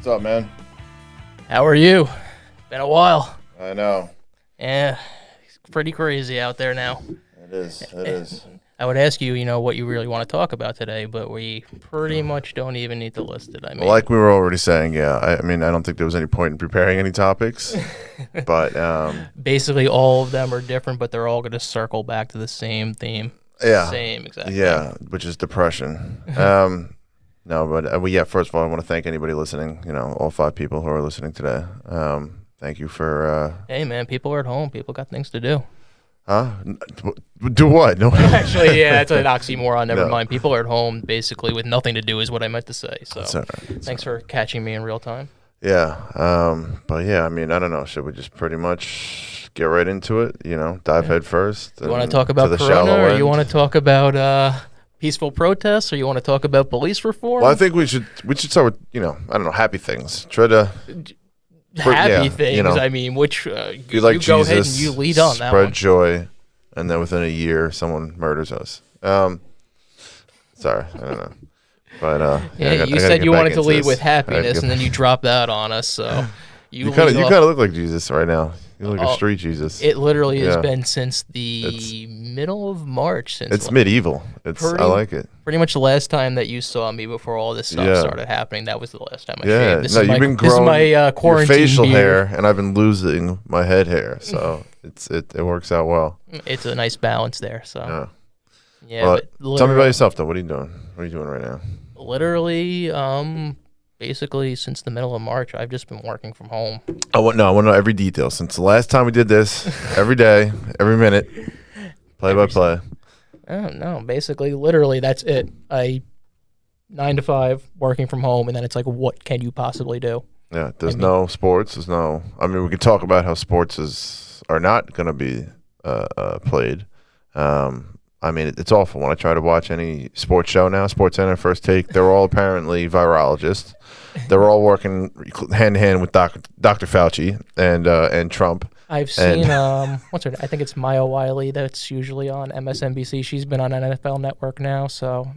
What's up, man? How are you? Been a while. I know. Yeah, it's pretty crazy out there now. It is. It is. I would ask you, what you really want to talk about today, but we pretty much don't even need to list it. I mean, Like we were already saying, yeah. I mean, I don't think there was any point in preparing any topics, but basically all of them are different, but they're all going to circle back to the same theme. yeah, Same exact yeah, which is depression. No, but yeah. First of all, I want to thank anybody listening. All 5 people who are listening today. Thank you for. Hey, man, people are at home. People got things to do. Do what? No. Actually, yeah, that's an oxymoron. Never No. mind. People are at home basically with nothing to do is what I meant to say. So It's all right. thanks for catching me in real time. Yeah. But yeah, I mean, I don't know. Should we just pretty much get right into it? Dive head first. You want to talk about Corona, or you want to talk about peaceful protests, or you want to talk about police reform? Well, I think we should start with I don't know, happy things. Try to happy yeah, things. I mean, which be like you Jesus, go ahead and you lead on that spread one. joy, and then within a year, someone murders us. Sorry, I don't know, but Yeah, you said you wanted to lead with happiness, and then you dropped that on us. So you kind of look like Jesus right now. You look like Oh, a street Jesus. It literally has Yeah. been since the middle of March. It's medieval. I like it. Pretty much the last time that you saw me before all this stuff Yeah. started happening. That was the last time I Yeah, shaved. This no, is you've my, been this is growing my your quarantine facial beard. hair, and I've been losing my head hair, so it works out well. It's a nice balance there. So Yeah. yeah, Well, but tell me about literally- yourself, though. What are you doing? What are you doing right now? Literally, basically since the middle of March, I've just been working from home. I want to know every detail since the last time we did this. Every day, every minute, play by play. I don't know. Basically, literally, that's it. 9 to 5 working from home, and then it's like, what can you possibly do? Yeah, there's no sports. There's no. I mean, we could talk about how sports are not going to be played. I mean, it's awful when I try to watch any sports show now. SportsCenter, First Take, they're all apparently virologists. They're all working hand in hand with Dr. Fauci and Trump. I've seen what's her name? I think it's Maya Wiley. That's usually on MSNBC. She's been on NFL Network now, so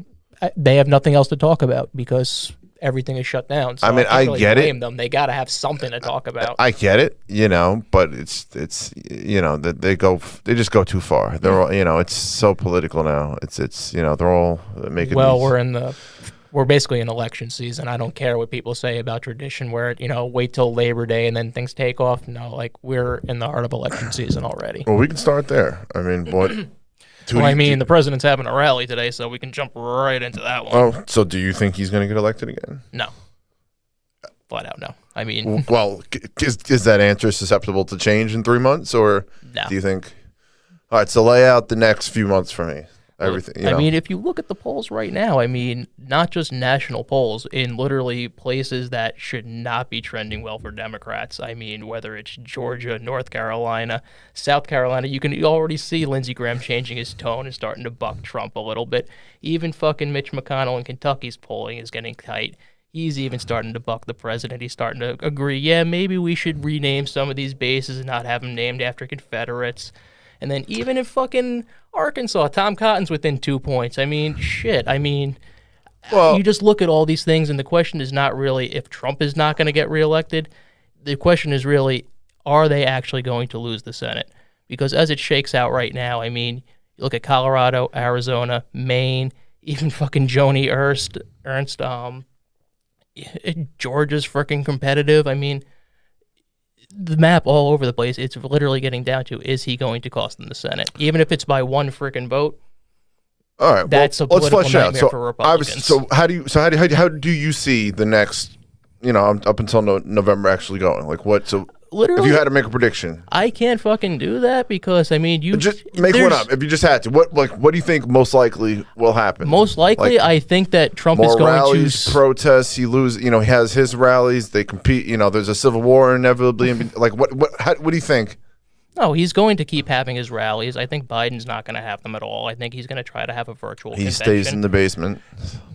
they have nothing else to talk about because everything is shut down. So I mean, can't I really get it. blame them. They got to have something to talk about. I get it, but it's that they just go too far. They're all, it's so political now. It's they're all making. Well, these, we're basically in election season. I don't care what people say about tradition where, wait till Labor Day and then things take off. No, like we're in the heart of election season already. Well, we can start there. I mean, what? The president's having a rally today, so we can jump right into that one. Oh, so do you think he's going to get elected again? No. Flat out no. I mean, well, is that answer susceptible to change in 3 months, or no. do you think? All right, so lay out the next few months for me. Everything. I mean, if you look at the polls right now, I mean, not just national polls, in literally places that should not be trending well for Democrats. I mean, whether it's Georgia, North Carolina, South Carolina, you can already see Lindsey Graham changing his tone and starting to buck Trump a little bit. Even fucking Mitch McConnell in Kentucky's polling is getting tight. He's even starting to buck the president. He's starting to agree, yeah, maybe we should rename some of these bases and not have them named after Confederates. And then even in fucking Arkansas, Tom Cotton's within 2 points. I mean, shit. I mean, Well, you just look at all these things, and the question is not really if Trump is not going to get reelected. The question is really, are they actually going to lose the Senate? Because as it shakes out right now, I mean, you look at Colorado, Arizona, Maine, even fucking Joni Ernst, Georgia's freaking competitive. I mean, the map all over the place. It's literally getting down to, is he going to cost them the Senate? Even if it's by one freaking vote, all right. that's a let's political flesh it out. nightmare So, for Republicans. so how do you see the next, up until November actually going? Like what? So Literally, if you had to make a prediction, I can't fucking do that because, I mean, you just make one up. If you just had to, what do you think most likely will happen? Most likely, Like, I think that Trump is more going rallies, to protests. He he has his rallies. They compete. There's a civil war inevitably. Like what do you think? No, he's going to keep having his rallies. I think Biden's not going to have them at all. I think he's going to try to have a virtual He convention. stays in the basement.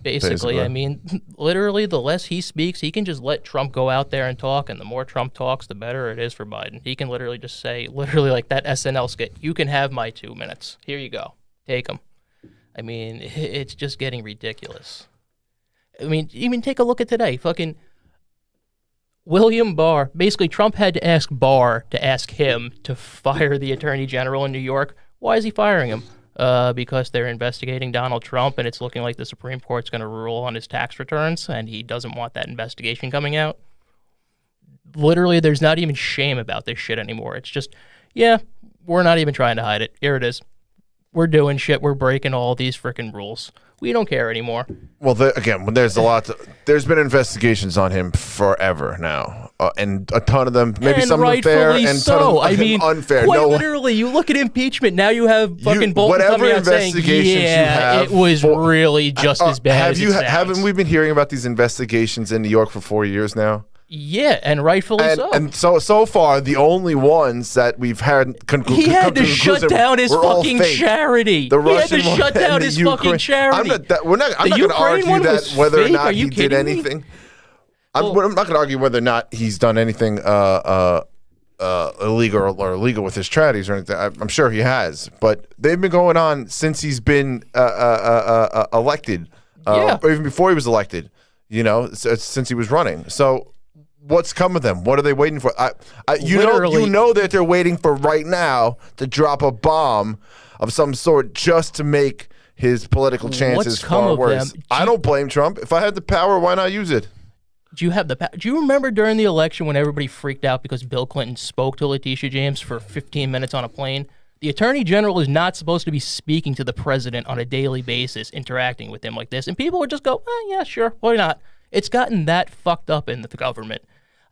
Basically, I mean, literally, the less he speaks, he can just let Trump go out there and talk, and the more Trump talks, the better it is for Biden. He can literally just say, literally like that SNL skit, you can have my 2 minutes. Here you go. Take them. I mean, it's just getting ridiculous. I mean, even take a look at today. Fucking William Barr, basically Trump had to ask Barr to ask him to fire the attorney general in New York. Why is he firing him? Because they're investigating Donald Trump, and it's looking like the Supreme Court's going to rule on his tax returns, and he doesn't want that investigation coming out. Literally, there's not even shame about this shit anymore. It's just, yeah, we're not even trying to hide it. Here it is. We're doing shit. We're breaking all these freaking rules. We don't care anymore. Well, again, there's a lot. There's been investigations on him forever now, and a ton of them, maybe and some are fair and so. ton of them unfair. Quite literally, you look at impeachment. Now you have fucking Bolton coming out saying, "Yeah, it was really just as bad as it sounds." Haven't we been hearing about these investigations in New York for 4 years now? Yeah, and rightfully so. And so far, the only ones that we've had he had to shut down his fucking charity. The Russian he had to shut down his fucking charity. I'm not going to argue that whether or not he did anything. I'm not going to argue whether or not he's done anything illegal or illegal with his charities or anything. I'm sure he has, but they've been going on since he's been elected, or even before he was elected. You know, since he was running. So. What's come of them? What are they waiting for? You know that they're waiting for right now to drop a bomb of some sort just to make his political chances far worse. I don't blame Trump. If I had the power, why not use it? Do you have the power? Do you remember during the election when everybody freaked out because Bill Clinton spoke to Letitia James for 15 minutes on a plane? The attorney general is not supposed to be speaking to the president on a daily basis, interacting with him like this. And people would just go, yeah, sure, why not? It's gotten that fucked up in the government.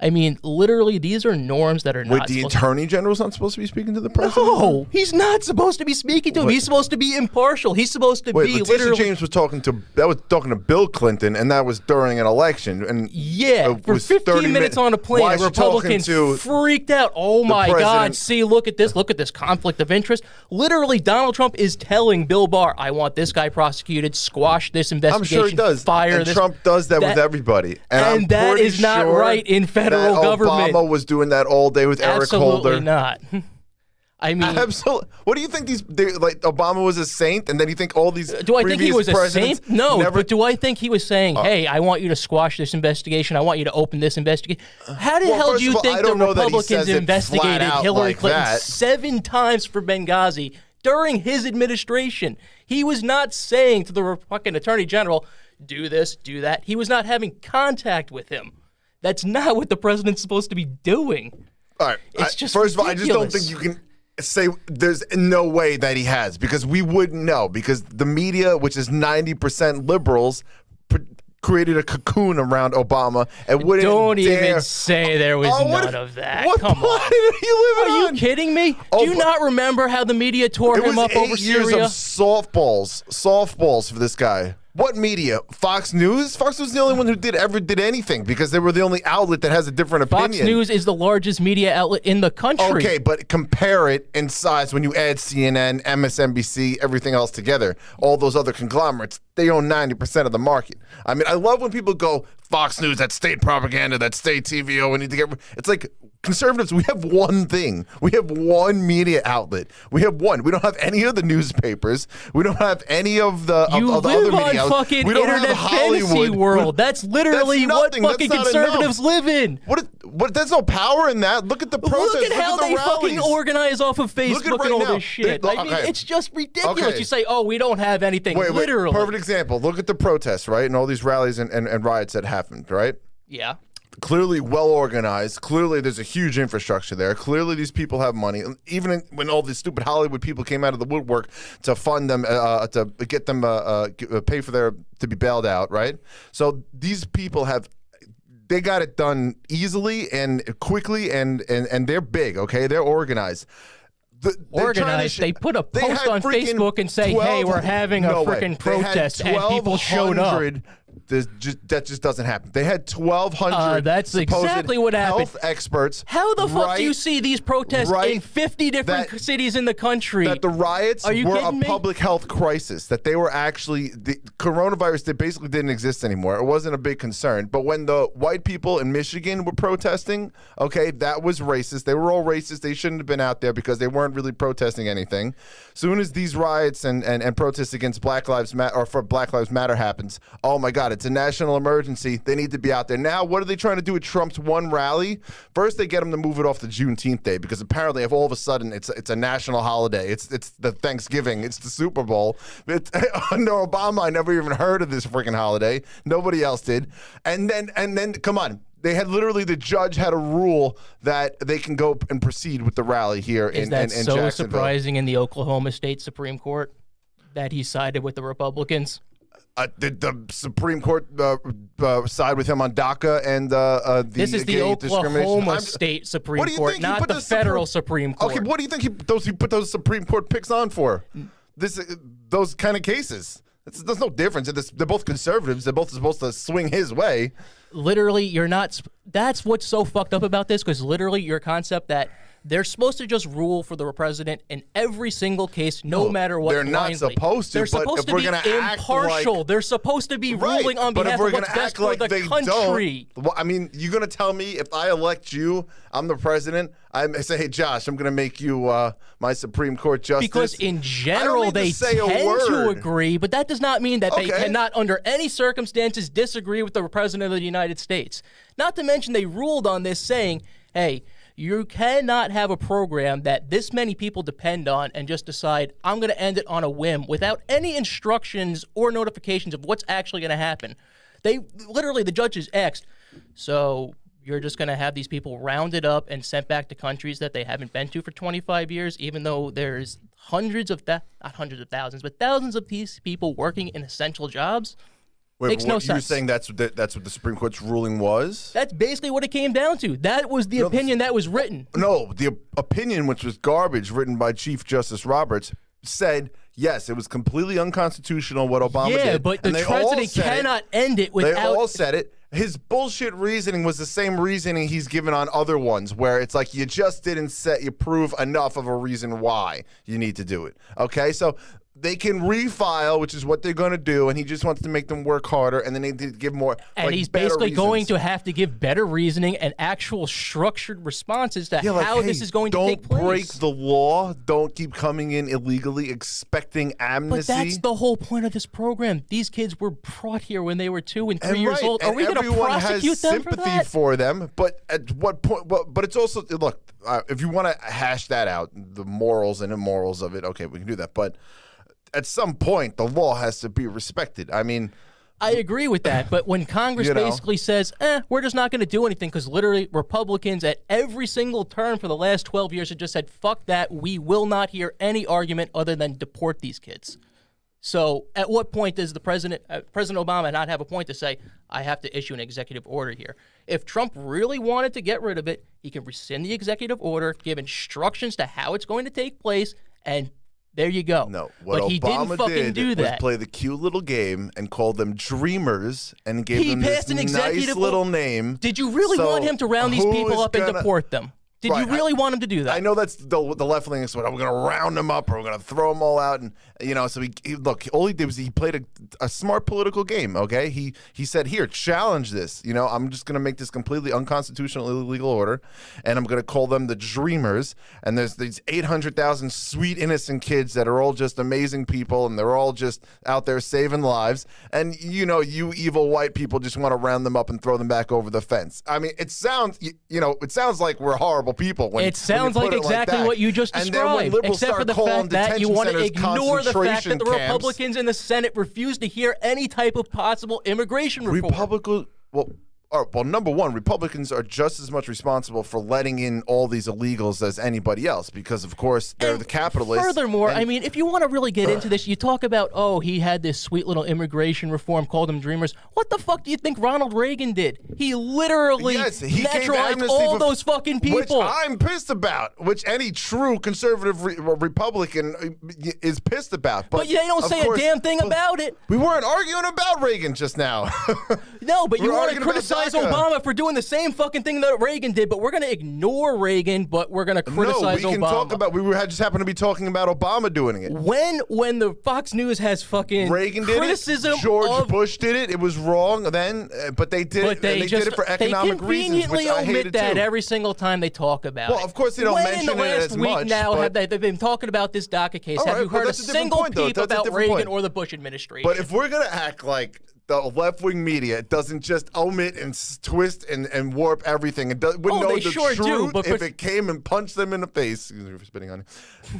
I mean, literally, these are norms that are not. Wait, the attorney general's not supposed to be speaking to the president? No, he's not supposed to be speaking to him. He's supposed to be impartial. He's supposed to be Letitia James was talking to Bill Clinton, and that was during an election. And yeah, for 15 minutes on a plane, Republicans freaked out. Oh my God! See, look at this conflict of interest. Literally, Donald Trump is telling Bill Barr, "I want this guy prosecuted. Squash this investigation. I'm sure he does. Fire this." Trump does that with everybody, and that is not right in federal government. Obama was doing that all day with Eric Holder. Absolutely not. I mean, absolutely. What do you think like Obama was a saint, and then you think all these? Do I think he was a saint? No, but do I think he was saying, "Hey, I want you to squash this investigation. I want you to open this investigation"? How the hell do you think the Republicans investigated Hillary Clinton 7 times for Benghazi during his administration? He was not saying to the fucking attorney general, "Do this, do that." He was not having contact with him. That's not what the president's supposed to be doing. All right. It's just first ridiculous. of all, I just don't think you can say there's no way that he has, because we wouldn't know, because the media, which is 90% liberals, created a cocoon around Obama and wouldn't Don't even say there was none of that. What Come planet on. are you living on? Are you kidding me? Do you not remember how the media tore him up over Syria? It was 8 years of softballs for this guy. What media? Fox News? Fox News is the only one who ever did anything, because they were the only outlet that has a different opinion. Fox News is the largest media outlet in the country. Okay, but compare it in size when you add CNN, MSNBC, everything else together. All those other conglomerates, they own 90% of the market. I mean, I love when people go, Fox News, that's state propaganda, that's state TV. Oh, we need to get. It's like conservatives. We have one thing. We have one media outlet. We have one. We don't have any of the newspapers. We don't have any of the other media. You live on fucking we don't internet have fantasy world. That's literally what fucking conservatives live in. What? There's no power in that. Look at the protests. Look at how they fucking organize off of Facebook and all this shit. I mean, it's just ridiculous. Okay. You say, oh, we don't have anything. Literally. Perfect example. Look at the protests, right? And all these rallies and riots that happened, right? Yeah. Clearly well organized. Clearly there's a huge infrastructure there. Clearly these people have money. Even when all these stupid Hollywood people came out of the woodwork to fund them, to get them pay for to be bailed out, right? So these people they got it done easily and quickly, and they're big, okay? They're organized. They put a post on Facebook and say, hey, we're having a freaking protest, and people showed up. That just doesn't happen. They had 1,200 that's exactly what happened. Health experts. How the fuck do you see these protests in 50 different cities in the country? That the riots were a public health crisis. That they were actually the coronavirus that basically didn't exist anymore. It wasn't a big concern. But when the white people in Michigan were protesting, okay, that was racist. They were all racist. They shouldn't have been out there because they weren't really protesting anything. Soon as these riots and protests against Black Lives Matter or for Black Lives Matter happens, oh my God, about it. It's a national emergency. They need to be out there. Now, what are they trying to do with Trump's one rally? First, they get him to move it off the Juneteenth day because apparently, if all of a sudden it's a national holiday, it's the Thanksgiving, it's the Super Bowl. Under Obama, I never even heard of this freaking holiday. Nobody else did. And then, come on. They had literally, the judge had a rule that they can go and proceed with the rally here in Jacksonville. Is that so surprising in the Oklahoma State Supreme Court that he sided with the Republicans? Did the Supreme Court side with him on DACA and this is the Oklahoma State Supreme Court, not the federal Supreme Court. Okay, what do you think he put those Supreme Court picks on for? Those kind of cases. There's no difference. They're both conservatives. They're both supposed to swing his way. Literally, you're not. That's what's so fucked up about this, because literally your concept that they're supposed to just rule for the president in every single case, no matter what. They're not supposed to. They're supposed to be impartial. They're supposed to be ruling on behalf of what's best for the country. Well, I mean, you're going to tell me if I elect you, I'm the president, I say, hey, Josh, I'm going to make you my Supreme Court justice. Because in general, they tend to agree, but that does not mean that they cannot, under any circumstances, disagree with the president of the United States. Not to mention, they ruled on this saying, hey, you cannot have a program that this many people depend on and just decide, I'm going to end it on a whim without any instructions or notifications of what's actually going to happen. They literally, the judges asked, so you're just going to have these people rounded up and sent back to countries that they haven't been to for 25 years, even though there's not hundreds of thousands, but thousands of these people working in essential jobs? Makes no sense. You're saying that's what the Supreme Court's ruling was? That's basically what it came down to. That was the opinion that was written. No, the opinion, which was garbage, written by Chief Justice Roberts, said, yes, it was completely unconstitutional what Obama did. Yeah, but the president cannot end it without... They all said it. His bullshit reasoning was the same reasoning he's given on other ones, where it's like you just didn't prove enough of a reason why you need to do it. Okay, so they can refile, which is what they're going to do, and he just wants to make them work harder, and then they need to give more. And he's basically going to have to give better reasoning and actual structured responses to how this is going to take place. Don't break the law. Don't keep coming in illegally expecting amnesty. But that's the whole point of this program. These kids were brought here when they were 2 and 3 years old. Are we going to prosecute them for that? Everyone has sympathy for them, but at what point? But it's also, look, if you want to hash that out, the morals and immorals of it, okay, we can do that, but at some point, the law has to be respected. I mean, I agree with that, but when Congress basically says, we're just not going to do anything, because literally Republicans at every single term for the last 12 years have just said, fuck that, we will not hear any argument other than deport these kids. So at what point does the President Obama not have a point to say, I have to issue an executive order here? If Trump really wanted to get rid of it, he can rescind the executive order, give instructions to how it's going to take place, and there you go. No, what but he Obama didn't fucking do that. Was play the cute little game and call them dreamers and gave them passed this an nice little name. Did you really want him to round these people up and deport them? Did you really want him to do that? I know that's the left wing is what, we're going to round them up or we're going to throw them all out. And, so look, all he did was he played a smart political game, okay? He said, here, challenge this. I'm just going to make this completely unconstitutional, illegal order, and I'm going to call them the Dreamers. And there's these 800,000 sweet, innocent kids that are all just amazing people, and they're all just out there saving lives. And, you evil white people just want to round them up and throw them back over the fence. I mean, it sounds like we're horrible people. It sounds like exactly what you just described, except for the fact that you want to ignore the fact that the Republicans in the Senate refuse to hear any type of possible immigration reform. Well, number one, Republicans are just as much responsible for letting in all these illegals as anybody else because, of course, they're the capitalists. Furthermore, I mean, if you want to really get into this, you talk about, he had this sweet little immigration reform, called them Dreamers. What the fuck do you think Ronald Reagan did? He literally naturalized all those fucking people. Which I'm pissed about, which any true conservative Republican is pissed about. But they don't say a damn thing about it. We weren't arguing about Reagan just now. No, but you want to criticize Obama for doing the same fucking thing that Reagan did, but we're going to ignore Reagan, but we're going to criticize Obama. No, we can talk about, just happen to be talking about Obama doing it. When the Fox News has fucking Reagan did criticism it, George Bush did it, it was wrong then, but they did it, they did it for economic reasons, which I hated They omit that every single time they talk about it. Well, of course they don't mention it as much. They've been talking about this DACA case. Have you heard a single peep about Reagan or the Bush administration? But if we're going to act like the left-wing media doesn't just omit and twist and warp everything. It wouldn't know they the sure truth do, if it came and punched them in the face. Excuse me for spitting on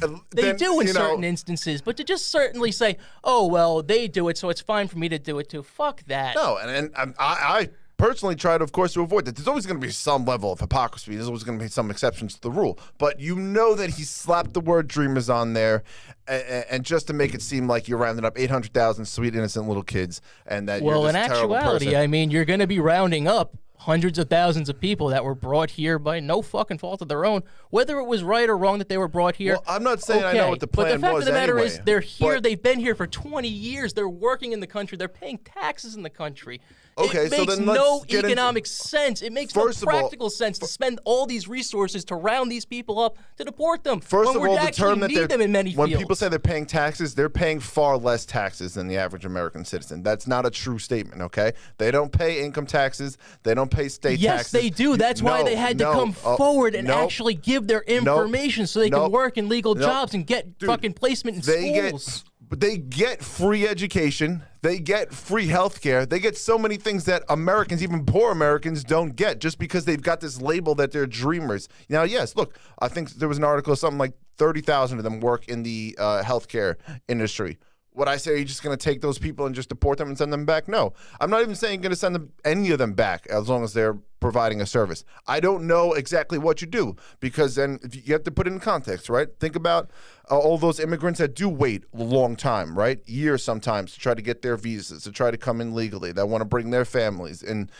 you. They do in certain instances, but to just certainly say, "Oh well, they do it, so it's fine for me to do it too." Fuck that. No, and I personally try to, of course, to avoid that. There's always going to be some level of hypocrisy. There's always going to be some exceptions to the rule. But you know that he slapped the word dreamers on there, and just to make it seem like you're rounding up 800,000 sweet, innocent little kids, and that well, you're just in a terrible actuality, person. I mean, you're going to be rounding up hundreds of thousands of people that were brought here by no fucking fault of their own, whether it was right or wrong that they were brought here. Well, I'm not saying okay. I know what the plan was But the fact of the matter anyway, is, they're here. but- They've been here for 20 years. They're working in the country. They're paying taxes in the country. Okay, it so makes then let's no get into- economic sense. It makes First no of all- practical sense to spend all these resources to round these people up to deport them. First when of we all, the actually term that need them in many when fields. people say they're paying taxes, they're paying far less taxes than the average American citizen. That's not a true statement, okay? They don't pay income taxes. They don't pay state Yes, taxes. they do. That's why they had to come forward and actually give their information so they can work in legal jobs and get fucking placement in schools. They get free education. They get free health care. They get so many things that Americans, even poor Americans, don't get just because they've got this label that they're dreamers. Now, yes, look, I think there was an article, something like 30,000 of them work in the healthcare industry. Would I say you're just going to take those people and just deport them and send them back? No. I'm not even saying going to send them, any of them back as long as they're providing a service. I don't know exactly what you do because then you have to put it in context, right? Think about all those immigrants that do wait a long time, right? Years sometimes to try to get their visas, to try to come in legally, that want to bring their families. And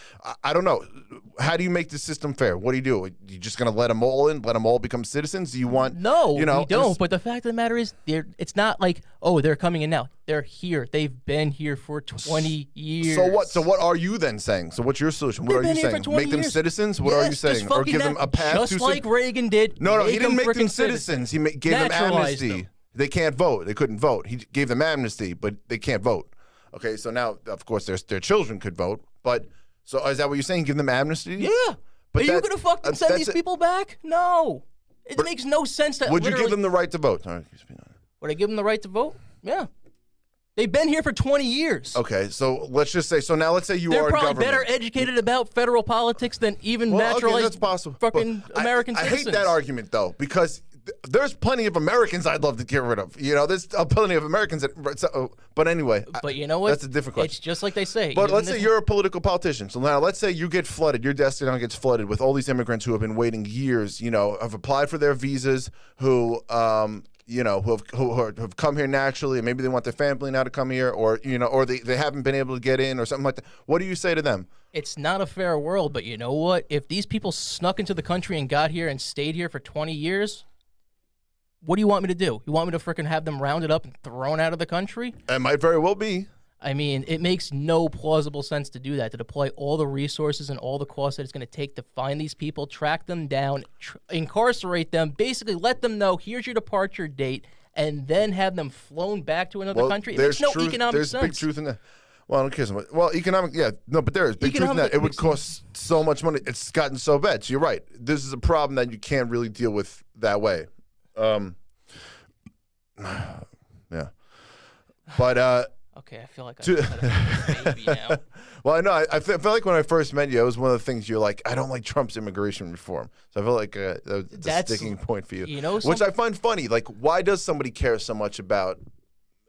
I don't know. How do you make the system fair? What do? You just going to let them all in, let them all become citizens? Do you want, No, you know, we don't. But the fact of the matter is, it's not like, oh, they're coming in now. They're here. They've been here for 20 years. So what? So what are you then saying? So what's your solution? What They've are been you here saying? for 20 Make them years. citizens? What are you Yes, saying? just Or fucking give them a path just to like Reagan did. No, he didn't make them frickin' citizens. He gave them Naturalized amnesty. them. They can't vote. They couldn't vote. He gave them amnesty, but they can't vote. Okay, so now, of course, their children could vote. But so is that what you're saying? Give them amnesty? Yeah. But are you going to fucking send these people back? No. It makes no sense to Would you give them the right to vote? All right, would I give them the right to vote? Yeah. They've been here for 20 years. okay, so let's just say. So now let's say you They're are probably government. better educated about federal politics than even Well, okay, naturalized that's possible. fucking But American I citizens. hate that argument though because there's plenty of Americans I'd love to get rid of. You know, there's plenty of Americans that. But anyway, But you know what? That's a different question. It's just like they say. But even let's if- say you're a political politician. So now let's say you get flooded, your destiny gets flooded with all these immigrants who have been waiting years, you know, have applied for their visas, who you know, who have come here naturally, and maybe they want their family now to come here, or you know, or they haven't been able to get in, or something like that. What do you say to them? It's not a fair world, but you know what? If these people snuck into the country and got here and stayed here for 20 years, what do you want me to do? You want me to freaking have them rounded up and thrown out of the country? It might very well be. I mean, it makes no plausible sense to do that, to deploy all the resources and all the costs that it's going to take to find these people, track them down, incarcerate them, basically let them know, here's your departure date, and then have them flown back to another country. It makes no economic sense. There's big truth in that. Well, I don't care so much. Well, economic, yeah, no, but there is big truth in that. It would cost so much money. It's gotten so bad. So you're right. This is a problem that you can't really deal with that way. Yeah, but okay, I feel like I'm a baby now. well, I know. I feel like when I first met you, it was one of the things you're like, I don't like Trump's immigration reform. So I feel like it's a sticking point for you. You know, which I find funny. Like, why does somebody care so much about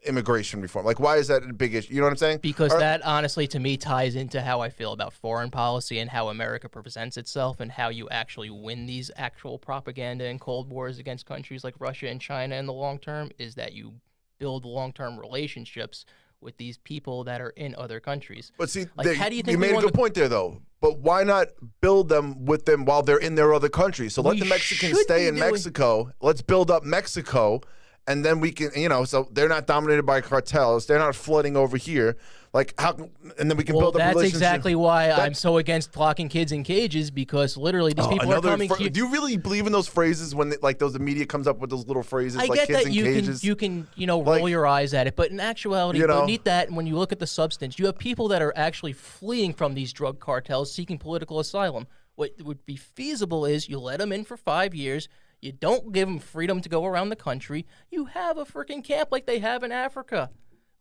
immigration reform? Like, why is that a big issue? You know what I'm saying? Because that honestly, to me, ties into how I feel about foreign policy and how America presents itself and how you actually win these actual propaganda and cold wars against countries like Russia and China in the long term, is that you build long-term relationships with these people that are in other countries. But see, like, how do you think you made a good point there, though. But why not build them with them while they're in their other countries? So let the Mexicans stay in Mexico. Let's build up Mexico. And then we can, you know, so they're not dominated by cartels. They're not flooding over here. Like, how? And then we can build up that's relationships. exactly why I'm so against locking kids in cages, because literally these people are coming here. Do you really believe in those phrases when, like, the media comes up with those little phrases, I like get kids that in you cages? can, roll your eyes at it, but in actuality, You know? beneath that, when you look at the substance, you have people that are actually fleeing from these drug cartels, seeking political asylum. What would be feasible is you let them in for 5 years. You don't give them freedom to go around the country. You have a freaking camp like they have in Africa.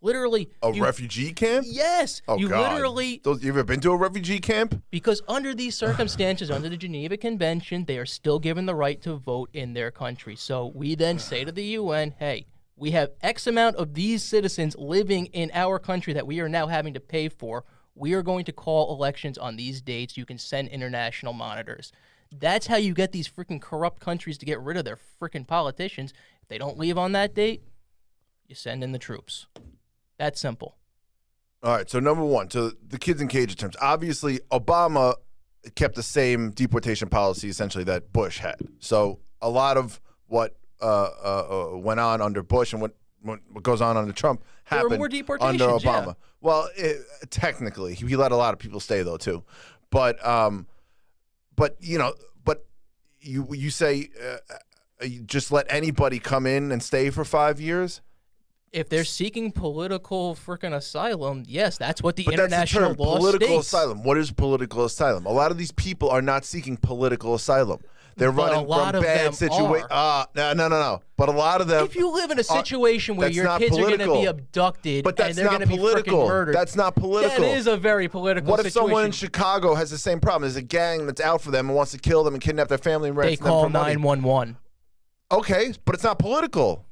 Literally, A refugee camp? Yes, Oh, you God. literally. You ever been to a refugee camp? Because under these circumstances, under the Geneva Convention, they are still given the right to vote in their country. So we then say to the UN, hey, we have X amount of these citizens living in our country that we are now having to pay for. We are going to call elections on these dates. You can send international monitors. That's how you get these freaking corrupt countries to get rid of their freaking politicians. If they don't leave on that date, you send in the troops. That's simple. All right, so number one, so the kids in cage terms. Obviously, Obama kept the same deportation policy essentially that Bush had. So a lot of what went on under Bush and what goes on under Trump There were happened more deportations, under Obama. yeah. Well, technically, he let a lot of people stay though too, but you say you just let anybody come in and stay for 5 years. If they're seeking political freaking asylum, yes, that's what the But that's international the term, law political states. asylum. What is political asylum? A lot of these people are not seeking political asylum. They're But a running lot from of bad them situations. No. But a lot of them. If you live in a situation where that's your not kids are going to political. be abducted But and that's they're not going to be freaking political. murdered, That's not political. That is a very political What if situation. someone in Chicago has the same problem? There's a gang that's out for them and wants to kill them and kidnap their family and They ransom them call for money. 911. Okay, but it's not political.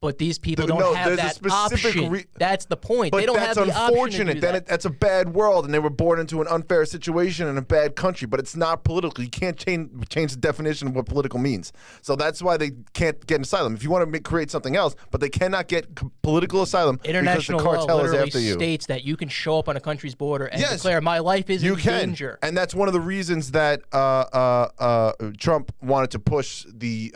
But these people No, don't have there's a that specific option. That's the point. But They don't that's have the option to unfortunate. do Then that. that's a bad world, and they were born into an unfair situation in a bad country. But it's not political. You can't change the definition of what political means. So that's why they can't get asylum. If you want to create something else, but they cannot get political asylum International because the law cartel is literally after you. states that you can show up on a country's border and Yes. declare, my life is You in can, danger. and that's one of the reasons that Trump wanted to push the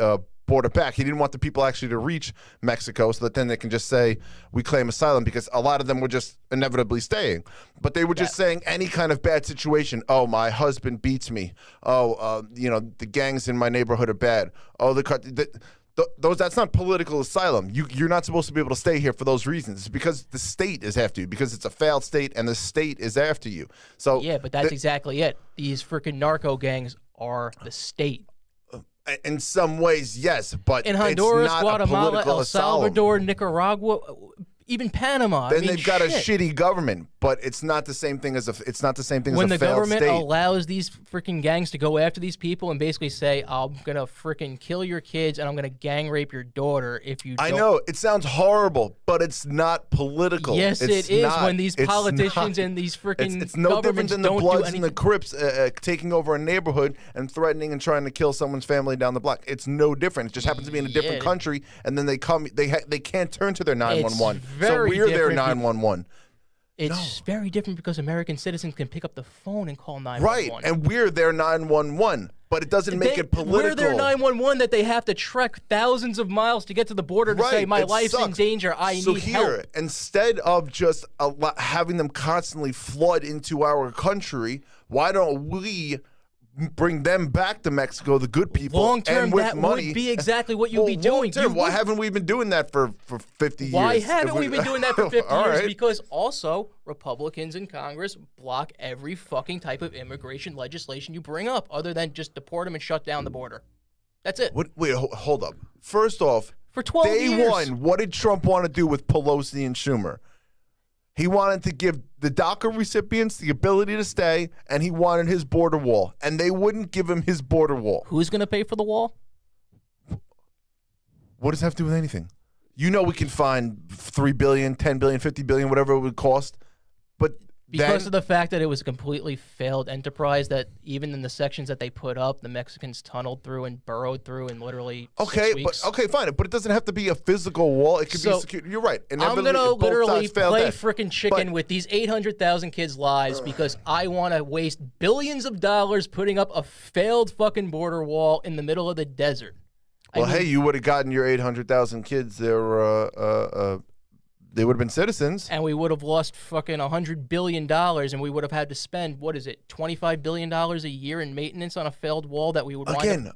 border back. He didn't want the people actually to reach Mexico so that then they can just say, we claim asylum, because a lot of them were just inevitably staying. But they were just saying any kind of bad situation. Oh, my husband beats me. Oh, the gangs in my neighborhood are bad. Oh, that's not political asylum. You're not supposed to be able to stay here for those reasons. It's because the state is after you, because it's a failed state and the state is after you. So Yeah, but that's exactly it. These freaking narco gangs are the state. in some ways, yes, but In Honduras, it's not Guatemala, a political El asylum. Salvador, Nicaragua, even Panama. Then I mean, they've got a shit. shitty government, but it's not the same thing as a When the failed government state. allows these freaking gangs to go after these people and basically say, I'm going to freaking kill your kids and I'm going to gang rape your daughter if you don't. I know it sounds horrible, but it's not political. Yes, It's it is not. when these It's politicians not. and these freaking It's no different governments than the don't do Bloods and the anything. Crips taking over a neighborhood and threatening and trying to kill someone's family down the block. It's no different. It just happens to be in a different Yeah. country, and then they come. They can't turn to their 911. So very we're their different. 911. It's very different because American citizens can pick up the phone and call 911. Right, and we're their 911, but it doesn't make it political. We're their 911 that they have to trek thousands of miles to get to the border to say, my it life's in sucks. danger, I so need here, help. instead of just having them constantly flood into our country, why don't we bring them back to Mexico, the good people, Long term, and with that money, would be exactly what you'd be doing. Long-term, You why would- haven't we been doing that for 50 years? Why haven't we been doing that for 50 All years? right. Because also, Republicans in Congress block every fucking type of immigration legislation you bring up, other than just deport them and shut down the border. That's it. Wait, hold up. First off, For 12 day years. one, what did Trump want to do with Pelosi and Schumer? He wanted to give the DACA recipients the ability to stay, and he wanted his border wall, and they wouldn't give him his border wall. Who's going to pay for the wall? What does that have to do with anything? You know we can find $3 billion, $10 billion, $50 billion, whatever it would cost, but Because of the fact that it was a completely failed enterprise, that even in the sections that they put up, the Mexicans tunneled through and burrowed through in literally 6 weeks. fine, but it doesn't have to be a physical wall. It could So, be secure. You're right. I'm going to Both literally sides failed play that. frickin' chicken But- with these 800,000 kids' lives because I want to waste billions of dollars putting up a failed fucking border wall in the middle of the desert. Well, hey, you would have gotten your 800,000 kids there. They would have been citizens. And we would have lost fucking $100 billion, and we would have had to spend, $25 billion a year in maintenance on a failed wall that we would wind up. Again,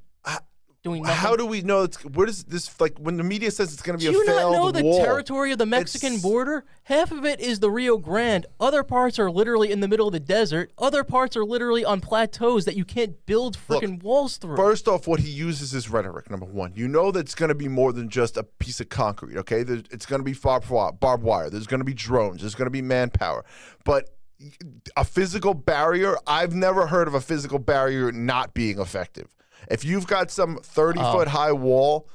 doing nothing. How do we know where does this, like, when the media says it's going to be Do a you failed not know the wall, territory of the Mexican border? Half of it is the Rio Grande. Other parts are literally in the middle of the desert. Other parts are literally on plateaus that you can't build freaking walls through. First off, what he uses is rhetoric, number one. You know that it's going to be more than just a piece of concrete, okay? It's going to be barbed wire. There's going to be drones. There's going to be manpower. But a physical barrier, I've never heard of a physical barrier not being effective. If you've got some 30-foot high wall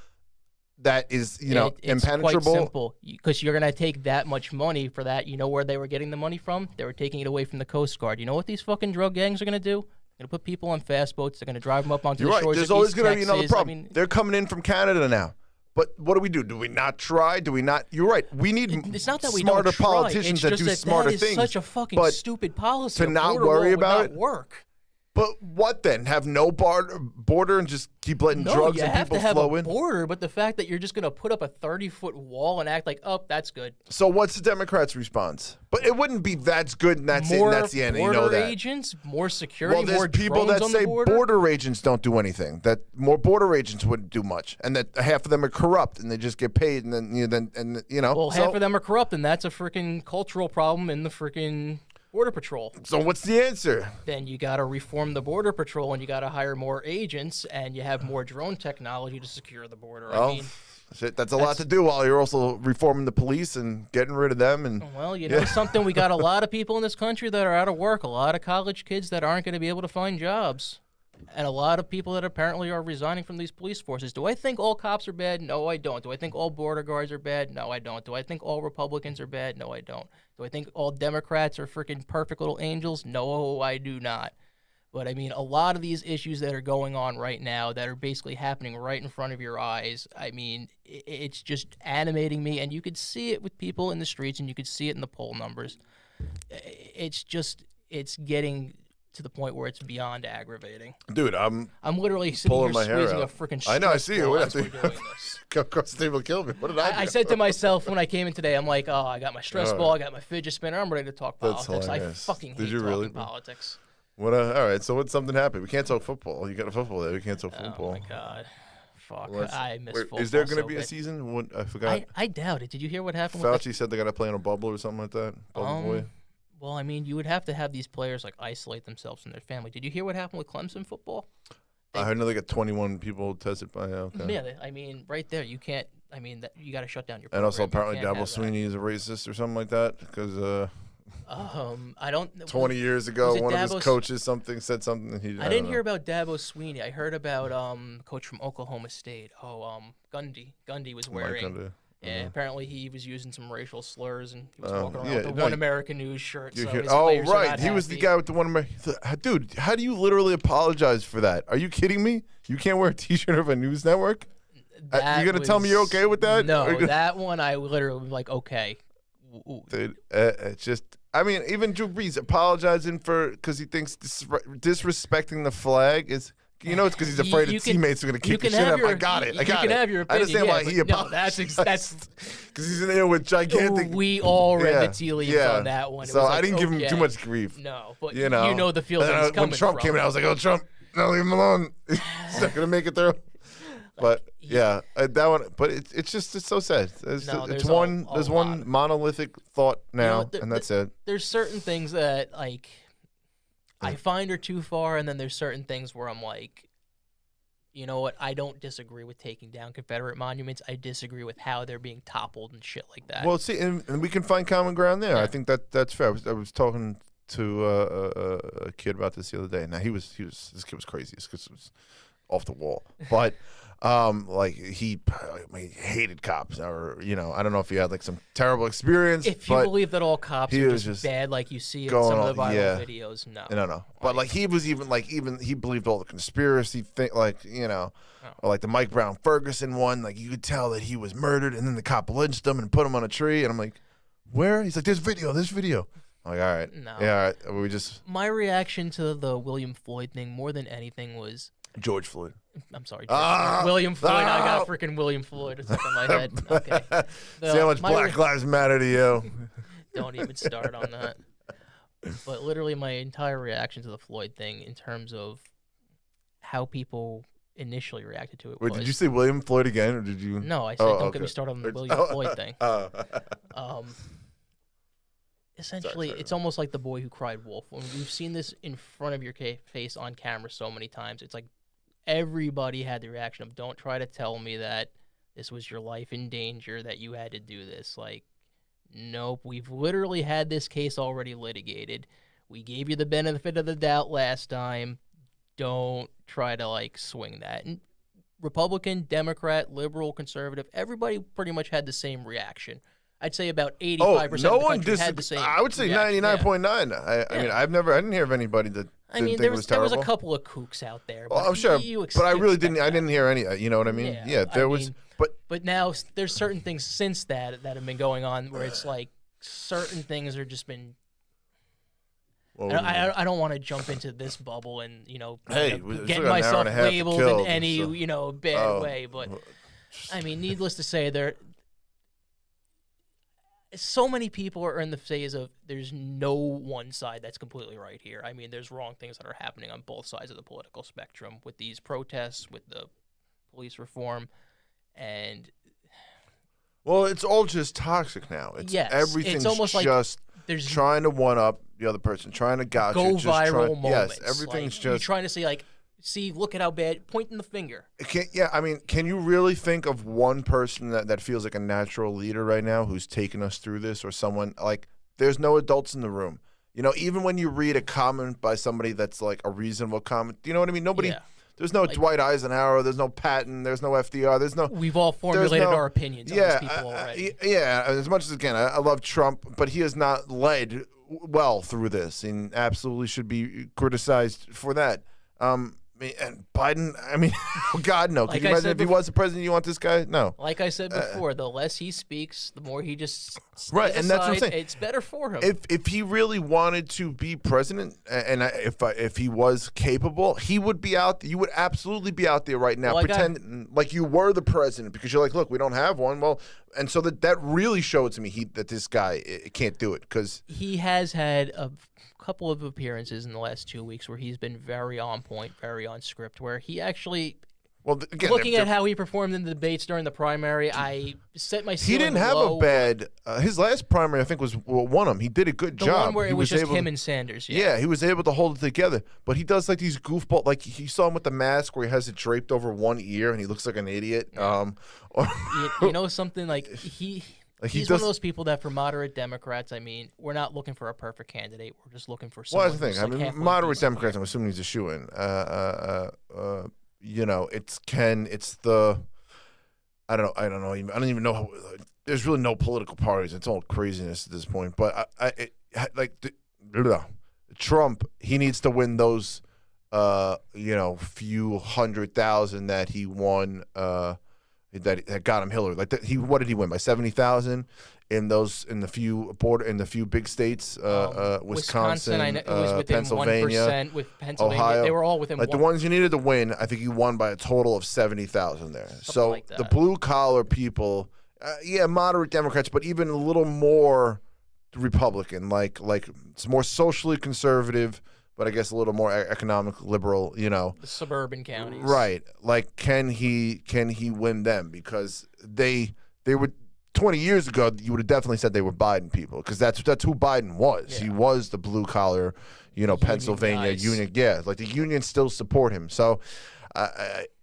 that is, it's impenetrable. It's quite simple, because you're going to take that much money for that. You know where they were getting the money from? They were taking it away from the Coast Guard. You know what these fucking drug gangs are going to do? They're going to put people on fast boats. They're going to drive them up onto the shores There's of always East going to be another Texas. problem. They're coming in from Canada now. But what do we do? Do we not try? Do we not? You're right. We need it's not that we smarter don't try. politicians that do smarter things. That is such a fucking stupid policy. To not worry about it? Work. But what then? Have no border and just keep letting drugs and people flow in? You have to have a border, but the fact that you're just going to put up a 30-foot wall and act like, oh, that's good. So what's the Democrats' response? But it wouldn't be that's good and that's it and that's the end. You know that. More agents, more security, there's more people drones that on say the border. border agents don't do anything. That more border agents wouldn't do much, and that half of them are corrupt and they just get paid, and then Well, half of them are corrupt, and that's a freaking cultural problem in the freaking Border Patrol. So what's the answer? Then you got to reform the Border Patrol, and you got to hire more agents, and you have more drone technology to secure the border. Well, I mean, that's a lot to do while you're also reforming the police and getting rid of them. And well, you know something, we got a lot of people in this country that are out of work, a lot of college kids that aren't going to be able to find jobs, and a lot of people that apparently are resigning from these police forces. Do I think all cops are bad? No, I don't. Do I think all border guards are bad? No, I don't. Do I think all Republicans are bad? No, I don't. Do I think all Democrats are freaking perfect little angels? No, I do not. But I mean, a lot of these issues that are going on right now that are basically happening right in front of your eyes, I mean, it's just animating me, and you could see it with people in the streets, and you could see it in the poll numbers. It's getting to the point where it's beyond aggravating. Dude, I'm literally sitting here squeezing a freaking stress I know, I see you. as we're doing this. Come across the table, kill me. What did I do? I said to myself when I came in today, I'm like, oh, I got my stress ball, I got my fidget spinner, I'm ready to talk That's politics. hilarious. I fucking hate talking politics. All right, so what's something happened? We can't talk football. You got a football there. We can't talk football. Oh my god. Fuck. I miss football. Is there going to be a season? I forgot. I doubt it. Did you hear what happened? Fauci said they got to play on a bubble or something like that. Bubble boy. Well, I mean, you would have to have these players like isolate themselves from their family. Did you hear what happened with Clemson football? I heard they got 21 people tested by. Okay. Yeah, I mean, right there, you can't. I mean, you got to shut down your. And also, apparently, Dabo Sweeney is a racist or something like that because. I don't. 20 years ago, one of his coaches said something. I didn't hear about Dabo Sweeney. I heard about coach from Oklahoma State. Gundy. Gundy was wearing. Yeah, apparently he was using some racial slurs and he was walking around with the One American News shirt. So right. He was the guy with the One American. Dude, how do you literally apologize for that? Are you kidding me? You can't wear a T-shirt of a news network? You're going to tell me you're okay with that? No, that one I literally was like, okay. Dude, it's just, I mean, even Drew Brees apologizing because he thinks disrespecting the flag is. It's because he's afraid his teammates are going to kick the shit out of him. I got it. You can have your opinion. I understand why he apologized. That's because he's in there with gigantic. We all read the tea leaves on that one. So I didn't give him too much grief. No, but you know the field he's coming when Trump came in, I was like, "Oh, Trump, no, leave him alone. He's not going to make it through." But yeah, that one. But it's so sad. There's one monolithic thought now, and that's it. There's certain things that I find are too far, and then there's certain things where I'm like, you know what? I don't disagree with taking down Confederate monuments. I disagree with how they're being toppled and shit like that. Well, see, and we can find common ground there. Yeah. I think that's fair. I was talking to a kid about this the other day. Now this kid was crazy. This kid was off the wall, but he hated cops, or I don't know if he had like some terrible experience. If you believe that all cops are just bad, like you see in some of the viral videos, no. But he was even he believed all the conspiracy thing, or like the Mike Brown Ferguson one. Like you could tell that he was murdered, and then the cop lynched him and put him on a tree. And I'm like, where? He's like, there's video. I'm like, all right, no. Yeah, all right. We just my reaction to the William Floyd thing more than anything was. George Floyd. I'm sorry. William Floyd. I got freaking William Floyd stuck in my head. Okay. See how much Black Lives Matter to you. Don't even start on that. But literally my entire reaction to the Floyd thing in terms of how people initially reacted to it Wait, was did you say William Floyd again, or did you? no. I said don't get me started on the William Floyd thing. Essentially, sorry. it's almost like the boy who cried wolf. When we've seen this in front of your face on camera so many times, it's like everybody had the reaction of, don't try to tell me that this was your life in danger, that you had to do this. Like, nope, we've literally had this case already litigated. We gave you the benefit of the doubt last time. Don't try to, like, swing that. And Republican, Democrat, liberal, conservative, everybody pretty much had the same reaction. I'd say about 85% of the country had the same. I would say 99.9. I mean, I didn't hear of anybody that didn't think it was terrible. There was a couple of kooks out there. Well, I'm sure, but I really didn't. I didn't hear any. You know what I mean? Yeah, there was. But now there's certain things since that have been going on where it's like certain things are just been. I don't want to jump into this bubble and get myself labeled in any bad way, but I mean, needless to say, so many people are in the phase of there's no one side that's completely right here. I mean, there's wrong things that are happening on both sides of the political spectrum with these protests, with the police reform, and well, it's all just toxic now. Everything's almost just like trying to one up the other person, trying to gouge go viral moments. Yes, everything's like, just you're trying to say see, look at how bad, pointing the finger. I mean, can you really think of one person that feels like a natural leader right now who's taken us through this, or someone like, there's no adults in the room. Even when you read a comment by somebody that's like a reasonable comment, you know what I mean? There's no Dwight Eisenhower, there's no Patton, there's no FDR, We've all formulated our opinions on these people already. As much as, again, I love Trump, but he has not led well through this and absolutely should be criticized for that. And Biden, I mean, God, no. Can you imagine if he was the president, you want this guy? No. Like I said before, the less he speaks, the more he just right, and that's what I'm saying. It's better for him. If he really wanted to be president, and if he was capable, he would be out there. You would absolutely be out there right now, pretending like you were the president, because you're like, look, we don't have one. Well, and so that really showed to me that this guy can't do it, because he has had a couple of appearances in the last 2 weeks where he's been very on point, very on script, where he actually, again, looking at how he performed in the debates during the primary, I set my ceiling He didn't have a bad, his last primary, I think, was won him. He did a good job. The one where it was just him and Sanders. Yeah, he was able to hold it together. But he does like these goofball, like you saw him with the mask where he has it draped over one ear and he looks like an idiot. Yeah. Something like he's one of those people that for moderate Democrats, I mean, we're not looking for a perfect candidate. We're just looking for someone. Well, that's the thing. I mean, moderate Democrats, I'm assuming he's a shoo-in. It's the, I don't know how, there's really no political parties. It's all craziness at this point. But Trump, he needs to win those, few 100,000 that he won, that got him Hillary. What did he win by 70,000 in the few big states? Wisconsin, I know, it was within Pennsylvania, 1% with Pennsylvania. Ohio. They were all within the ones you needed to win. I think he won by a total of 70,000 there. So like the blue collar people, moderate Democrats, but even a little more Republican, like it's more socially conservative, but I guess a little more economic liberal, the suburban counties. Right. Like, can he win them? Because they were 20 years ago, you would have definitely said they were Biden people, because that's who Biden was. Yeah. He was the blue collar, Pennsylvania union. Yeah, like the unions still support him. So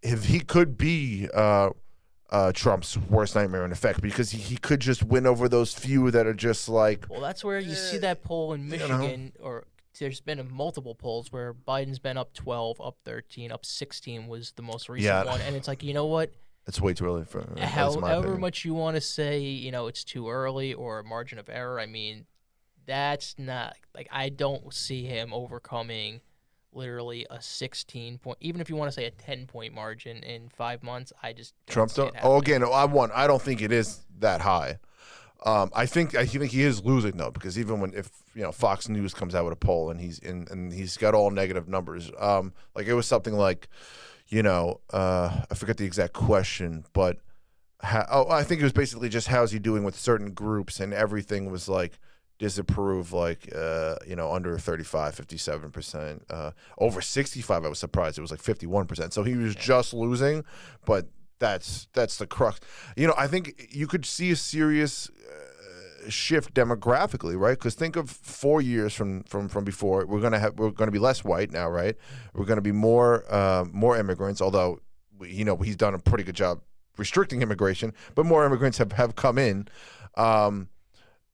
if he could be Trump's worst nightmare in effect, because he could just win over those few that are just like. Well, that's where you see that poll in Michigan, or there's been multiple polls where Biden's been up 12, up 13, up 16 was the most recent one. And it's like, you know what? It's way too early for however much you want to say, it's too early or a margin of error. I mean, that's not, like, I don't see him overcoming literally a 16-point, even if you want to say a 10-point margin in 5 months. I just don't Trump see don't. Oh, again, I don't think it is that high. I think he is losing though, because even if Fox News comes out with a poll and he's got all negative numbers, like it was something like, I forget the exact question, but I think it was basically just how's he doing with certain groups, and everything was like disapprove like under 35, 57%. Over 65, I was surprised it was like 51%. So he was just losing, but that's the crux. I think you could see a serious shift demographically, right? Because think of 4 years from before, we're gonna be less white now, right? We're gonna be more immigrants, although he's done a pretty good job restricting immigration, but more immigrants have come in.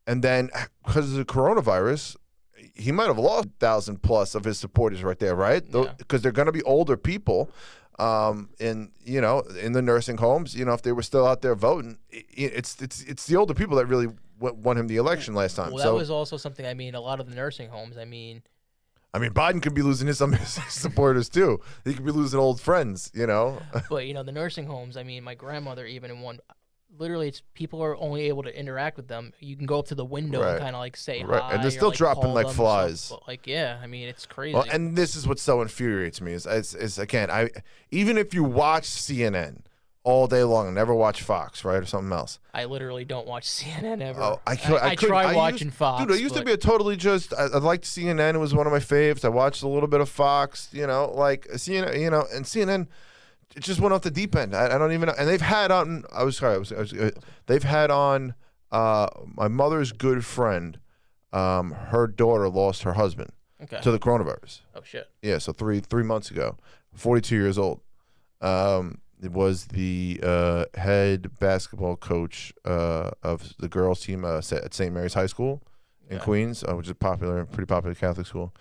And then because of the coronavirus, he might have lost 1,000 plus of his supporters right there, right? Because they're going to be older people, in the nursing homes. If they were still out there voting, it's the older people that really won him the election last time. Well, that was also something. I mean, a lot of the nursing homes. I mean, Biden could be losing some of his supporters too. He could be losing old friends, But the nursing homes. I mean, my grandmother even in one. Literally, it's people are only able to interact with them. You can go up to the window and kind of like say hi, and they're still dropping like flies. But I mean, it's crazy. Well, and this is what so infuriates me is again, even if you watch CNN all day long and never watch Fox, right, or something else. I literally don't watch CNN ever. Oh, I tried watching Fox. Dude, I used to be a totally I liked CNN. It was one of my faves. I watched a little bit of Fox. Like CNN. And CNN. It just went off the deep end. I don't even know. And they've had on. They've had on my mother's good friend. Her daughter lost her husband to the coronavirus. Oh shit. Yeah. So three months ago, 42 years old. It was the head basketball coach of the girls team at St. Mary's High School in Queens, which is pretty popular Catholic school.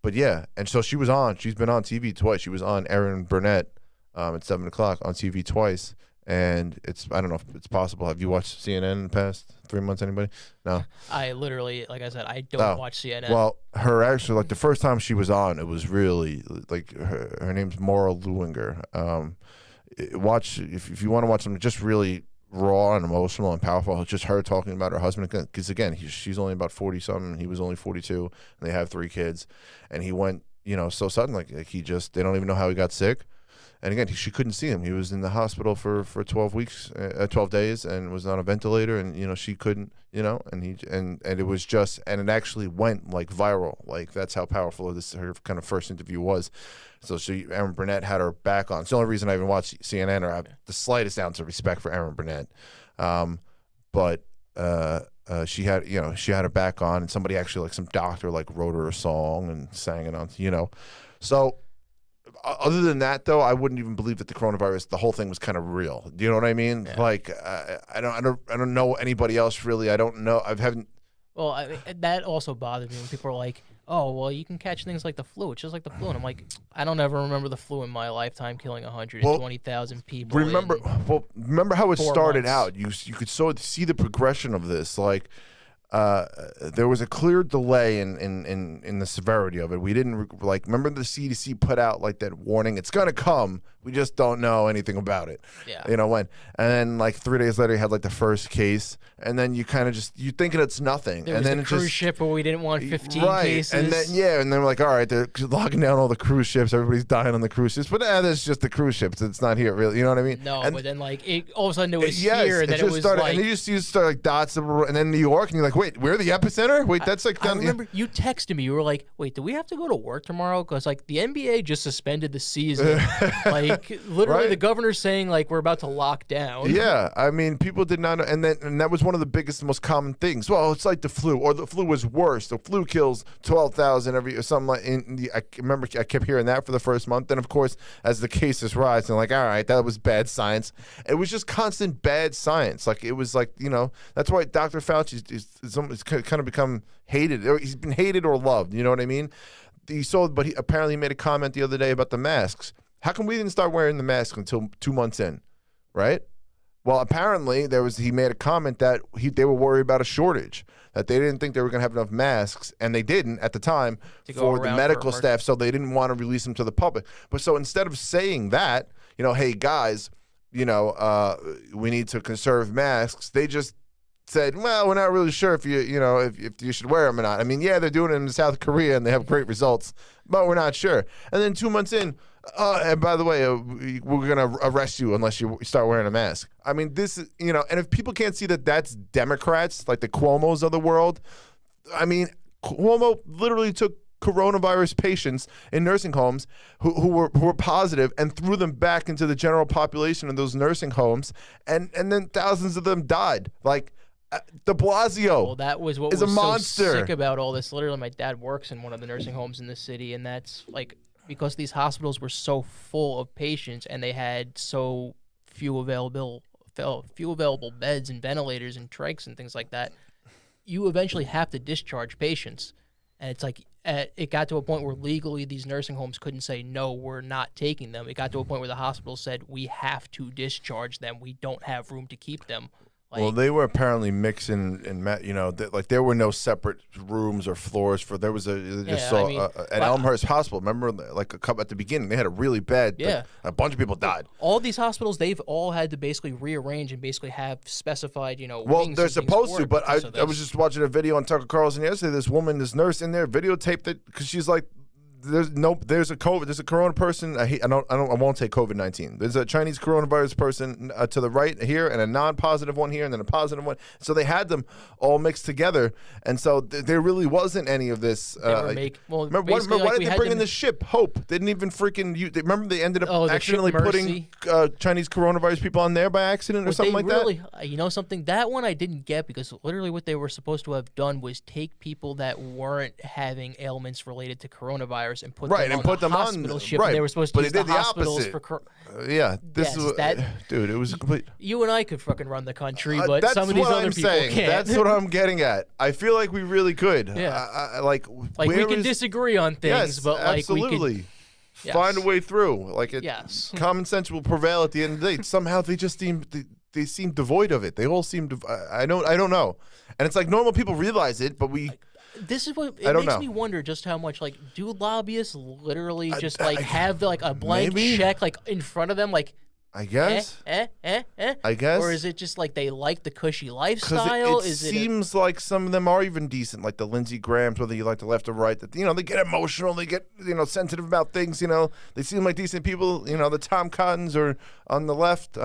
But yeah, and so she's been on TV twice. She was on Erin Burnett at 7 o'clock on TV twice. And I don't know if it's possible. Have you watched CNN in the past 3 months, anybody? No. I literally, like I said, I don't watch CNN. Well, the first time she was on, it was really, like, her name's Maura Lewinger. Watch, if you want to watch something just really raw and emotional and powerful, it's just her talking about her husband, because again, she's only about 40 something, he was only 42, and they have 3 kids, and he went so sudden, like they don't even know how he got sick. And again, she couldn't see him. He was in the hospital for 12 days, and was on a ventilator, and she couldn't, and it was just, and it actually went like viral. Like that's how powerful her kind of first interview was. So Erin Burnett had her back on. It's the only reason I even watched CNN or have the slightest ounce of respect for Erin Burnett. But she had her back on, and somebody actually, like some doctor, like wrote her a song and sang it on, so. Other than that, though, I wouldn't even believe that the whole thing was kind of real. Do you know what I mean? Yeah. Like, I don't know anybody else really. I don't know. Well, that also bothered me when people are like, "Oh, well, you can catch things like the flu. It's just like the flu," and I'm like, I don't ever remember the flu in my lifetime killing 120,000 people. Remember how it started out. You could see the progression of this, like. There was a clear delay in the severity of it. We didn't remember the CDC put out like that warning, it's gonna come, we just don't know anything about it. Yeah. When, and then like 3 days later you had like the first case, and then you kind of you're thinking it's nothing. There and was then the cruise ship where we didn't want 15 cases. And then we're like, all right, they're locking down all the cruise ships, everybody's dying on the cruise ships, but that's just the cruise ships, it's not here really, you know what I mean? No, but then like all of a sudden it was here, and then it was started, and then you just start like dots, and then New York, and you're like, wait, we're the epicenter? Wait, that's like I remember you texted me. You were like, "Wait, do we have to go to work tomorrow?" Because like the NBA just suspended the season. Like literally, the governor's saying like we're about to lock down. Yeah, I mean, people did not know, and that was one of the biggest, most common things. Well, it's like the flu, or the flu was worse. The flu kills 12,000 or something like. I remember I kept hearing that for the first month. Then of course, as the cases rise, and like, all right, that was bad science. It was just constant bad science. Like it was like that's why Dr. Fauci is kind of become hated. He's been hated or loved. You know what I mean? But he apparently made a comment the other day about the masks. How come we didn't start wearing the mask until 2 months in, right? Well, apparently he made a comment that they were worried about a shortage, that they didn't think they were going to have enough masks, and they didn't at the time for the medical staff, so they didn't want to release them to the public. But so instead of saying that, hey guys, we need to conserve masks, they just said, well, we're not really sure if if you should wear them or not. I mean, yeah, they're doing it in South Korea and they have great results, but we're not sure. And then 2 months in, and by the way, we're going to arrest you unless you start wearing a mask. I mean, this is, and if people can't see that that's Democrats, like the Cuomos of the world, I mean, Cuomo literally took coronavirus patients in nursing homes who were positive and threw them back into the general population of those nursing homes, and then thousands of them died. Like de Blasio, well, that was what is was a monster. So sick about all this. Literally, my dad works in one of the nursing homes in the city, and that's like because these hospitals were so full of patients and they had so few available beds and ventilators and trachs and things like that. You eventually have to discharge patients. And it's like it got to a point where legally these nursing homes couldn't say, no, we're not taking them. It got to a point where the hospital said, we have to discharge them. We don't have room to keep them. Like, well, they were apparently mixing like there were no separate rooms or floors for. There was at Elmhurst Hospital. Remember, like a couple at the beginning, they had a really bad. Yeah, a bunch of people died. All these hospitals, they've all had to basically rearrange and basically have specified, Well, they're supposed to, but I was just watching a video on Tucker Carlson yesterday. This nurse in there videotaped it because she's like, there's a corona person. I won't say COVID-19. There's a Chinese coronavirus person to the right here, and a non-positive one here, and then a positive one. So they had them all mixed together, and so there really wasn't any of this. Remember why did they bring in the ship? Hope they didn't even freaking. Remember they ended up accidentally putting Chinese coronavirus people on there by accident or something like that. You know something? That one I didn't get because literally what they were supposed to have done was take people that weren't having ailments related to coronavirus and put them on the hospital ship. Right. They were supposed to use the hospitals for dude, it was complete. You and I could fucking run the country, but some of these other people can't. That's what I'm getting at. I feel like we really could. Yeah. Like we can disagree on things, but like absolutely. we could find a way through. Like common sense will prevail at the end of the day. Somehow they just seem devoid of it. They all seem I don't know. And it's like normal people realize it, but we. This is what it makes me wonder just how much do lobbyists literally just have a blank check in front of them I guess. I guess. Or is it just they like the cushy lifestyle? It seems like some of them are even decent, like the Lindsey Grahams, whether you like the left or right. That they get emotional, they get sensitive about things. They seem like decent people. The Tom Cottons are on the left.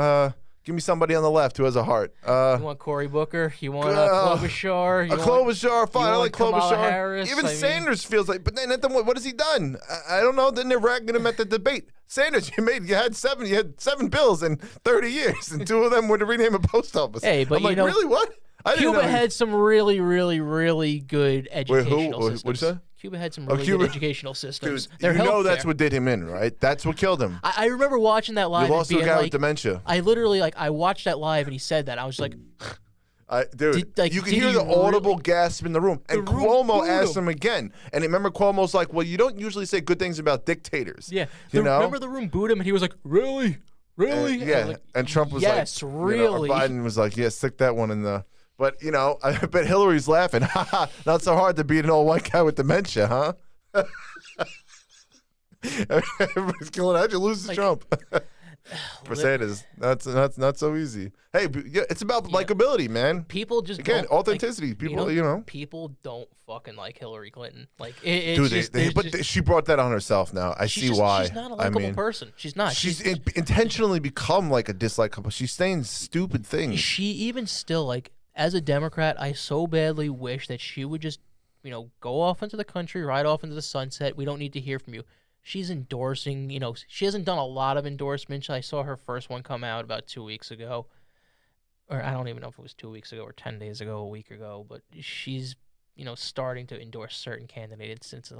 Give me somebody on the left who has a heart. You want Cory Booker? You want Klobuchar? Klobuchar, fine. I like Klobuchar. Harris, even Sanders feels like, but then what has he done? I don't know. Then they're ragging him at the debate. Sanders, you had seven bills in 30 years, and 2 of them were to rename a post office. Hey, but I'm really what? Cuba had some really, really, really good educational systems. What'd you say? Cuba had some really good educational systems. Dude, that's what did him in, right? That's what killed him. I remember watching that live. You lost to a guy with dementia. I literally I watched that live and he said that. I was like, you can hear the audible gasp in the room. And Cuomo asked him again. And remember, Cuomo's like, well, you don't usually say good things about dictators. Yeah. Remember the room booed him and he was like, really? Really? And Trump was yes, really. Biden was like, yeah, stick that one in the. But, I bet Hillary's laughing. Not so hard to beat an old white guy with dementia, huh? Everybody's killing. How'd you lose to Trump? For Sanders, that's not so easy. Hey, it's about likability, man. People just authenticity. People, people don't fucking like Hillary Clinton. But she brought that on herself. Now I see why. She's not a likable person. She's not. She's intentionally become a dislikable. She's saying stupid things. She even still as a Democrat, I so badly wish that she would just go off into the country, ride off into the sunset. We don't need to hear from you. She's endorsing, she hasn't done a lot of endorsements. I saw her first one come out about 2 weeks ago. Or I don't even know if it was 2 weeks ago or 10 days ago, a week ago. But she's, starting to endorse certain candidates. It's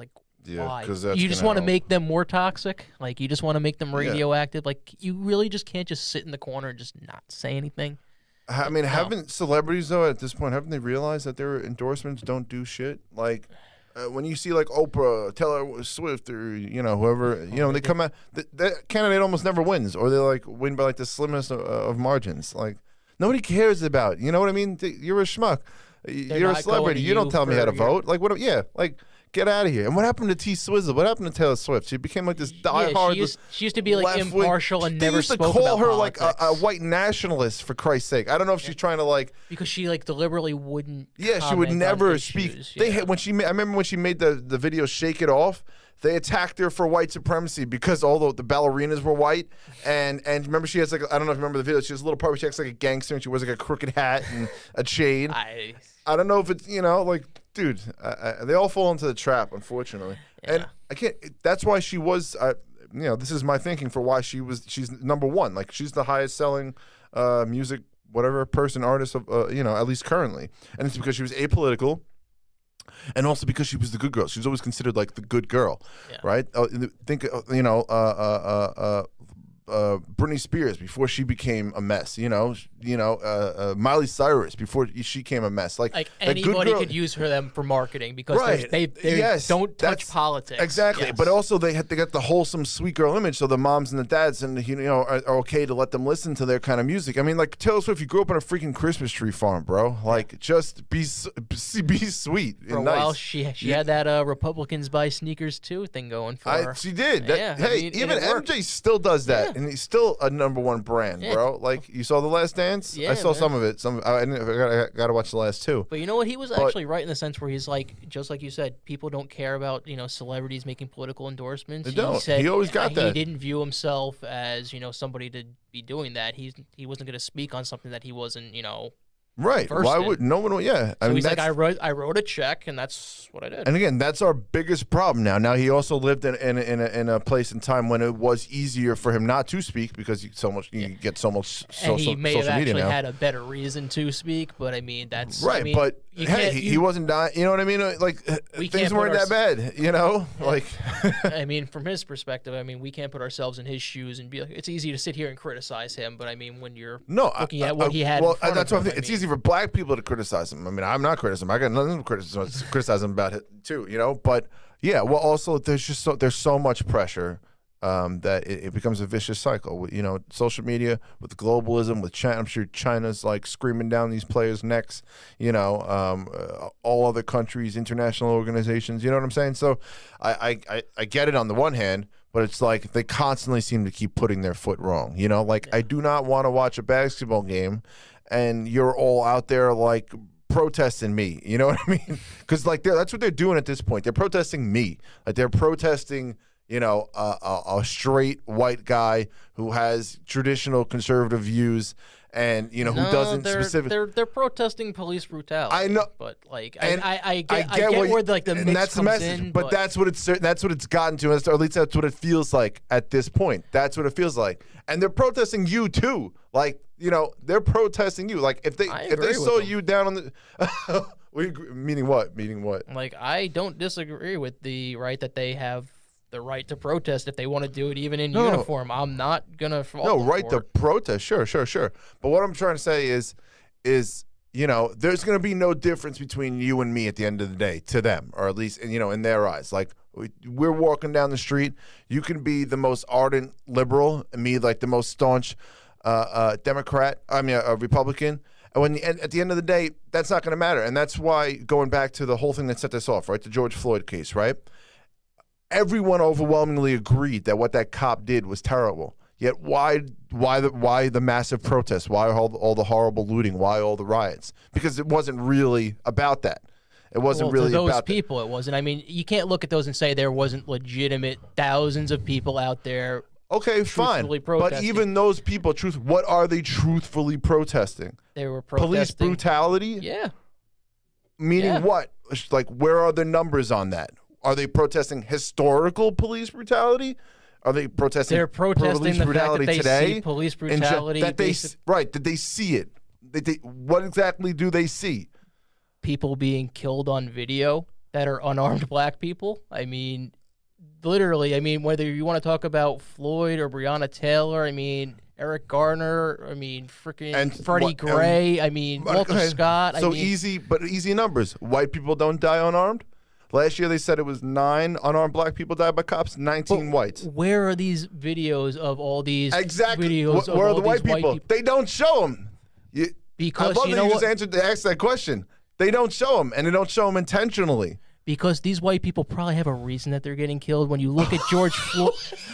why? You just want to make them more toxic? You just want to make them radioactive? You really just can't just sit in the corner and just not say anything? I mean, haven't celebrities, though, at this point, haven't they realized that their endorsements don't do shit? When you see Oprah, Taylor Swift, or whoever, they come out. That candidate almost never wins, or they win by the slimmest of margins. Nobody cares about. You know what I mean? You're a schmuck. You're a celebrity. You don't tell me how to vote. Get out of here. And what happened to T Swizzle? What happened to Taylor Swift? She became like this diehard. She used to be like impartial and never spoke about politics. They used to call her politics. like a white nationalist, for Christ's sake. I don't know if she's trying to like, because she like deliberately wouldn't. Yeah, she would never speak. They had, when she I remember when she made the video "Shake It Off." They attacked her for white supremacy because all the ballerinas were white, and remember she has like, I don't know if you remember the video. She has a little part where she acts like a gangster and she wears like a crooked hat and a chain. I don't know if it's, you know, like, dude, they all fall into the trap, unfortunately. Yeah. And I can't. That's why she was. You know, this is my thinking for why she's number one. Like, she's the highest selling music artist of you know, at least currently, and it's because she was apolitical. And also because she was the good girl. She was always considered like the good girl, right? Think, you know, Britney Spears before she became a mess. You know, Miley Cyrus before she became a mess. Like anybody could use them for marketing because they don't touch politics. Exactly, but also they got the wholesome sweet girl image. So the moms and the dads and you know are okay to let them listen to their kind of music. I mean, like Taylor Swift, you grew up on a freaking Christmas tree farm, bro. Like, just be sweet. For a while, she had that Republicans buy sneakers too thing going for her. She did. Even MJ still does that. Yeah. And he's still a #1 brand, bro. Like, you saw The Last Dance? Yeah, I saw some of it. I got to watch the last two. But you know what? He was actually right in the sense where he's like, just like you said, people don't care about, you know, celebrities making political endorsements. They don't. He always got that. He didn't view himself as, you know, somebody to be doing that. He wasn't going to speak on something that he wasn't, you know. Right. Why would no one? Yeah. So he's like, I wrote a check, and that's what I did. And again, that's our biggest problem now. Now he also lived in a place and time when it was easier for him not to speak because you get so much and he may have actually now. had a better reason to speak, but I mean that's right. I mean, but hey, he wasn't dying. You know what I mean? Like, things weren't that bad. You know, like. I mean, from his perspective, I mean, we can't put ourselves in his shoes and be like, it's easy to sit here and criticize him, but I mean, when you're looking at what he had, well, that's what I think. It's easy for black people to criticize him. I mean, I'm not criticizing him. I got nothing to criticize him about it too. You know, but yeah. Well, also there's so much pressure. That it becomes a vicious cycle. You know, social media with globalism, with China. I'm sure China's like screaming down these players' necks. You know, all other countries, international organizations. You know what I'm saying? So I get it on the one hand, but it's like they constantly seem to keep putting their foot wrong. You know, like I do not want to watch a basketball game, and you're all out there like protesting me. You know what I mean? Because like that's what they're doing at this point. They're protesting me. Like they're protesting. You know, a straight white guy who has traditional conservative views, and you know who doesn't specifically. They're protesting police brutality. I know, but like I get where like the mix that's comes the message. in, but that's what it's gotten to, or at least that's what it feels like at this point. That's what it feels like, and they're protesting you too. Like, you know, they're protesting you. Like if they saw you down on the, meaning what? Like, I don't disagree with the right that they have. The right to protest if they want to do it even in uniform. I'm not gonna fault right to protest, sure. But what I'm trying to say is you know, there's gonna be no difference between you and me at the end of the day to them, or at least you know in their eyes. Like we're walking down the street, you can be the most ardent liberal, and me like the most staunch Democrat. I mean a Republican. And at the end of the day, that's not gonna matter, and that's why going back to the whole thing that set this off, right? The George Floyd case, right? Everyone overwhelmingly agreed that what that cop did was terrible. Yet why the massive protests? Why all the horrible looting? Why all the riots? Because it wasn't really about that. It wasn't really to those about people. It wasn't. I mean, you can't look at those and say there wasn't legitimate thousands of people out there. Okay, fine. But even those people, what are they truthfully protesting? They were protesting police brutality. Yeah. Meaning what? Like, where are the numbers on that? Are they protesting historical police brutality? Are they protesting? They're protesting police the brutality fact that they today? See police brutality. Did they see it? What exactly do they see? People being killed on video that are unarmed black people. I mean, literally. I mean, whether you want to talk about Floyd or Breonna Taylor. I mean, Eric Garner. I mean, freaking Freddie Gray. I mean, Walter Scott. So easy numbers. White people don't die unarmed. Last year they said it was 9 unarmed black people died by cops, 19 whites. Where are these videos of all these videos? Where are the white people? They don't show them. Because I love that you just asked that question. They don't show them, and they don't show them intentionally. Because these white people probably have a reason that they're getting killed. When you look at George Floyd,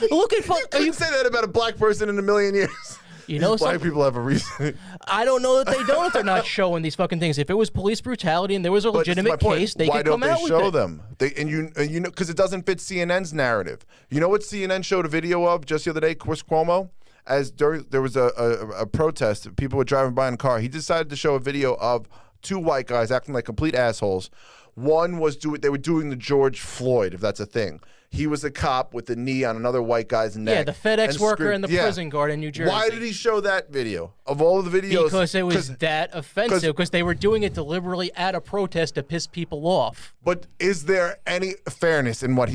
look at Are you say that about a black person in a million years? You know, black people have a reason. I don't know that they don't if they're not showing these fucking things. If it was police brutality and there was a legitimate case, they could come out with it. Why don't they show them? You know, because it doesn't fit CNN's narrative. You know what CNN showed a video of just the other day, Chris Cuomo? There was a protest, people were driving by in a car. He decided to show a video of two white guys acting like complete assholes. One was they were doing the George Floyd, if that's a thing. He was a cop with a knee on another white guy's neck. Yeah, the FedEx worker and the prison guard in New Jersey. Why did he show that video of all the videos? Because it was that offensive. Because they were doing it deliberately at a protest to piss people off. But is there any fairness in what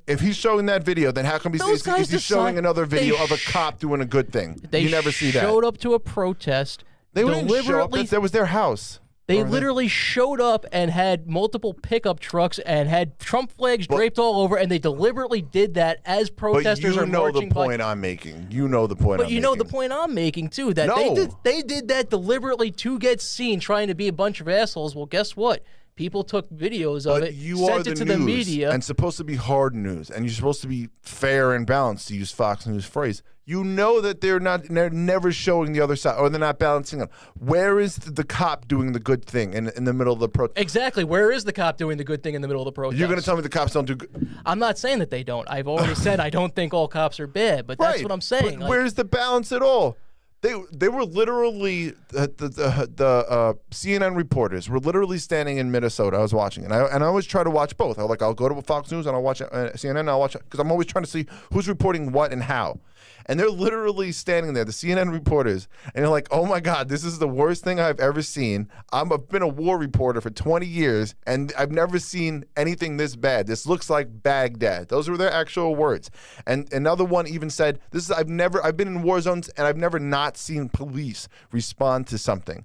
if he's showing that video? Then how come is he showing another video of a cop doing a good thing? You never see that. They showed up to a protest. They didn't show up. That was their house. They literally showed up and had multiple pickup trucks and had Trump flags draped all over, and they deliberately did that as protesters are marching by. But you know the point I'm making. You know the point I'm making. But you know the point I'm making, too, that they did that deliberately to get seen, trying to be a bunch of assholes. Well, guess what? People took videos of it, sent it to the media. And supposed to be hard news, and you're supposed to be fair and balanced, to use Fox News phrase. You know that they're never showing the other side, or they're not balancing it. Where is the cop doing the good thing in the middle of the protest? Exactly. Where is the cop doing the good thing in the middle of the protest? You're going to tell me the cops don't do good? I'm not saying that they don't. I've already said I don't think all cops are bad, but that's what I'm saying. But where's the balance at all? They were literally the CNN reporters were literally standing in Minnesota. I was watching, and I always try to watch both. I'll go to Fox News and I'll watch CNN. And I'll watch it because I'm always trying to see who's reporting what and how. And they're literally standing there, the CNN reporters, and they're like, "Oh my God, this is the worst thing I've ever seen. I've been a war reporter for 20 years, and I've never seen anything this bad. This looks like Baghdad." Those were their actual words. And another one even said, I've been in war zones, and I've never not seen police respond to something."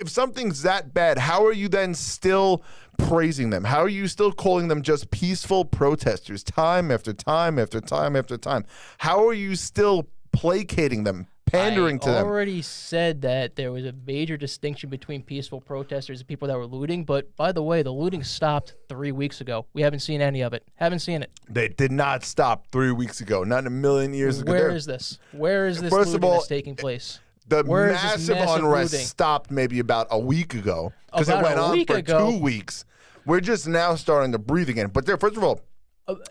If something's that bad, how are you then still praising them? How are you still calling them just peaceful protesters time after time after time after time? How are you still placating them, pandering to them? I already said that there was a major distinction between peaceful protesters and people that were looting. But by the way, the looting stopped 3 weeks ago. We haven't seen any of it. Haven't seen it. They did not stop 3 weeks ago. Not in a million years ago. Where is this? Where is this looting that's taking place? The massive unrest stopped maybe about a week ago because it went on for 2 weeks. We're just now starting to breathe again. But first of all,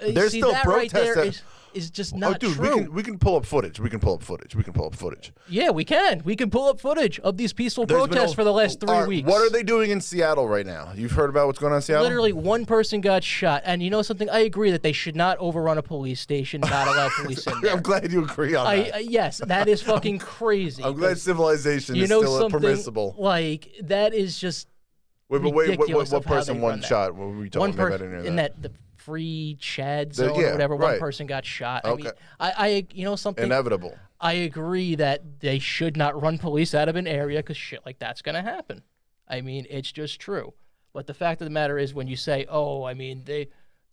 there's still protests. Right is just not true. We can pull up footage. We can pull up footage. Yeah, we can. We can pull up footage of these peaceful protests for the last 3 weeks. What are they doing in Seattle right now? You've heard about what's going on in Seattle? Literally, one person got shot. And you know something? I agree that they should not overrun a police station, not allow police in there. I'm glad you agree on that. Yes, that is fucking crazy. I'm glad civilization is still permissible. Like, that is just ridiculous. What person one shot? What were we talking about in that? The free Chad zone or whatever, one person got shot. Okay. I mean, you know something? Inevitable. I agree that they should not run police out of an area because shit like that's going to happen. I mean, it's just true. But the fact of the matter is when you say, oh, I mean, the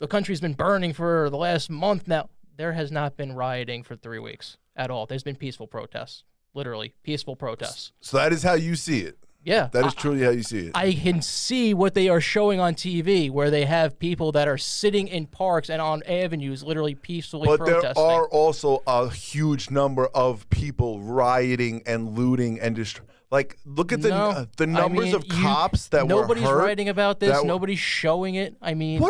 country's been burning for the last month now, there has not been rioting for 3 weeks at all. There's been peaceful protests, literally peaceful protests. So that is how you see it. Yeah. That is truly how you see it. I can see what they are showing on TV where they have people that are sitting in parks and on avenues literally peacefully protesting. But there are also a huge number of people rioting and looting and like, look at the numbers of cops that were hurt. Nobody's writing about this. Nobody's showing it. I mean...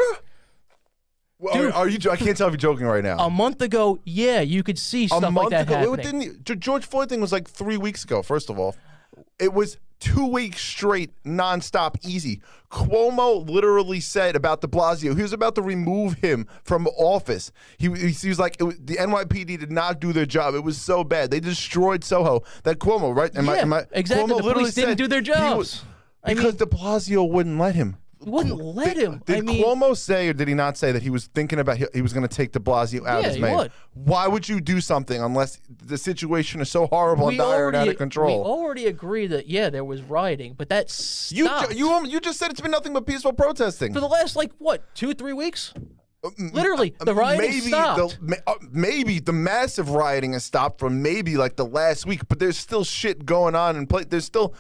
Dude, are you? I can't tell if you're joking right now. A month ago, yeah, you could see stuff like that happening. George Floyd thing was like 3 weeks ago, first of all. It was 2 weeks straight, nonstop, easy. Cuomo literally said about de Blasio, he was about to remove him from office. He was like, the NYPD did not do their job. It was so bad. They destroyed Soho. That Cuomo, right? Exactly. Cuomo the police didn't do their jobs. Because de Blasio wouldn't let him. Wouldn't let him. Did Cuomo say, or did he not say that he was thinking about he was going to take de Blasio out as mayor? Why would you do something unless the situation is so horrible and dire and out of control? We already agreed that there was rioting, but that stopped. You just said it's been nothing but peaceful protesting for the last 2-3 weeks. Literally, the rioting stopped. Maybe the massive rioting has stopped from maybe like the last week, but there's still shit going on in place. There's still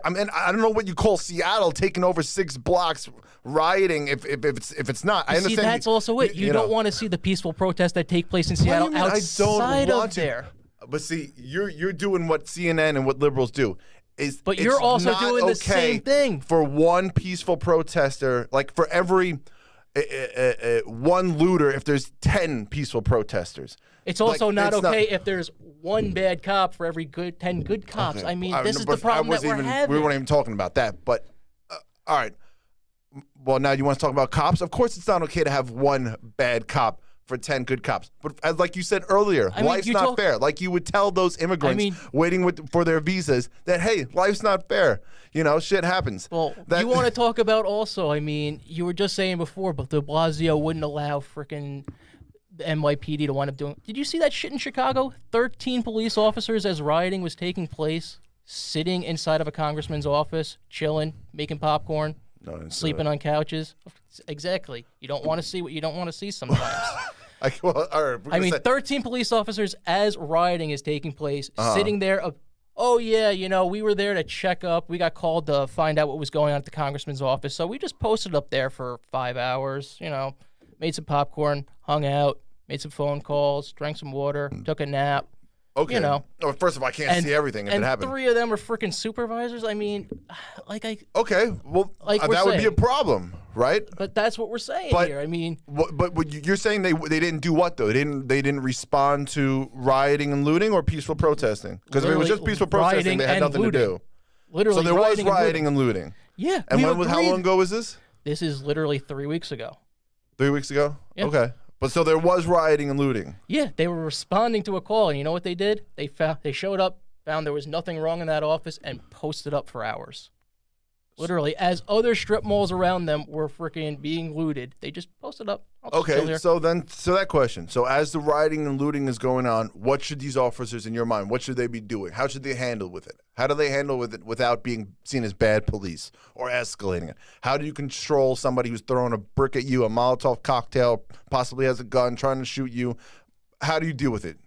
I mean, I don't know what you call Seattle taking over 6 blocks, rioting. If it's not, I understand. See, that's also it. You don't want to see the peaceful protests that take place in Seattle outside of there. But see, you're doing what CNN and what liberals do. But you're also doing the same thing. For one peaceful protester, like for every one looter, if there's 10 peaceful protesters. It's also not okay if there's one bad cop for every 10 good cops. Okay. I mean, this is the problem that we're having. We weren't even talking about that. But, all right. Well, now you want to talk about cops? Of course it's not okay to have one bad cop for 10 good cops. But as like you said earlier, life's not fair. Like you would tell those immigrants waiting for their visas that, hey, life's not fair. You know, shit happens. Well, you want to talk about also, I mean, you were just saying before, but de Blasio wouldn't allow frickin' the NYPD to wind up doing. Did you see that shit in Chicago? 13 police officers as rioting was taking place, sitting inside of a congressman's office, chilling, making popcorn, sleeping on couches. Exactly. You don't want to see what you don't want to see sometimes. I mean, 13 police officers as rioting is taking place, sitting there. Oh, yeah, you know, we were there to check up. We got called to find out what was going on at the congressman's office. So we just posted up there for 5 hours, you know, made some popcorn, hung out, made some phone calls, drank some water, took a nap. Okay. You know. Oh, first of all, I can't see everything if it happened. And 3 of them were freaking supervisors. I mean, Okay, well, that would be a problem, right? But that's what we're saying here. I mean. But you're saying they didn't do what, though? They didn't respond to rioting and looting or peaceful protesting? Because if it was just peaceful protesting, they had nothing to do. Literally. So there was rioting and looting. Yeah. And how long ago was this? This is literally 3 weeks ago. 3 weeks ago? Yeah. Okay. But so there was rioting and looting. Yeah, they were responding to a call, and you know what they did? They showed up, found there was nothing wrong in that office, and posted up for hours. Literally, as other strip malls around them were freaking being looted, they just posted up. Okay, so that question. So as the rioting and looting is going on, what should these officers, in your mind, what should they be doing? How should they handle with it? How do they handle with it without being seen as bad police or escalating it? How do you control somebody who's throwing a brick at you, a Molotov cocktail, possibly has a gun, trying to shoot you? How do you deal with it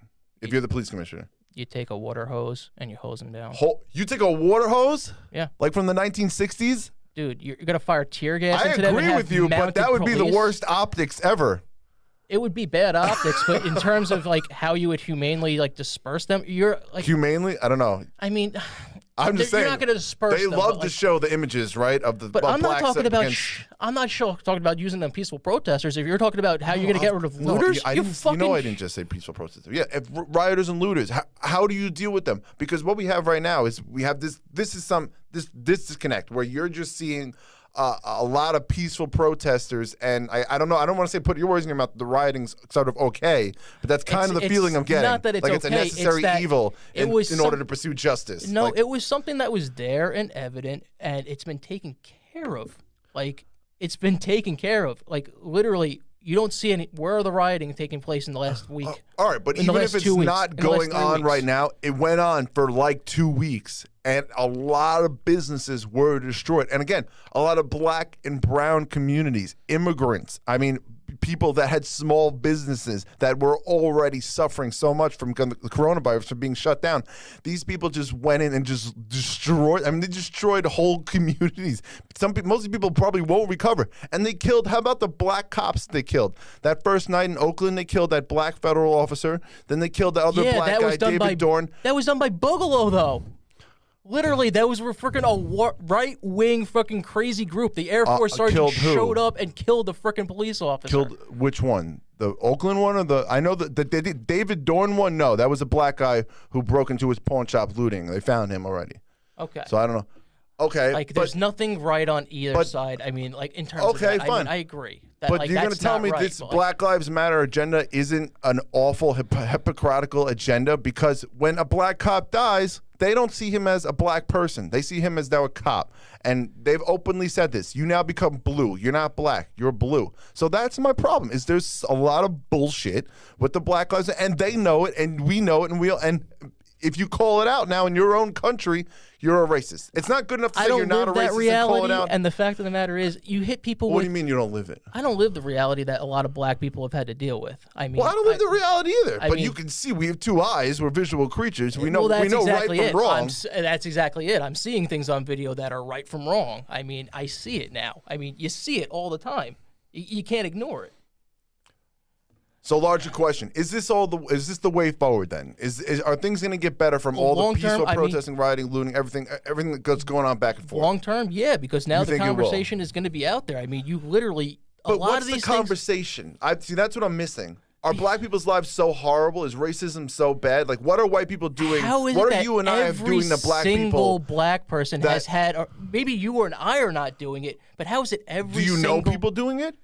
if you're the police commissioner? You take a water hose and you hose them down. You take a water hose? Yeah. Like from the 1960s? Dude, you're going to fire tear gas into them. I agree with you, but that would be the worst optics ever. It would be bad optics, but in terms of like how you would humanely like disperse them, you're like humanely. I don't know. I mean, I'm just saying you're not going to disperse them. They love to show the images, right? Of the. But I'm not talking about. I'm not talking about using them peaceful protesters. If you're talking about how you're going to get rid of looters, I didn't just say peaceful protesters. Yeah, if rioters and looters. How do you deal with them? Because what we have right now is we have this disconnect where you're just seeing. A lot of peaceful protesters, and I don't know. I don't want to say put your words in your mouth. The rioting's sort of okay, but that's kind of the feeling I'm getting. Not that it's like okay. It's a necessary evil in order to pursue justice. No, it was something that was there and evident, and it's been taken care of. Like it's been taken care of. Like literally. You don't see any. Where are the rioting taking place in the last week? All right, but even if it's not going on right now, it went on for like 2 weeks, and a lot of businesses were destroyed. And again, a lot of black and brown communities, immigrants. I mean, people that had small businesses that were already suffering so much from the coronavirus, from being shut down. These people just went in and just destroyed. I mean, they destroyed whole communities. Most people probably won't recover. And they killed. How about the black cops they killed? That first night in Oakland, they killed that black federal officer. Then they killed the other black guy, David Dorn. That was done by Boogaloo, though. Literally, those were freaking a right-wing fucking crazy group. The Air Force sergeant showed up and killed the freaking police officer. Killed which one? The Oakland one or the? I know the David Dorn one. No, that was a black guy who broke into his pawn shop looting. They found him already. Okay. So I don't know. Okay. Like, there's nothing right on either side. I mean, like in terms of that, fine. I agree. But you're going to tell me this Black Lives Matter agenda isn't an awful hypocritical agenda because when a black cop dies, they don't see him as a black person. They see him as now a cop. And they've openly said this. You now become blue. You're not black. You're blue. So that's my problem is there's a lot of bullshit with the Black Lives and they know it and we know it and if you call it out now in your own country, you're a racist. It's not good enough to say you're not a racist and call it out. And the fact of the matter is, you hit people. What do you mean you don't live it? I don't live the reality that a lot of black people have had to deal with. I mean, well, I don't live the reality either. But you can see we have two eyes. We're visual creatures. We know exactly right from wrong. That's exactly it. I'm seeing things on video that are right from wrong. I mean, I see it now. I mean, you see it all the time. You can't ignore it. So, larger question: is this the way forward? Then are things going to get better from all the peaceful protesting, rioting, looting, everything that's going on back and forth? Long term, yeah, because now the conversation is going to be out there. I mean, you literally But what's the conversation? See, that's what I'm missing. Are black people's lives so horrible? Is racism so bad? Like, what are white people doing? What are you and I doing to black people? Every single black person has had, or maybe you and I are not doing it, but how is it every single... Do you know people doing it?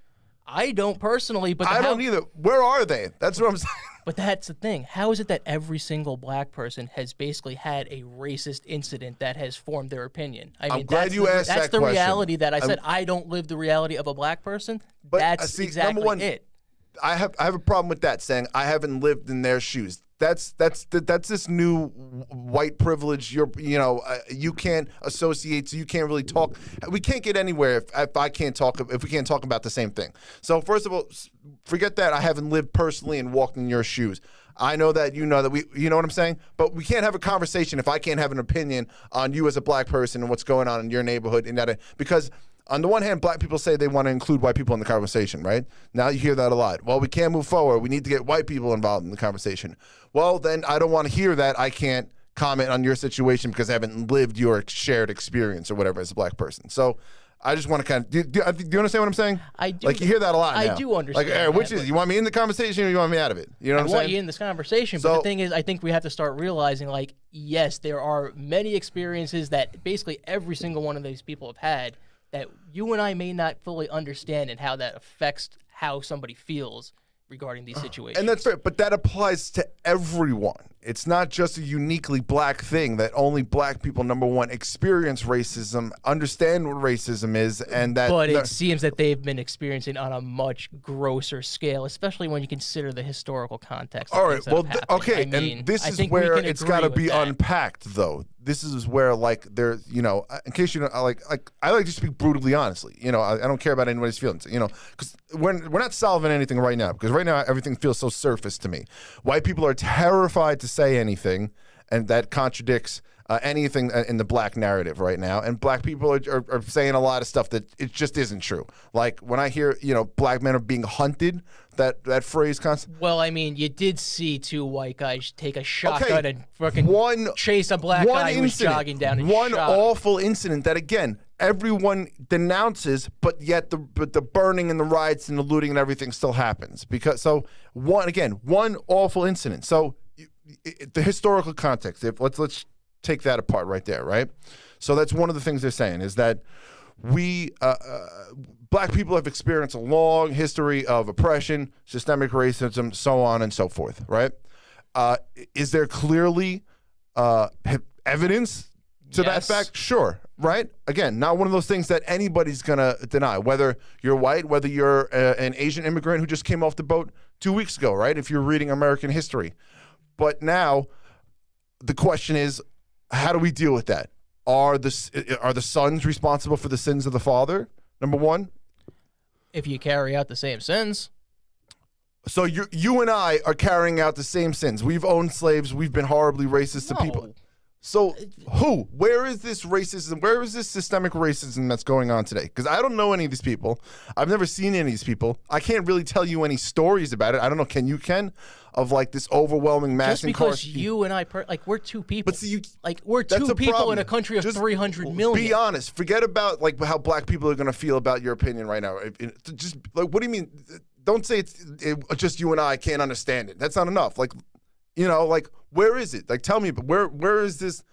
I don't personally, but... I don't either. Where are they? That's what I'm saying. But that's the thing. How is it that every single black person has basically had a racist incident that has formed their opinion? I mean, I'm glad you asked that question. That's the reality that I said. I don't live the reality of a black person. But that's exactly it. I have a problem with that, saying I haven't lived in their shoes. That's this new white privilege. You can't associate, so you can't really talk. We can't get anywhere if we can't talk about the same thing. So first of all, forget that I haven't lived personally and walked in your shoes. I know that you know what I'm saying, but we can't have a conversation if I can't have an opinion on you as a black person and what's going on in your neighborhood because. On the one hand, black people say they want to include white people in the conversation, right? Now you hear that a lot. Well, we can't move forward. We need to get white people involved in the conversation. Well, then I don't want to hear that. I can't comment on your situation because I haven't lived your shared experience or whatever as a black person. So I just want to kind of, do you understand what I'm saying? I do. Like, you hear that a lot now. I do understand. Like, which is, you want me in the conversation or you want me out of it? You know what I'm saying? I want you in this conversation, but the thing is, I think we have to start realizing, like, yes, there are many experiences that basically every single one of these people have had that you and I may not fully understand and how that affects how somebody feels regarding these situations. And that's right, but that applies to everyone. It's not just a uniquely black thing that only black people, number one, experience racism, understand what racism is, and that... But it seems that they've been experiencing on a much grosser scale, especially when you consider the historical context. All right, well, okay, and this is where it's got to be unpacked, though. This is where, like, there, in case you know, I like to speak brutally honestly. I don't care about anybody's feelings, because we're not solving anything right now, because right now everything feels so surface to me. White people are terrified to say anything, and that contradicts anything in the black narrative right now. And black people are saying a lot of stuff that it just isn't true. Like, when I hear, black men are being hunted, that phrase constantly. Well, I mean, you did see two white guys take a shotgun and fucking chase a black guy who was jogging down and One awful incident that, again, everyone denounces, but yet the burning and the riots and the looting and everything still happens. One awful incident. So the historical context, let's take that apart right there, right? So that's one of the things they're saying is that we black people have experienced a long history of oppression, systemic racism, so on and so forth, right? Is there clearly evidence to that fact? Sure, right? Again, not one of those things that anybody's gonna deny, whether you're white, whether you're an Asian immigrant who just came off the boat 2 weeks ago, right? If you're reading American history. But now the question is, how do we deal with that? Are the sons responsible for the sins of the father? Number one. If you carry out the same sins. So you and I are carrying out the same sins. We've owned slaves. We've been horribly racist to people. So where is this racism? Where is this systemic racism that's going on today? Because I don't know any of these people. I've never seen any of these people. I can't really tell you any stories about it. I don't know. Can you, of like this overwhelming mass incarceration? Just because you and I, we're two people. But see, we're two people in a country of 300 million. Be honest. Forget about like how black people are going to feel about your opinion right now. Just like, what do you mean? Don't say it's just you and I can't understand it. That's not enough. Like, where is it? Like, tell me, but where is this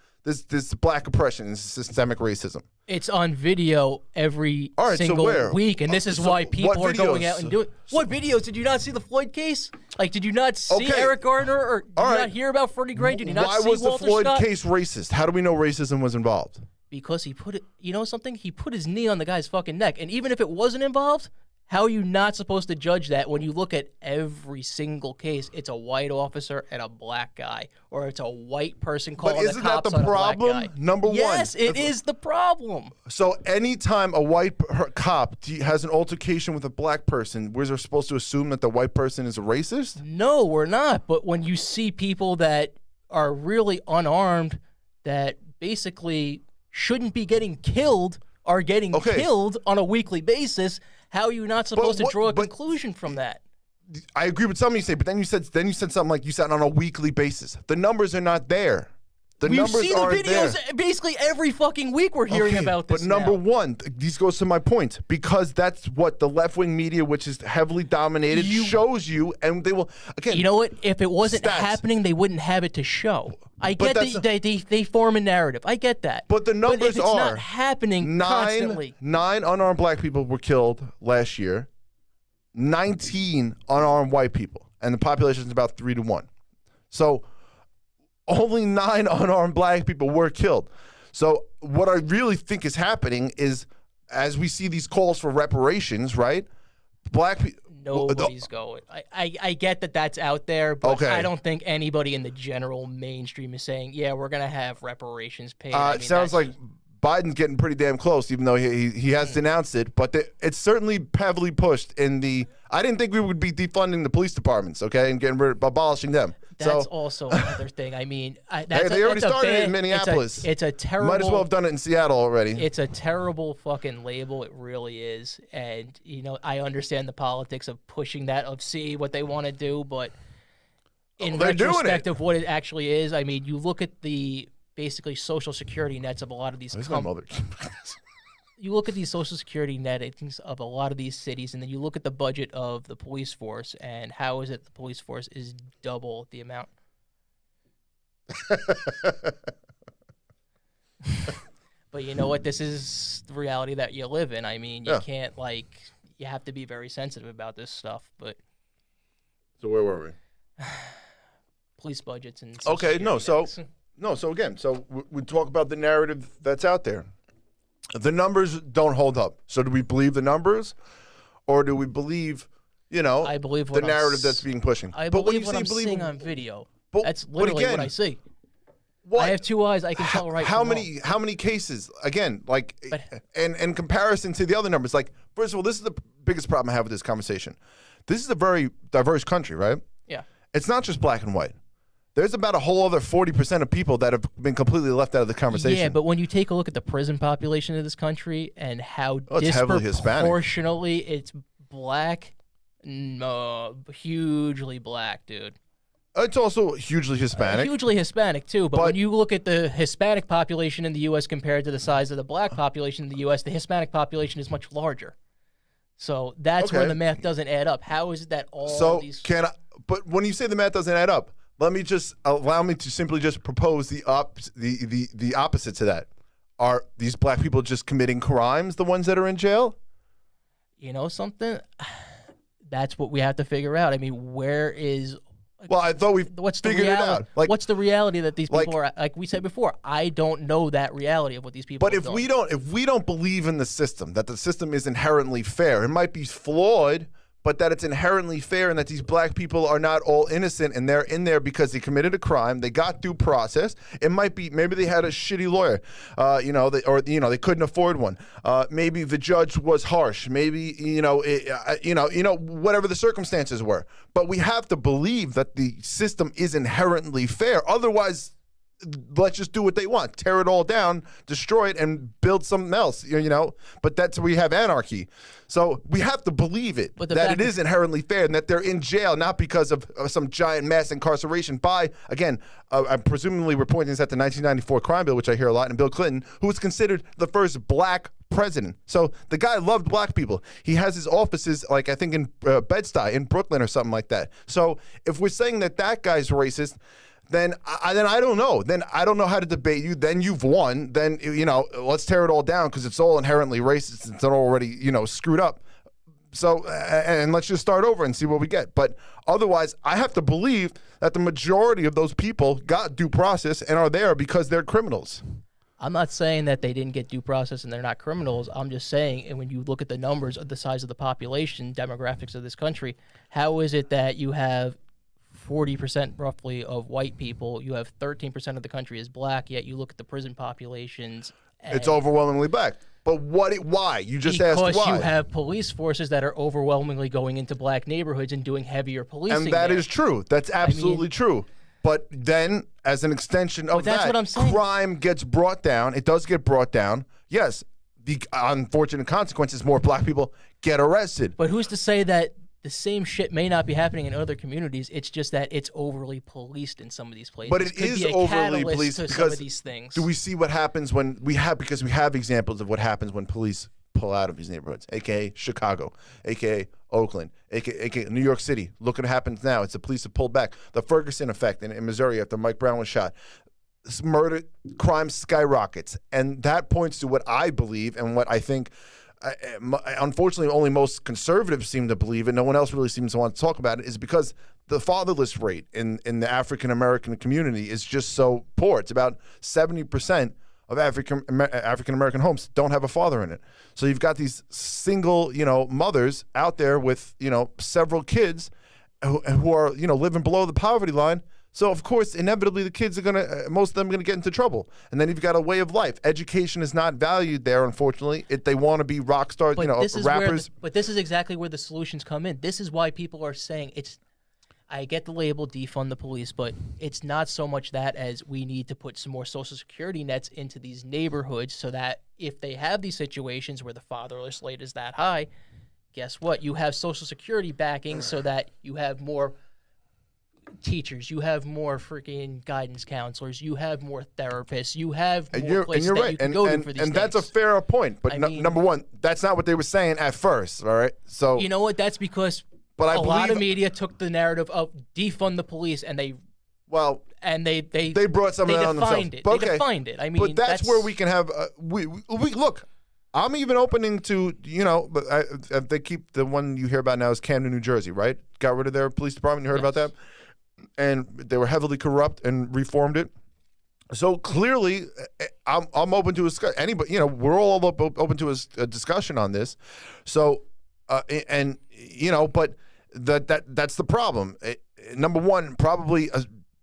black oppression, this systemic racism? It's on video every single week, and this is why people are going out and doing. What videos? Did you not see the Floyd case? Like, did you not see Eric Garner, or did you not hear about Freddie Gray? Did you not see Walter Scott? Why was the Floyd case racist? How do we know racism was involved? Because he put it. You know something? He put his knee on the guy's fucking neck, and even if it wasn't involved, How are you not supposed to judge that when you look at every single case? It's a white officer and a black guy, or it's a white person calling the isn't that cops the on a black problem? guy. Number one. Yes, it is the problem. So anytime a white cop has an altercation with a black person, we're supposed to assume that the white person is a racist? No, we're not. But when you see people that are really unarmed, that basically shouldn't be getting killed, are getting killed on a weekly basis, how are you not supposed to draw a conclusion from that? I agree with something you say, but then you said something like you said on a weekly basis. The numbers are not there. We've seen the videos basically every fucking week. We're hearing about this. But number one, this goes to my point, because that's what the left-wing media, which is heavily dominated, shows you, and they will again. You know what? If it wasn't happening, they wouldn't have it to show. I get that they form a narrative. I get that. But the numbers if it's not happening constantly. 9 unarmed black people were killed last year. 19 unarmed white people, and the population is about 3 to 1. So only 9 unarmed black people were killed. So what I really think is happening is, as we see these calls for reparations, right? Black people. Nobody's going. I get that that's out there, but I don't think anybody in the general mainstream is saying, yeah, we're going to have reparations paid. It sounds like Biden's getting pretty damn close, even though he has denounced it. But it's certainly heavily pushed in the. I didn't think we would be defunding the police departments, okay, and abolishing them. That's also another thing. I mean, they already started it in Minneapolis. It's a terrible. Might as well have done it in Seattle already. It's a terrible fucking label. It really is. And I understand the politics of pushing that, of see what they want to do, but in retrospect of what it actually is, I mean, you look at the basically social security nets of a lot of these. You look at these social security nettings of a lot of these cities, and then you look at the budget of the police force, and how is it the police force is double the amount? But you know what? This is the reality that you live in. I mean, you can't, you have to be very sensitive about this stuff. But so where were we? Police budgets and so again, we talk about the narrative that's out there. The numbers don't hold up. So do we believe the numbers, or do we believe, I believe the narrative that's being pushing? I believe what I'm seeing on video. That's literally what I see. I have 2 eyes. I can tell right how from many wrong. How many cases? Again, in comparison to the other numbers, first of all, this is the biggest problem I have with this conversation. This is a very diverse country, right? Yeah. It's not just black and white. There's about a whole other 40% of people that have been completely left out of the conversation. Yeah, but when you take a look at the prison population of this country and how disproportionately it's black, hugely black, dude. It's also hugely Hispanic. Hugely Hispanic, too. But when you look at the Hispanic population in the U.S. compared to the size of the black population in the U.S., the Hispanic population is much larger. So that's where the math doesn't add up. How is it that these... But when you say the math doesn't add up, allow me to simply just propose the opposite to that. Are these black people just committing crimes, the ones that are in jail? You know something? That's what we have to figure out. I mean, where is... Well, I thought we figured it out. What's the reality that these people are, like we said before, I don't know that reality of what these people are doing. But if we don't believe in the system, that the system is inherently fair, it might be flawed, but that it's inherently fair and that these black people are not all innocent and they're in there because they committed a crime, they got due process. It might be maybe they had a shitty lawyer, they couldn't afford one. Maybe the judge was harsh. Maybe whatever the circumstances were. But we have to believe that the system is inherently fair. Otherwise, let's just do what they want, tear it all down, destroy it, and build something else. But that's where we have anarchy. So we have to believe it, that it is inherently fair and that they're in jail not because of some giant mass incarceration by, again, I'm presumably we're pointing this at the 1994 crime bill, which I hear a lot, and Bill Clinton, who was considered the first black president. So the guy loved black people. He has his offices, I think in Bed-Stuy in Brooklyn or something like that. So if we're saying that guy's racist, then I don't know. Then I don't know how to debate you. Then you've won. Then, let's tear it all down because it's all inherently racist. It's already, screwed up. So, and let's just start over and see what we get. But otherwise, I have to believe that the majority of those people got due process and are there because they're criminals. I'm not saying that they didn't get due process and they're not criminals. I'm just saying, and when you look at the numbers of the size of the population, demographics of this country, how is it that you have 40% roughly of white people, you have 13% of the country is black, yet you look at the prison populations. It's overwhelmingly black. But why? You just asked why. Because you have police forces that are overwhelmingly going into black neighborhoods and doing heavier policing. And that there. is true. That's absolutely true. But then, as an extension of that's that, what I'm saying. Crime gets brought down. It does get brought down. Yes, the unfortunate consequences, more black people get arrested. But who's to say that the same shit may not be happening in other communities? It's just that it's overly policed in some of these places. But it Could is be a overly catalyst policed to because some of these things. do we see what happens when we have examples of what happens when police pull out of these neighborhoods, aka Chicago, aka Oakland, aka New York City. Look what happens now. It's the police have pulled back. The Ferguson effect in Missouri after Mike Brown was shot. Murder crime skyrockets, and that points to what I believe and what I think. Unfortunately, only most conservatives seem to believe, and no one else really seems to want to talk about it, is because the fatherless rate in the African American community is just so poor. It's about 70% of African American homes don't have a father in it. So you've got these single, mothers out there with, several kids who are, living below the poverty line. So of course, inevitably, the kids are most of them are gonna get into trouble. And then you've got a way of life. Education is not valued there, unfortunately. They want to be rock stars, rappers. But this is exactly where the solutions come in. This is why people are saying I get the label defund the police, but it's not so much that as we need to put some more social security nets into these neighborhoods so that if they have these situations where the fatherless rate is that high, guess what? You have social security backing so that you have more teachers, you have more freaking guidance counselors, you have more therapists, you have more places that you can go to for these things. And that's a fair point. But number one, that's not what they were saying at first, all right? So you know what? That's because a lot of media took the narrative of defund the police, and they brought some of that on themselves. But they defined it. I mean, but that's where we can have we look. I'm even opening to but they keep the one you hear about now is Camden, New Jersey, right? Got rid of their police department. You heard about that, and they were heavily corrupt and reformed it. So clearly, I'm open to anybody. We're all open to a discussion on this. So. But that's the problem. Number one, probably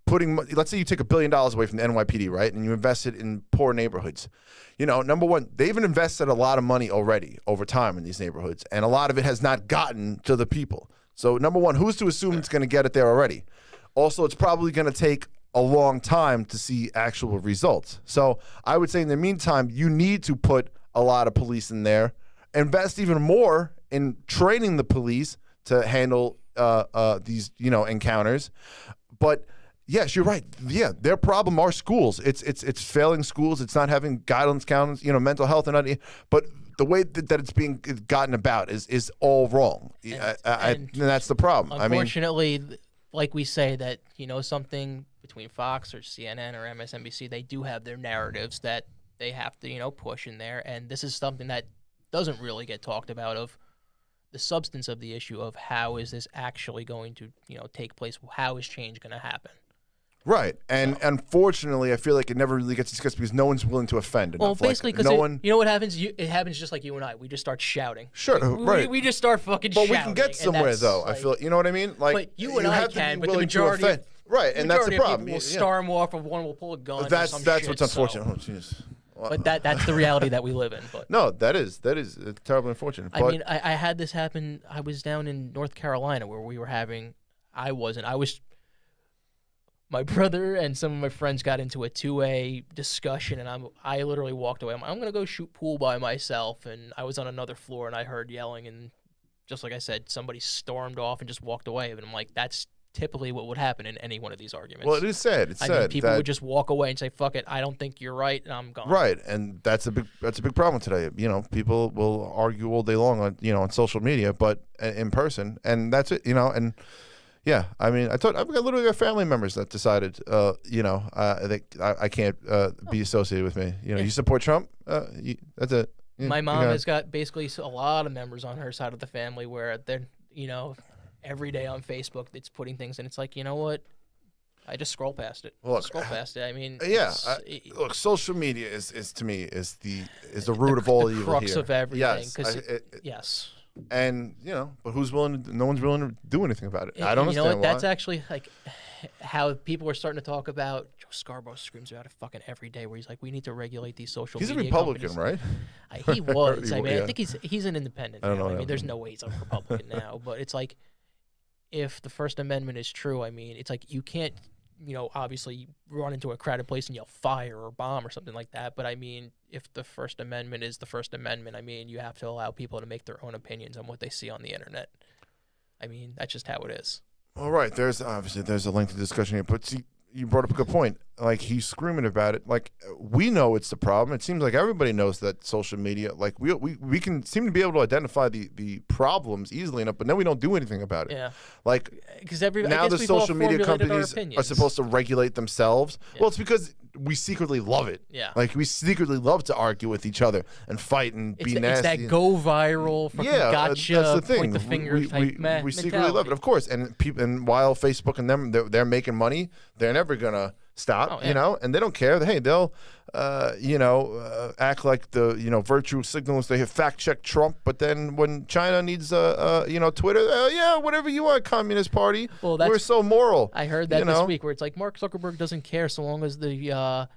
let's say you take $1 billion away from the NYPD, right, and you invest it in poor neighborhoods. Number one, they've invested a lot of money already over time in these neighborhoods, and a lot of it has not gotten to the people. So number one, who's to assume it's going to get it there already? Also, it's probably going to take a long time to see actual results. So I would say in the meantime, you need to put a lot of police in there, invest even more in training the police to handle these encounters. But yes, you're right. Yeah, their problem are schools. It's failing schools. It's not having guidance counselors, mental health and but the way that it's being gotten about is all wrong. And that's the problem. Unfortunately, like we say that something between Fox or CNN or MSNBC, they do have their narratives that they have to push in there, and this is something that doesn't really get talked about, of the substance of the issue of how is this actually going to take place, how is change going to happen. Right, and unfortunately, I feel like it never really gets discussed because no one's willing to offend enough. Well, basically, because you know what happens? It happens just like you and I. We just start shouting. Sure, right. We just start fucking shouting. But we can get somewhere, though. I feel, you know what I mean? Like, but you and I can, but the majority of right, and that's the problem. Will storm off, or one will pull a gun. That's shit, what's unfortunate. Oh, jeez. But that's the reality that we live in. But no, that is terribly unfortunate. I mean, I had this happen. I was down in North Carolina where we were having. My brother and some of my friends got into a two-way discussion, and I literally walked away. I'm gonna go shoot pool by myself, and I was on another floor, and I heard yelling, and just like I said, somebody stormed off and just walked away. And I'm like, that's typically what would happen in any one of these arguments. Well, it is sad. It's sad. People would just walk away and say, "Fuck it, I don't think you're right, and I'm gone." Right, and that's a big problem today. People will argue all day long on social media, but in person, and that's it. And yeah, I mean, I've got literally family members that decided, I can't be associated with me. You support Trump. That's it. My mom has got basically a lot of members on her side of the family where they're every day on Facebook, it's putting things, and it's like, you know what? I just scroll past it. Look, Scroll past it. I mean, Yeah, it's- look, social media is to me is the root of all evil crux here. of everything. Yes, Because yes, yes, and but who's willing? No one's willing to do anything about it. I don't you know understand what? why. That's actually like how people are starting to talk about. Joe Scarborough screams about it fucking every day, where he's like, "We need to regulate these social He's a media Republican, companies." right? He was. I mean, Yeah. I think he's an independent. I don't now. know I mean, him. there's no way he's a Republican now. But it's like, if the First Amendment is true, I mean, it's like you can't, obviously run into a crowded place and yell fire or bomb or something like that. But I mean, if the First Amendment is the First Amendment, I mean, you have to allow people to make their own opinions on what they see on the internet. I mean, that's just how it is. All right, there's a lengthy discussion here, but see, you brought up a good point. Like, he's screaming about it. Like, we know it's the problem. It seems like everybody knows that social media. Like, we can seem to be able to identify the problems easily enough, but then we don't do anything about it. Yeah. Like, Because now the social media companies are supposed to regulate themselves. Well, it's because we secretly love it. Yeah. Like, we secretly love to argue with each other and fight and be It's nasty. that go viral, fucking gotcha, that's the thing. point the finger type we secretly love it, of course. And people, and while Facebook and them, they're making money, they're never gonna stop. Oh, yeah. And they don't care. Hey, they'll act like the virtue signals. They have fact check Trump, but then when China needs Twitter, yeah, whatever you want, Communist Party. Well, we're so moral. I heard that this week, where it's like Mark Zuckerberg doesn't care so long as the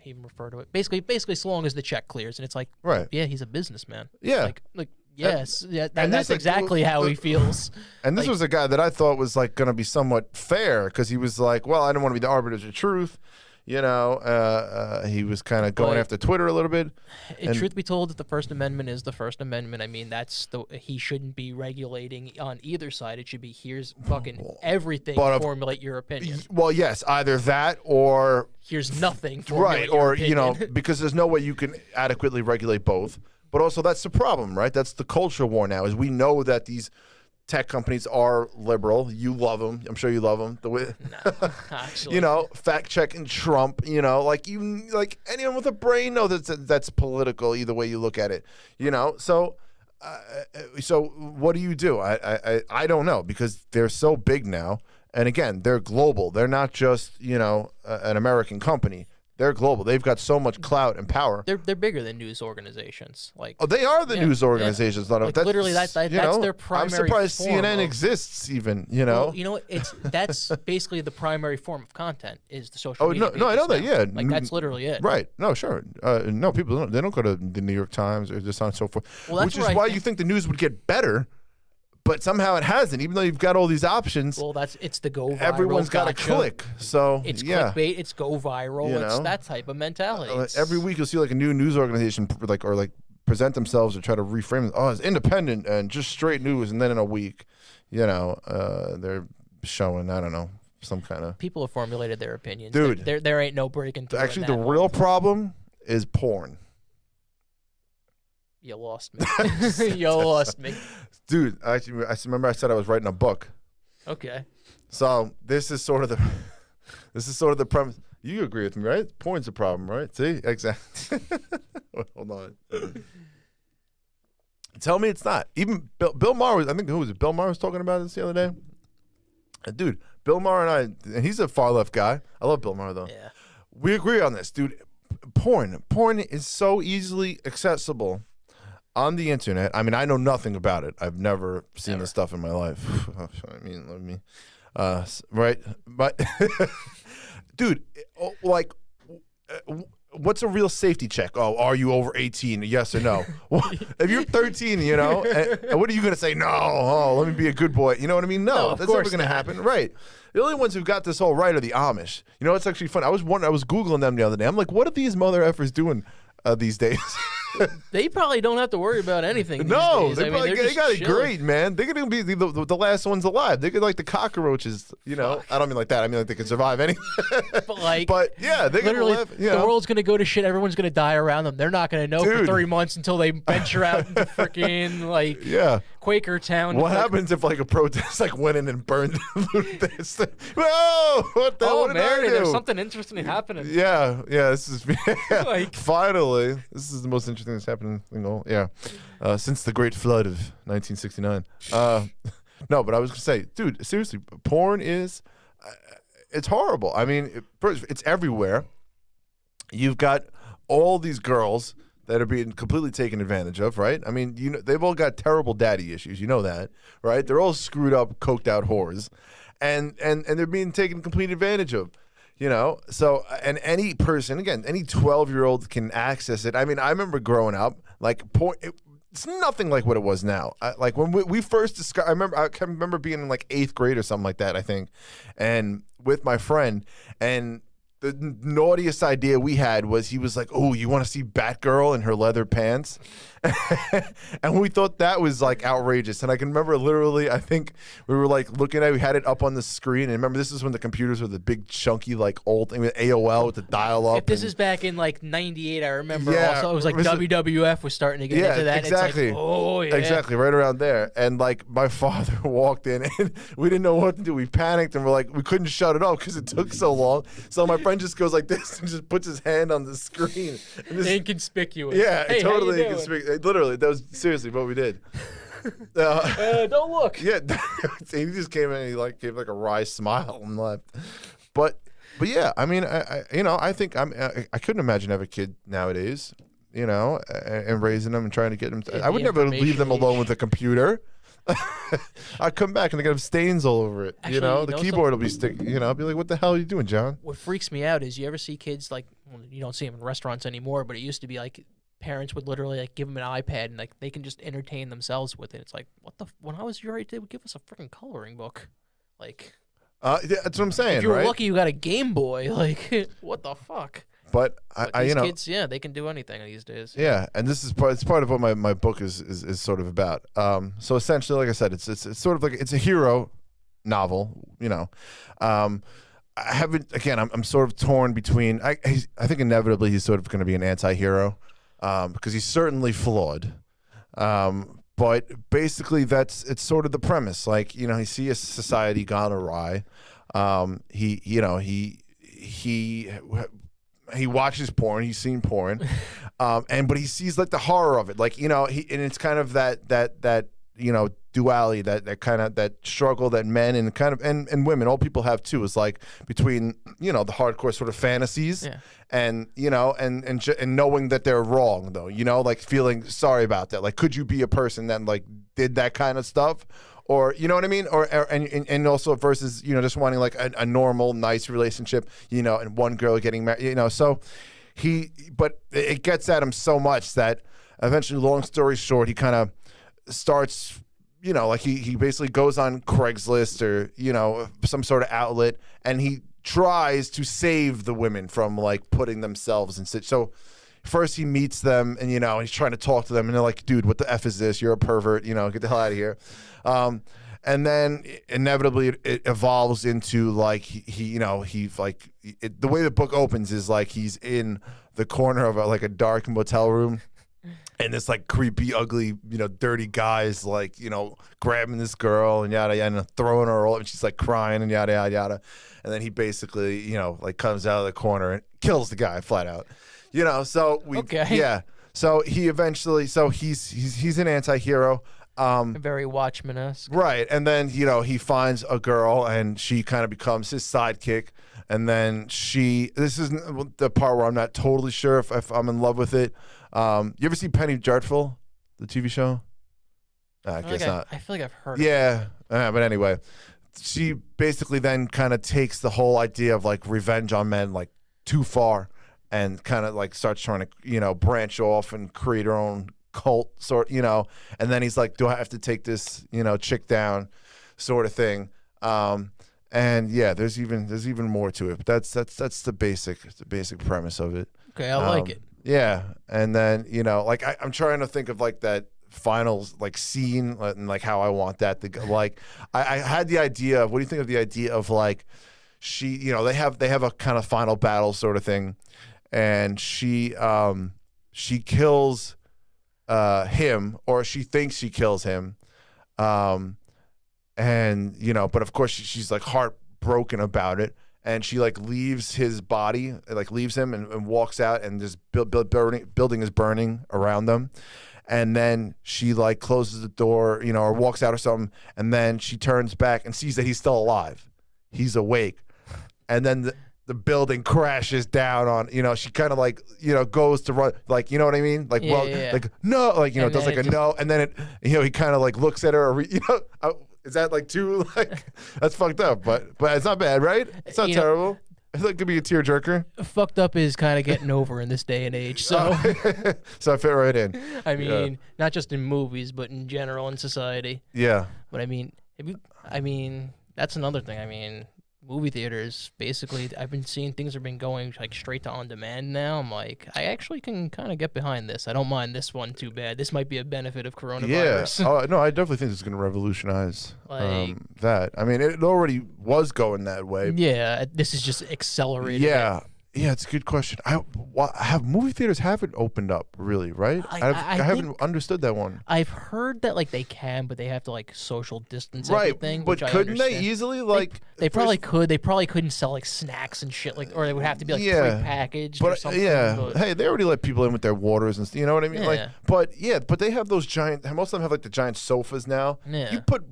even refer to it. Basically, so long as the check clears, and it's like, Right. yeah, he's a businessman. Yeah. Like yes, and that's this, exactly how he feels. And this was a guy that I thought was like going to be somewhat fair, because he was like, well, I don't want to be the arbiters of truth. He was kind of going But- after Twitter a little bit. And truth be told, if the First Amendment is the First Amendment, I mean, he shouldn't be regulating on either side. It should be, here's fucking everything, But formulate your opinion. Well, yes, either that or Here's nothing, formulate right, your or opinion. because there's no way you can adequately regulate both. But also, that's the problem, right? That's the culture war now. Is we know that these tech companies are liberal. You love them. I'm sure you love them. The way, Actually, fact checking Trump. Like anyone with a brain knows that's political. Either way you look at it. So what do you do? I don't know, because they're so big now. And again, they're global. They're not just an American company. They're global. They've got so much clout and power. they're bigger than news organizations. Like, Oh, they are the Yeah, news organizations. Like, literally, that's their primary I'm surprised form CNN of- exists even. well, that's basically the primary form of content is the social media. No, I know pages that. now. Yeah, that's literally it. Right. No, sure. No, people don't. They don't go to the New York Times or this on and so forth. Well, that's which is where I why think- you think the news would get better, but somehow it hasn't. Even though you've got all these options, Well, it's the go viral. everyone's got to gotcha. click. So It's yeah. clickbait. It's go viral. You It's know? that type of mentality. It's- Every week you'll see like a new news organization present themselves or try to reframe it. Oh, it's independent and just straight news, and then in a week, they're showing, I don't know, some kind of. people have formulated their opinions. Dude. There ain't no breaking through. Actually, in the that real one. problem is porn. You lost me. You lost me. Dude, I remember I said I was writing a book. Okay. So this is sort of the premise. You agree with me, right? Porn's a problem, right? See, exactly. Hold on. Tell me it's not. Even Bill Maher was. I think who was it? Bill Maher was talking about this the other day. Dude, Bill Maher and he's a far left guy. I love Bill Maher though. Yeah. We agree on this, dude. Porn is so easily accessible on the internet. I mean, I know nothing about it. I've never seen this stuff in my life. I mean, let me, right? But, dude, what's a real safety check? Oh, are you over 18? Yes or no? If you're 13, and what are you going to say? No, let me be a good boy. You know what I mean? No, of that's never course going to not. happen. Right. The only ones who've got this whole right are the Amish. It's actually fun. I was Googling them the other day. I'm like, what are these mother effers doing these days? They probably don't have to worry about anything. No, these days. they probably they got it great, man. They're gonna be the last ones alive. They could like the cockroaches, I don't mean like that. I mean like they could survive anything. But yeah, they literally, live. the world's gonna go to shit. Everyone's gonna die around them. They're not gonna know for Dude. 3 months until they venture out into freaking Yeah. Quaker town. What happens if like a protest went in and burned this? Whoa! What the? Oh, what did Mary, I do? there's something interesting happening. Yeah. This is Like- finally. This is the most interesting that's happened. Since the Great Flood of 1969. No, but I was gonna say, dude, seriously, porn is, it's horrible. I mean, first, it's everywhere. You've got all these girls that are being completely taken advantage of, right? I mean, they've all got terrible daddy issues. You know that, right? They're all screwed up, coked out whores, and they're being taken complete advantage of. So, and any person, again, any 12-year-old can access it. I mean, I remember growing up, like, porn, it's nothing like what it was now. Like, when we first discovered, I can remember being in, like, 8th grade or something like that, I think, and with my friend, and the naughtiest idea we had was he was like, "Oh, you want to see Batgirl in her leather pants?" And we thought that was like outrageous. And I can remember literally, I think we were like looking at it, we had it up on the screen. And remember, this is when the computers were the big chunky, like old thing with AOL with the dial up. If this is back in like '98, I remember Yeah, also it was like WWF was starting to get Yeah, into that. exactly. It's like, oh, yeah. Exactly, right around there. And like my father walked in and we didn't know what to do. We panicked and we're like, we couldn't shut it off because it took so long. So my friend just goes like this and just puts his hand on the screen. And this, Inconspicuous. yeah, Hey, totally how you doing? inconspicuous. Literally, that was seriously what we did. Don't look. Yeah, he just came in and he like gave like a wry smile and left. But yeah, I mean, I think I couldn't imagine having a kid nowadays, and raising them and trying to get them. I would never leave them alone with a computer. I'd come back and they have stains all over it. Actually, the keyboard will be sticking. I'll be like, "What the hell are you doing, John?" What freaks me out is you ever see kids like, well, you don't see them in restaurants anymore, but it used to be like parents would literally like give them an iPad and like they can just entertain themselves with it. It's like, when I was your age, they would give us a freaking coloring book. Like, Yeah, that's what I'm saying. if you were right? lucky, you got a Game Boy. Like, what the fuck? But But I these kids, yeah, they can do anything these days. Yeah, and this is it's part of what my book is sort of about. So essentially, like I said, it's sort of like it's a hero novel. I haven't again. I'm sort of torn between. I think inevitably he's sort of going to be an anti-hero because he's certainly flawed. But basically, it's sort of the premise. Like he sees a society gone awry. He watches porn. He's seen porn, but he sees like the horror of it. Like and it's kind of that duality, that kind of that struggle that men and kind of and women, all people have too, is like between the hardcore sort of fantasies and and knowing that they're wrong though. Like feeling sorry about that. Like, could you be a person that like did that kind of stuff? Or you know what I mean, and also versus just wanting like a normal nice relationship, and one girl getting married, so but it gets at him so much that eventually, long story short, he kind of starts, like he basically goes on Craigslist or some sort of outlet, and he tries to save the women from like putting themselves in so. First, he meets them, and he's trying to talk to them, and they're like, "Dude, what the f is this? You're a pervert. Get the hell out of here." And then inevitably, it evolves into like the way the book opens is like he's in the corner of a dark motel room, and this like creepy, ugly, dirty guys like grabbing this girl and yada yada, and throwing her all, and she's like crying and yada yada yada, and then he basically like comes out of the corner and kills the guy flat out. So so he eventually, he's an anti-hero. Very Watchmen-esque. Right. And then, he finds a girl and she kind of becomes his sidekick. And then this is the part where I'm not totally sure if I'm in love with it. You ever see Penny Dreadful, the TV show? I guess not. I feel like I've heard Yeah. But anyway, she basically then kind of takes the whole idea of like revenge on men like too far. And kind of like starts trying to, branch off and create her own cult sort, and then he's like, do I have to take this, chick down sort of thing. And yeah, there's even more to it, but that's the basic premise of it. Okay, I like it. Yeah. And then, like I'm trying to think of like that final like scene and like how I want that to go. Like I had the idea of, what do you think of the idea of like they have a kind of final battle sort of thing. And she kills him, or she thinks she kills him, and but of course she's like heartbroken about it, and she like leaves his body, like leaves him and walks out, and this building is burning around them, and then she like closes the door, you know, or walks out or something, and then she turns back and sees that he's still alive. He's awake. And then the building crashes down on, you know, she kind of like, you know, goes to run, like, you know what I mean? Like, like, no, like, you know, And does then like a it no, and then it, you know, he kind of like looks at her, you know, is that like too, like, that's fucked up, but it's not bad, right? It's not terrible. It could be a tearjerker. Fucked up is kind of getting over in this day and age. So, So I fit right in. I mean, not just in movies, but in general in society. Yeah. But I mean, that's another thing. I mean, movie theaters, basically, I've been seeing things have been going like straight to on demand now. I'm like, I actually can kind of get behind this. I don't mind this one too bad. This might be a benefit of coronavirus. Yeah. Oh, no, I definitely think it's going to revolutionize Like- that. I mean, it already was going that way. Yeah, this is just accelerated. Yeah. Yeah, it's a good question. Have movie theaters haven't opened up really, right? I haven't think- understood that one. I've heard that like they can, but they have to like social distance Right, everything. but which I couldn't they understand. easily like? They probably could. They probably couldn't sell like snacks and shit like, or they would have to be like prepackaged or But something. yeah, but- hey, they already let people in with their waters and you know what I mean. Like, Yeah. but they have those giant. Most of them have like the giant sofas now. Yeah. You put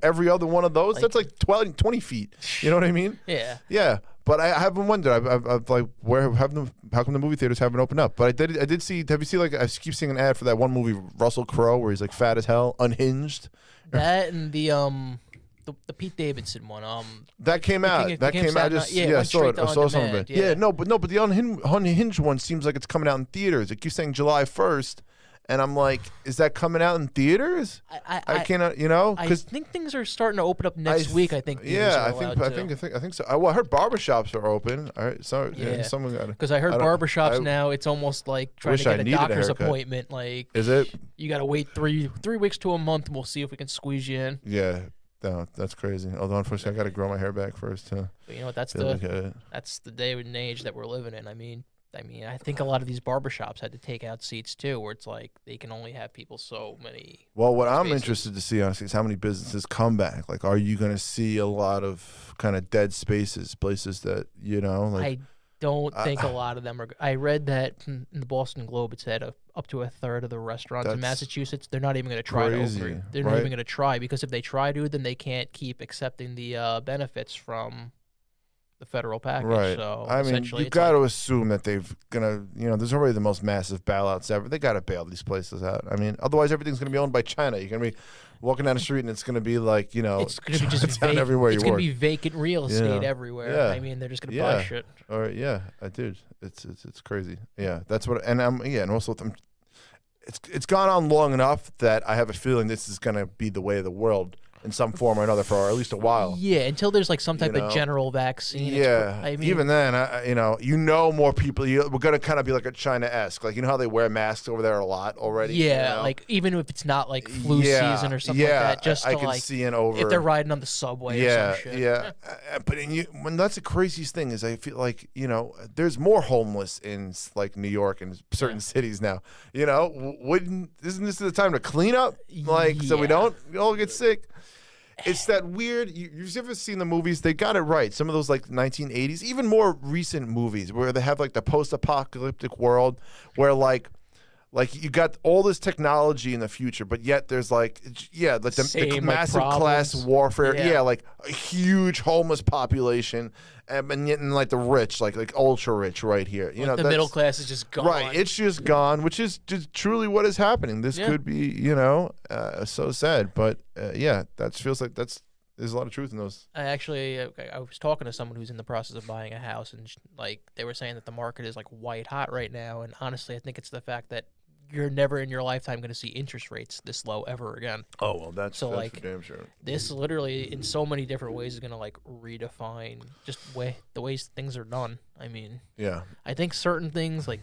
every other one of those. That's like 20 feet. You know what I mean? Yeah. Yeah. But I haven't wondered. I've like how come the movie theaters haven't opened up? But I did see. Have you seen like I keep seeing an ad for that one movie Russell Crowe where he's like fat as hell, Unhinged. That and the Pete Davidson one. That came out. King of That came out. Staten Just Island. Yeah, it I went saw it. straight I to saw on some of it. demand, yeah. No, but the Unhinged one seems like it's coming out in theaters. It keeps saying July 1st, and I'm like, is that coming out in theaters? I cannot. You know, I because think things are starting to open up next week. I think. Yeah, I think so. I heard barbershops are open. All right, so Yeah. someone got it. Because I heard don't- barbershops I now. It's almost like trying wish to I get a needed a doctor's haircut. appointment. Like, Is it? you got to wait three weeks to a month, and we'll see if we can squeeze you in. Yeah. No, that's crazy. Although unfortunately, I got to grow my hair back first to But you know what? That's feel like it. that's the day and age that we're living in. I mean, I think a lot of these barbershops had to take out seats too, where it's like they can only have people so many. Well, what I'm spaces. interested to see, honestly, is how many businesses come back. Like, are you going to see a lot of kind of dead spaces, places that, you know, like, I don't think a lot of them are. I read that in the Boston Globe, it said up to a third of the restaurants in That's Massachusetts, they're not even going to try to crazy, open. They're not right? even going to try because if they try to, then they can't keep accepting the benefits from the federal package. right. So I mean, essentially, you it's got like- to assume that they've gonna, you know, there's already the most massive bailouts ever. They got to bail these places out. I mean, otherwise everything's gonna be owned by China. You're gonna be walking down the street and it's gonna be like, you know, it's going to be just Chinatown everywhere It's you going work. to be vacant real estate everywhere. Yeah. I mean, they're just going to buy shit. Or yeah, I did. It's crazy. Yeah, that's what. And and also it's gone on long enough that I have a feeling this is gonna be the way of the world in some form or another for at least a while. Yeah, until there's like some type You of know? general vaccine. Yeah, I mean, even then, more people. We're gonna kind of be like a China-esque, like how they wear masks over there a lot already. yeah, you know? like even if it's not like flu Yeah, season or something yeah, like that, just I to can like see it over. if they're riding on the subway Yeah, or some shit. yeah. But when that's the craziest thing is I feel like there's more homeless in like New York and certain cities now. Isn't this the time to clean up? Like so we Yeah. don't all get sick. It's that weird. You've ever seen the movies? They got it right. Some of those like 1980s, even more recent movies where they have like the post-apocalyptic world where like you got all this technology in the future, but yet there's like the Same, like, massive class problems. warfare. Yeah. Yeah, like a huge homeless population, and yet in like the rich, like ultra rich, right here. Like, the middle class is just gone. Right, it's just gone, which is just truly what is happening. This Yeah. could be, so sad, but that feels like there's a lot of truth in those. I was talking to someone who's in the process of buying a house, and like they were saying that the market is like white hot right now. And honestly, I think it's the fact that you're never in your lifetime going to see interest rates this low ever again. Oh well, that's So, for like, damn sure. This literally, in so many different ways, is going to like redefine just the ways things are done. I mean, Yeah, I think certain things like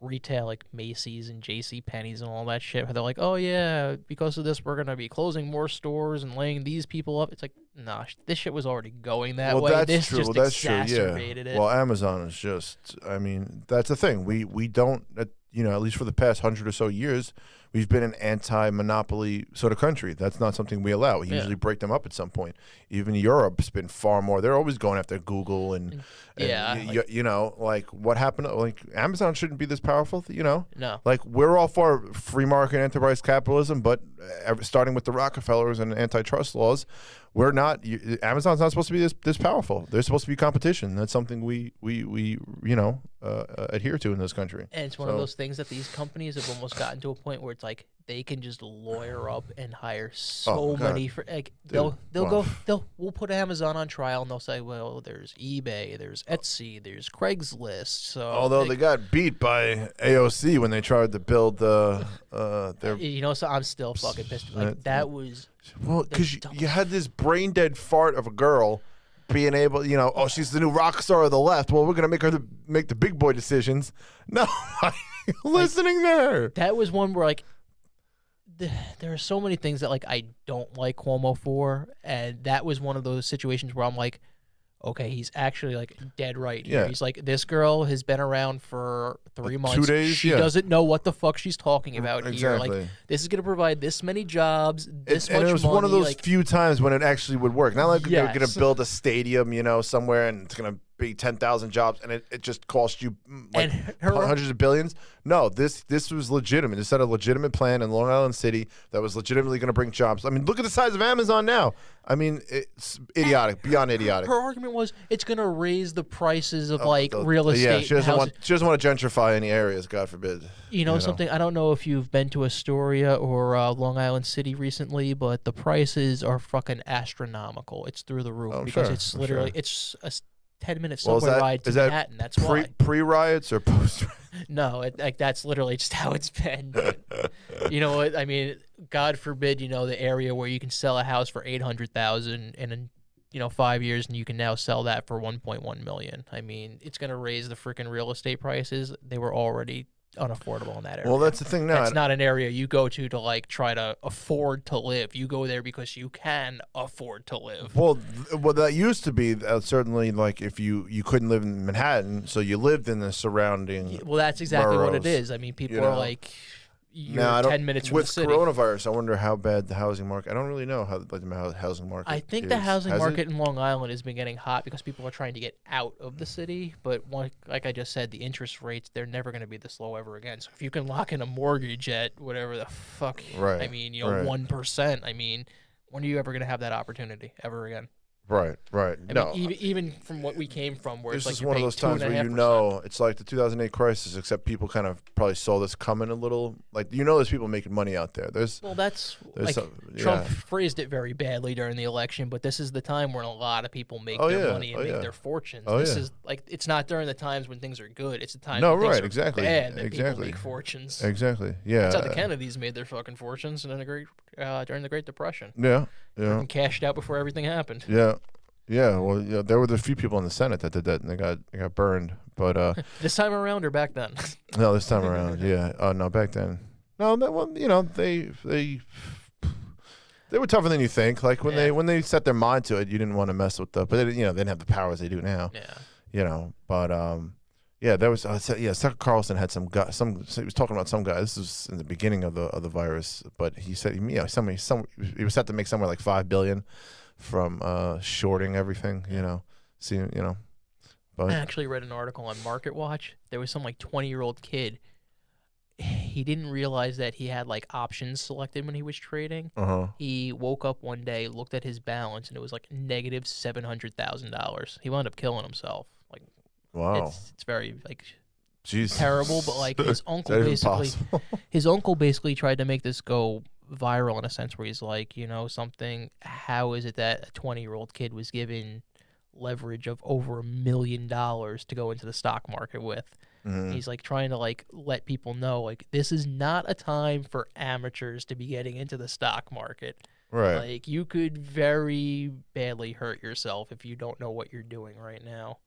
retail, like Macy's and J.C. Penney's and all that shit, they're like, oh yeah, because of this, we're gonna be closing more stores and laying these people up. It's like, nah, this shit was already going that way. That's This true. just That's true. exacerbated Yeah. it. Well, Amazon is just. I mean, that's the thing. We don't. at least for the past 100 or so years, we've been an anti-monopoly sort of country. That's not something we allow. We usually break them up at some point. Even Europe's been far more. They're always going after Google and like what happened? Like Amazon shouldn't be this powerful, No. Like we're all for free market enterprise capitalism, but starting with the Rockefellers and antitrust laws, we're not. Amazon's not supposed to be this powerful. There's supposed to be competition. That's something we adhere to in this country. And it's one of those things that these companies have almost gotten to a point where it's like they can just lawyer up and hire so many for like we'll put Amazon on trial and they'll say, well, there's eBay, there's Etsy, there's Craigslist. So although they got beat by AOC when they tried to build their so I'm still fucking pissed. Like that was because you had this brain dead fart of a girl being able, she's the new rock star of the left. Well, we're gonna make her make the big boy decisions. No, listening there. That was one where like there are so many things that like I don't like Cuomo for, and that was one of those situations where I'm like, okay, he's actually like dead right here. Yeah. He's like, this girl has been around for 3 months. 2 days. She doesn't know what the fuck she's talking about here. Exactly. Like, this is going to provide this many jobs, this much money. And it was one of those like, few times when it actually would work. Not like they're going to Yes. build a stadium, somewhere, and it's going to be 10,000 jobs, and it just cost you like hundreds of billions. No, this was legitimate. This had a legitimate plan in Long Island City that was legitimately going to bring jobs. I mean, look at the size of Amazon now. I mean, it's idiotic, beyond idiotic. Her argument was it's going to raise the prices of like real estate. Yeah, she doesn't want to gentrify any areas, God forbid. Something, I don't know if you've been to Astoria or Long Island City recently, but the prices are fucking astronomical. It's through the roof because sure, it's literally it's a 10-minute subway ride to is that Manhattan. That's why. Pre-riots or post? No, that's literally just how it's been. But, you know what? I mean, God forbid, the area where you can sell a house for $800,000 and in 5 years and you can now sell that for $1.1 million. I mean, it's going to raise the freaking real estate prices. They were already unaffordable in that area. Well, that's the thing now. It's not an area you go to like try to afford to live. You go there because you can afford to live. Well, that used to be certainly like if you couldn't live in Manhattan, so you lived in the surrounding. Well, that's exactly what it boroughs, is. I mean, people are like, you're I 10 minutes from with the city. coronavirus. I wonder how bad the housing market. I don't really know how the housing market. I think the housing market in Long Island has been getting hot because people are trying to get out of the city. But like I just said, the interest rates, they're never going to be this low ever again. So if you can lock in a mortgage at whatever the fuck, Right. I mean, Right. 1%, I mean, when are you ever going to have that opportunity ever again? Right. I No, mean, even from what we came from, where this it's like is you're one of paying those times where 2.5%. it's like the 2008 crisis, except people kind of probably saw this coming a little. Like there's people making money out there. Well, that's there's like Trump phrased it very badly during the election, but this is the time when a lot of people make their money and make their fortunes. This is like it's not during the times when things are good; it's the times when things are exactly. bad that people make fortunes. Exactly. Yeah. That's how the Kennedys made their fucking fortunes during the Great Depression. Yeah. And cashed out before everything happened. Yeah. Yeah, well, there were the few people in the Senate that did that, and they got burned. But this time around or back then? no, this time around, yeah. No, back then, no. They were tougher than you think. Like when they set their mind to it, you didn't want to mess with the. But they didn't have the powers they do now. Yeah. But yeah, there was. Tucker Carlson had some guy. He was talking about some guy. This was in the beginning of the virus, but he said, he was set to make somewhere like $5 billion from shorting everything, But I actually read an article on Market Watch. There was some like 20-year-old kid. He didn't realize that he had like options selected when he was trading. He woke up one day, looked at his balance, and it was like negative $700,000. He wound up killing himself. Like, wow, it's very like Jeez. terrible. But like his uncle basically tried to make this go viral in a sense where he's like, something. How is it that a 20-year-old kid was given leverage of over $1 million to go into the stock market with? Mm-hmm. He's like trying to like let people know like this is not a time for amateurs to be getting into the stock market. Right. Like you could very badly hurt yourself if you don't know what you're doing right now.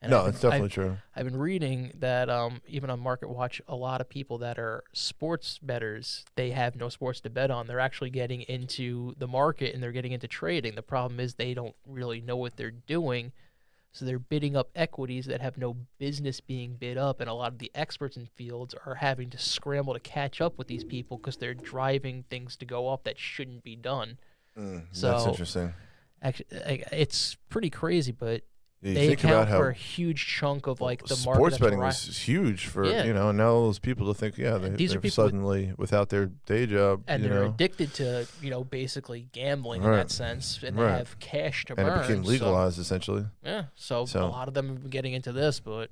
And no, it's definitely true. I've been reading that even on Market Watch, a lot of people that are sports bettors, they have no sports to bet on. They're actually getting into the market and they're getting into trading. The problem is they don't really know what they're doing. So they're bidding up equities that have no business being bid up, and a lot of the experts in fields are having to scramble to catch up with these people because they're driving things to go up that shouldn't be done. That's So interesting. actually, it's pretty crazy, but Yeah, you they think account about how for a huge chunk of like the market. sports that's betting ri- was huge for Yeah. and now all those people to think these are they're people with- suddenly without their day job and you they're know addicted to basically gambling in Right. that sense, and Right. they have cash to and burn. it became so- legalized essentially. Yeah, so So- a lot of them have been getting into this, but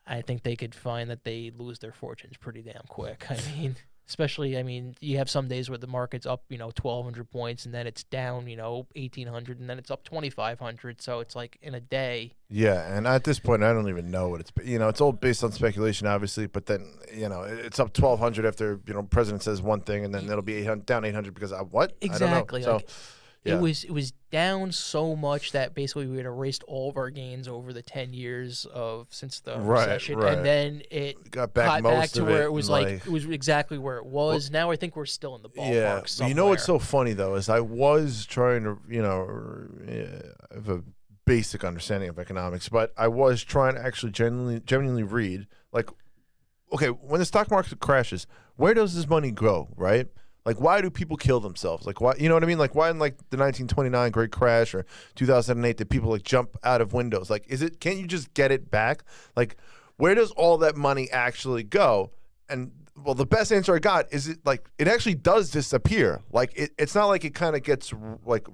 I think they could find that they lose their fortunes pretty damn quick. I mean, especially, you have some days where the market's up, 1,200 points, and then it's down, 1,800, and then it's up 2,500. So it's like in a day. Yeah, and at this point, I don't even know what it's. It's all based on speculation, obviously. But then, it's up 1,200 after president says one thing, and then it'll be 800, down 800 because of what? Exactly. I don't know. Like, So, yeah. It was down so much that basically we had erased all of our gains over the 10 years since the recession, right. and then it got back got most back to of where it, it was and, like it was exactly where it was. Now I think we're still in the ballpark. Yeah, but somewhere. you know what's so funny though is I was trying to have a basic understanding of economics, but I was trying to actually genuinely read like, okay, when the stock market crashes, where does this money go, right? Like, why do people kill themselves? Like, why? You know what I mean? Like, why in like the 1929 Great Crash or 2008 did people like jump out of windows? Like, can't you just get it back? Like, where does all that money actually go? And well, the best answer I got is it actually does disappear. Like it's not like it kind of gets like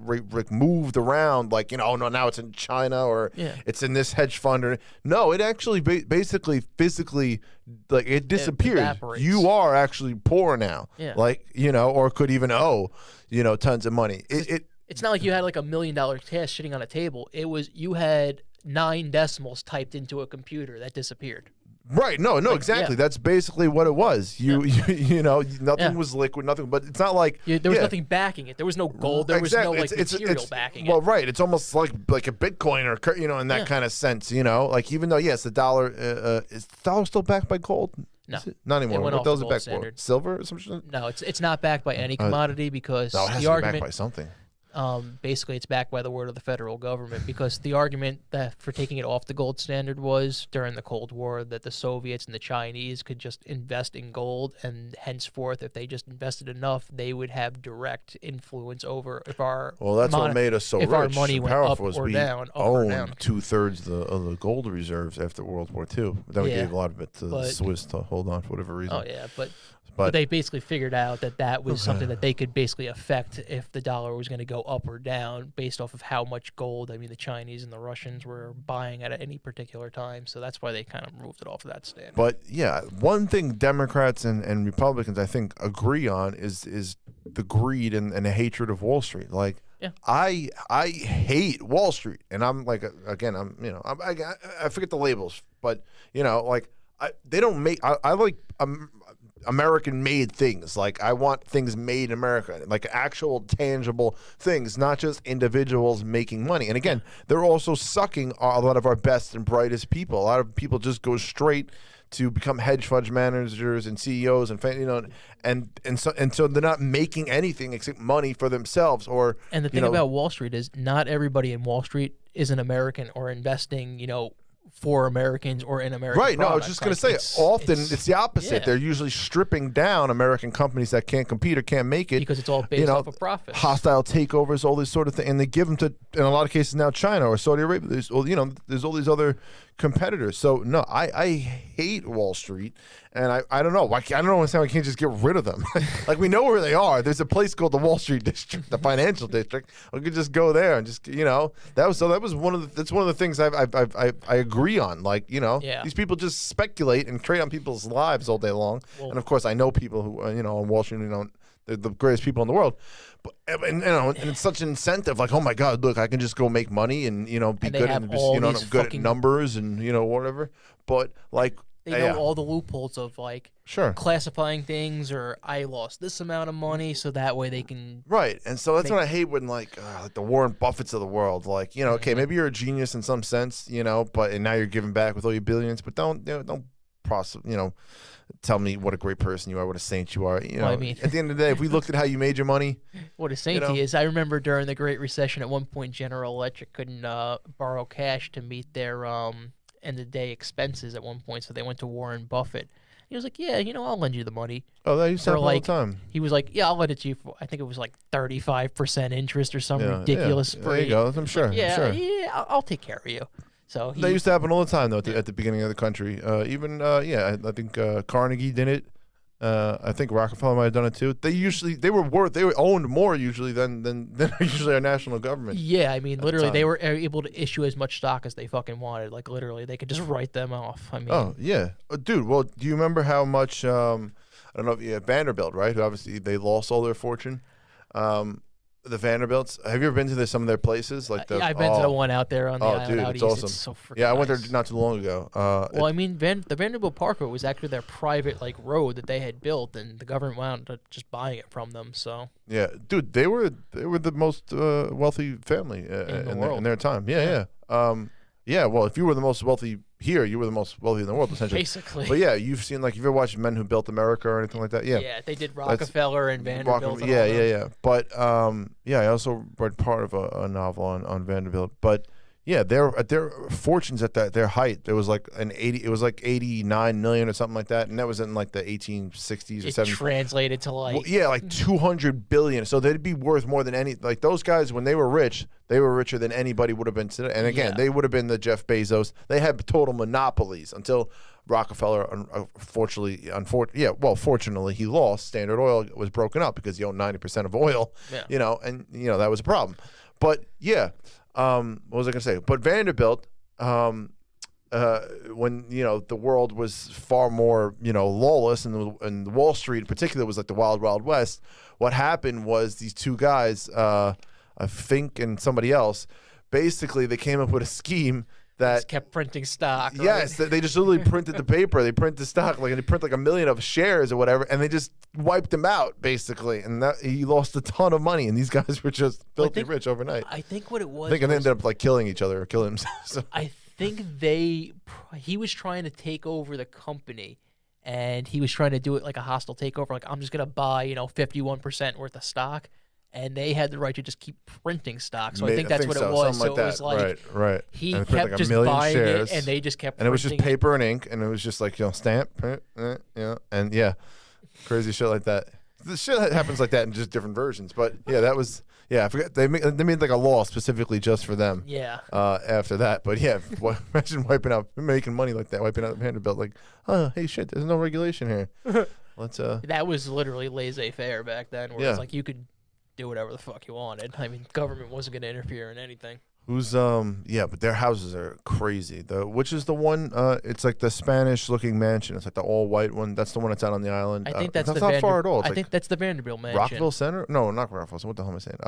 moved around. Like no, now it's in China or it's in this hedge fund or no, it actually basically physically like it disappears. Evaporates. You are actually poor now. Yeah. Like or could even owe tons of money. It's not like you had like $1 million cash sitting on a table. It was you had 9 decimals typed into a computer that disappeared. Right. No, exactly. yeah. That's basically what it was. Nothing was liquid, nothing, but it's not like There was nothing backing it. There was no gold. There was no like material backing well, it. right. It's almost like a Bitcoin or in that kind of sense, like even though yes, the dollar is the dollar still backed by gold? No. Is it? Not anymore. It went What off the else is it gold backed standard. for? Silver or some shit? No, it's not backed by any commodity because No, it has the to be backed argument by something. basically it's backed by the word of the federal government because the argument that for taking it off the gold standard was during the Cold War that the Soviets and the Chinese could just invest in gold, and henceforth if they just invested enough they would have direct influence over if our That's what made us so if rich our money and went up powerful. Was or we down, up or owned down. 2/3 of the gold reserves after World War II. Then we Yeah, gave a lot of it to the but- Swiss to hold on for whatever reason. Oh yeah, but But they basically figured out that was something that they could basically affect if the dollar was going to go up or down based off of how much gold. The Chinese and the Russians were buying at any particular time, so that's why they kind of moved it off of that standard. But yeah, one thing Democrats and Republicans I think agree on is the greed and the hatred of Wall Street. Like Yeah. I hate Wall Street, and I'm like again I forget the labels, but they don't make I like American made things. Like I want things made in America, like actual tangible things, not just individuals making money. And again, they're also sucking a lot of our best and brightest people. A lot of people just go straight to become hedge fund managers and CEOs and so they're not making anything except money for themselves And the thing about Wall Street is not everybody in Wall Street is an American or investing, for Americans or in American right. No, I was products. just going to say, often it's the opposite. yeah. They're usually stripping down American companies that can't compete or can't make it because it's all based off of profits. hostile takeovers, all these sort of things, and they give them to, in a lot of cases now, China or Saudi Arabia. There's all these other competitors. So no, I hate Wall Street, and I don't know. I don't understand why we can't just get rid of them. Like we know where they are. There's a place called the Wall Street District, the financial district. We could just go there and just that's one of the things I agree on. Like these people just speculate and trade on people's lives all day long. Well, and of course, I know people who on Wall Street. They're the greatest people in the world, but and it's such an incentive. Like, oh my God, look, I can just go make money and be And they good have and all I'm these good at fucking- numbers and whatever. But like, they know all the loopholes of like sure, classifying things or I lost this amount of money so that way they can right. And so that's what I hate when like the Warren Buffetts of the world. Like okay, maybe you're a genius in some sense, but and now you're giving back with all your billions, but don't tell me what a great person you are, what a saint you are. Well, I mean, at the end of the day, if we looked at how you made your money, what a saint he is. I remember during the Great Recession, at one point, General Electric couldn't borrow cash to meet their end of day expenses at one point, so they went to Warren Buffett. He was like, "Yeah, I'll lend you the money." oh, that used to happen all the time. He was like, "Yeah, I'll lend it to you for," I think it was like 35% interest or some ridiculous. Yeah. There you go. I'm sure. I'll take care of you. So that used to happen all the time, though, at the beginning of the country. I think Carnegie did it. I think Rockefeller might have done it too. They were owned more usually than usually our national government. Yeah, I mean, literally, they were able to issue as much stock as they fucking wanted. Like, literally, they could just write them off. I mean, oh yeah, dude. Well, do you remember how much? I don't know if Vanderbilt, right? Who obviously they lost all their fortune. The Vanderbilts. Have you ever been to some of their places? Like I've been to the one out there on the island. Dude, out it's east. awesome. It's so freaking I went nice. there not too long ago. Well, I mean, the Vanderbilt Parkway was actually their private road that they had built, and the government wound up just buying it from them. So yeah, dude, they were the most wealthy family in their time. Yeah. Well, if you were the most wealthy here, you were the most wealthy in the world, essentially. Basically. But yeah, you've seen you've ever watched Men Who Built America or anything like that? Yeah. Yeah, they did Rockefeller and Vanderbilt. Yeah. But I also read part of a novel on Vanderbilt. But yeah, their fortunes at their height, there was it was like 89 million or something like that, and that was in the 1860s or 70s. It translated to like 200 billion. So they'd be worth more than any. Like those guys, when they were rich, they were richer than anybody would have been today. And again, they would have been the Jeff Bezos. They had total monopolies until Rockefeller, fortunately, he lost. Standard Oil was broken up because he owned 90% of oil. Yeah. And that was a problem. But yeah. What was I going to say? But Vanderbilt, when the world was far more lawless, and Wall Street in particular was like the wild wild west. What happened was these two guys, Fink and somebody else, basically they came up with a scheme that just kept printing stock. Right? Yes, they just literally printed the paper. They print the stock, they print 1 million of shares or whatever, and they just wiped them out basically. And he lost a ton of money. And these guys were just filthy rich overnight. I think what it was. They ended up killing each other or killing themselves. So. I think he was trying to take over the company, and he was trying to do it like a hostile takeover. Like, I'm just gonna buy 51% worth of stock. And they had the right to just keep printing stock. So I think that's what it was. So it was right. He kept just buying shares, it, and they just kept printing. And it was just paper and ink, and it was just stamp, and crazy shit like that. The shit happens like that in just different versions. But yeah, that was I forgot they made a law specifically just for them. Yeah. After that, but yeah, imagine making money like that, wiping out Vanderbilt. Oh, hey, shit, there's no regulation here. Let's. That was literally laissez-faire back then, where it's you could do whatever the fuck you wanted. I mean, government wasn't going to interfere in anything. But their houses are crazy. Which is the one? It's like the Spanish-looking mansion. It's like the all-white one. That's the one that's out on the island. I think that's not far at all. I think that's the Vanderbilt mansion. Rockville Center? No, not Rockville. What the hell am I saying?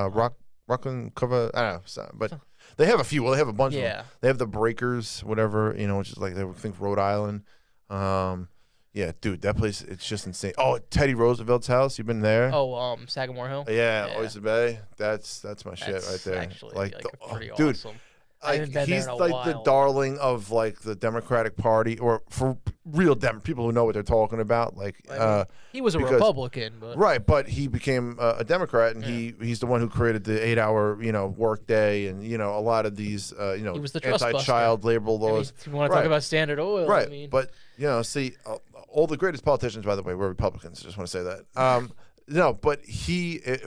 Rockland Cover. I don't know, but they have a few. Well, they have a bunch of them. They have the Breakers, whatever. Which is they think Rhode Island. Yeah, dude, that place, it's just insane. Oh, Teddy Roosevelt's house, you been there? Oh, Sagamore Hill? Yeah, Oyster Bay. That's my shit right there. Actually pretty dude, awesome. He's the darling of the Democratic Party, or for real people who know what they're talking about. He was a Republican, but right, but he became a Democrat, and he's the one who created the 8-hour work day, and a lot of these he was the anti-child labor laws. If you want to talk about Standard Oil, right? I mean. But see, all the greatest politicians, by the way, were Republicans. I just want to say that. No, but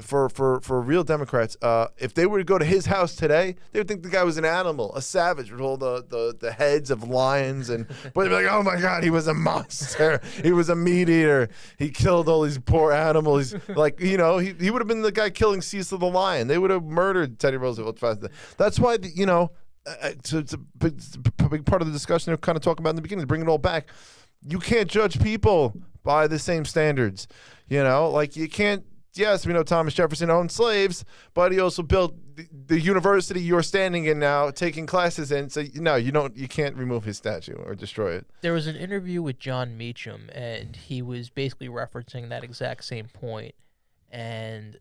for real Democrats, if they were to go to his house today, they would think the guy was an animal, a savage with all the heads of lions, but they'd be like, oh my God, he was a monster. He was a meat eater. He killed all these poor animals. He would have been the guy killing Cecil the lion. They would have murdered Teddy Roosevelt faster. That's why it's a big part of the discussion they're kind of talking about in the beginning, to bring it all back. You can't judge people by the same standards. You can't. Yes, we know Thomas Jefferson owned slaves, but he also built the university you're standing in now, taking classes in. So no, you can't remove his statue or destroy it. There was an interview with John Meacham, and he was basically referencing that exact same point, and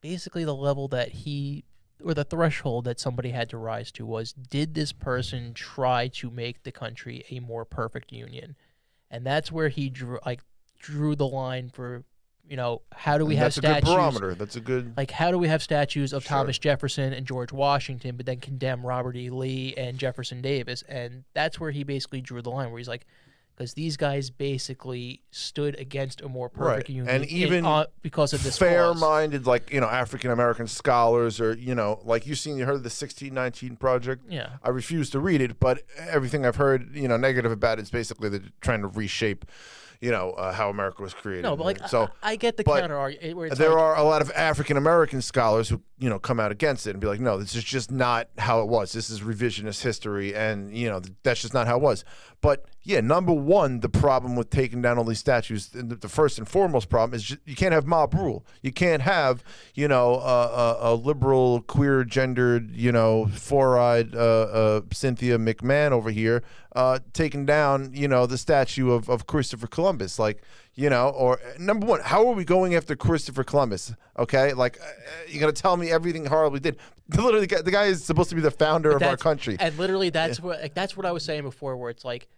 basically the level that he the threshold that somebody had to rise to was, did this person try to make the country a more perfect union? And that's where he drew the line for, how do we have statues? That's a good barometer. That's a good. Like, how do we have statues of Sure. Thomas Jefferson and George Washington, but then condemn Robert E. Lee and Jefferson Davis? And that's where he basically drew the line, where he's like, because these guys basically stood against a more perfect Right. union, And even because of this fair-minded, African American scholars, or like you heard of the 1619 Project. Yeah. I refuse to read it, but everything I've heard, negative about it is basically they're trying to reshape, how America was created. No, but I get the but counter argument. There are a lot of African American scholars who come out against it and be like, no, this is just not how it was. This is revisionist history, and that's just not how it was. But yeah, number one, the problem with taking down all these statues, the first and foremost problem is you can't have mob rule. You can't have a liberal, queer, gendered, four-eyed Cynthia McMahon over here taking down the statue of Christopher Columbus, or number one, how are we going after Christopher Columbus? Okay, you're gonna tell me everything horrible he did. Literally, the guy is supposed to be the founder of our country. And literally, that's what I was saying before, where it's like,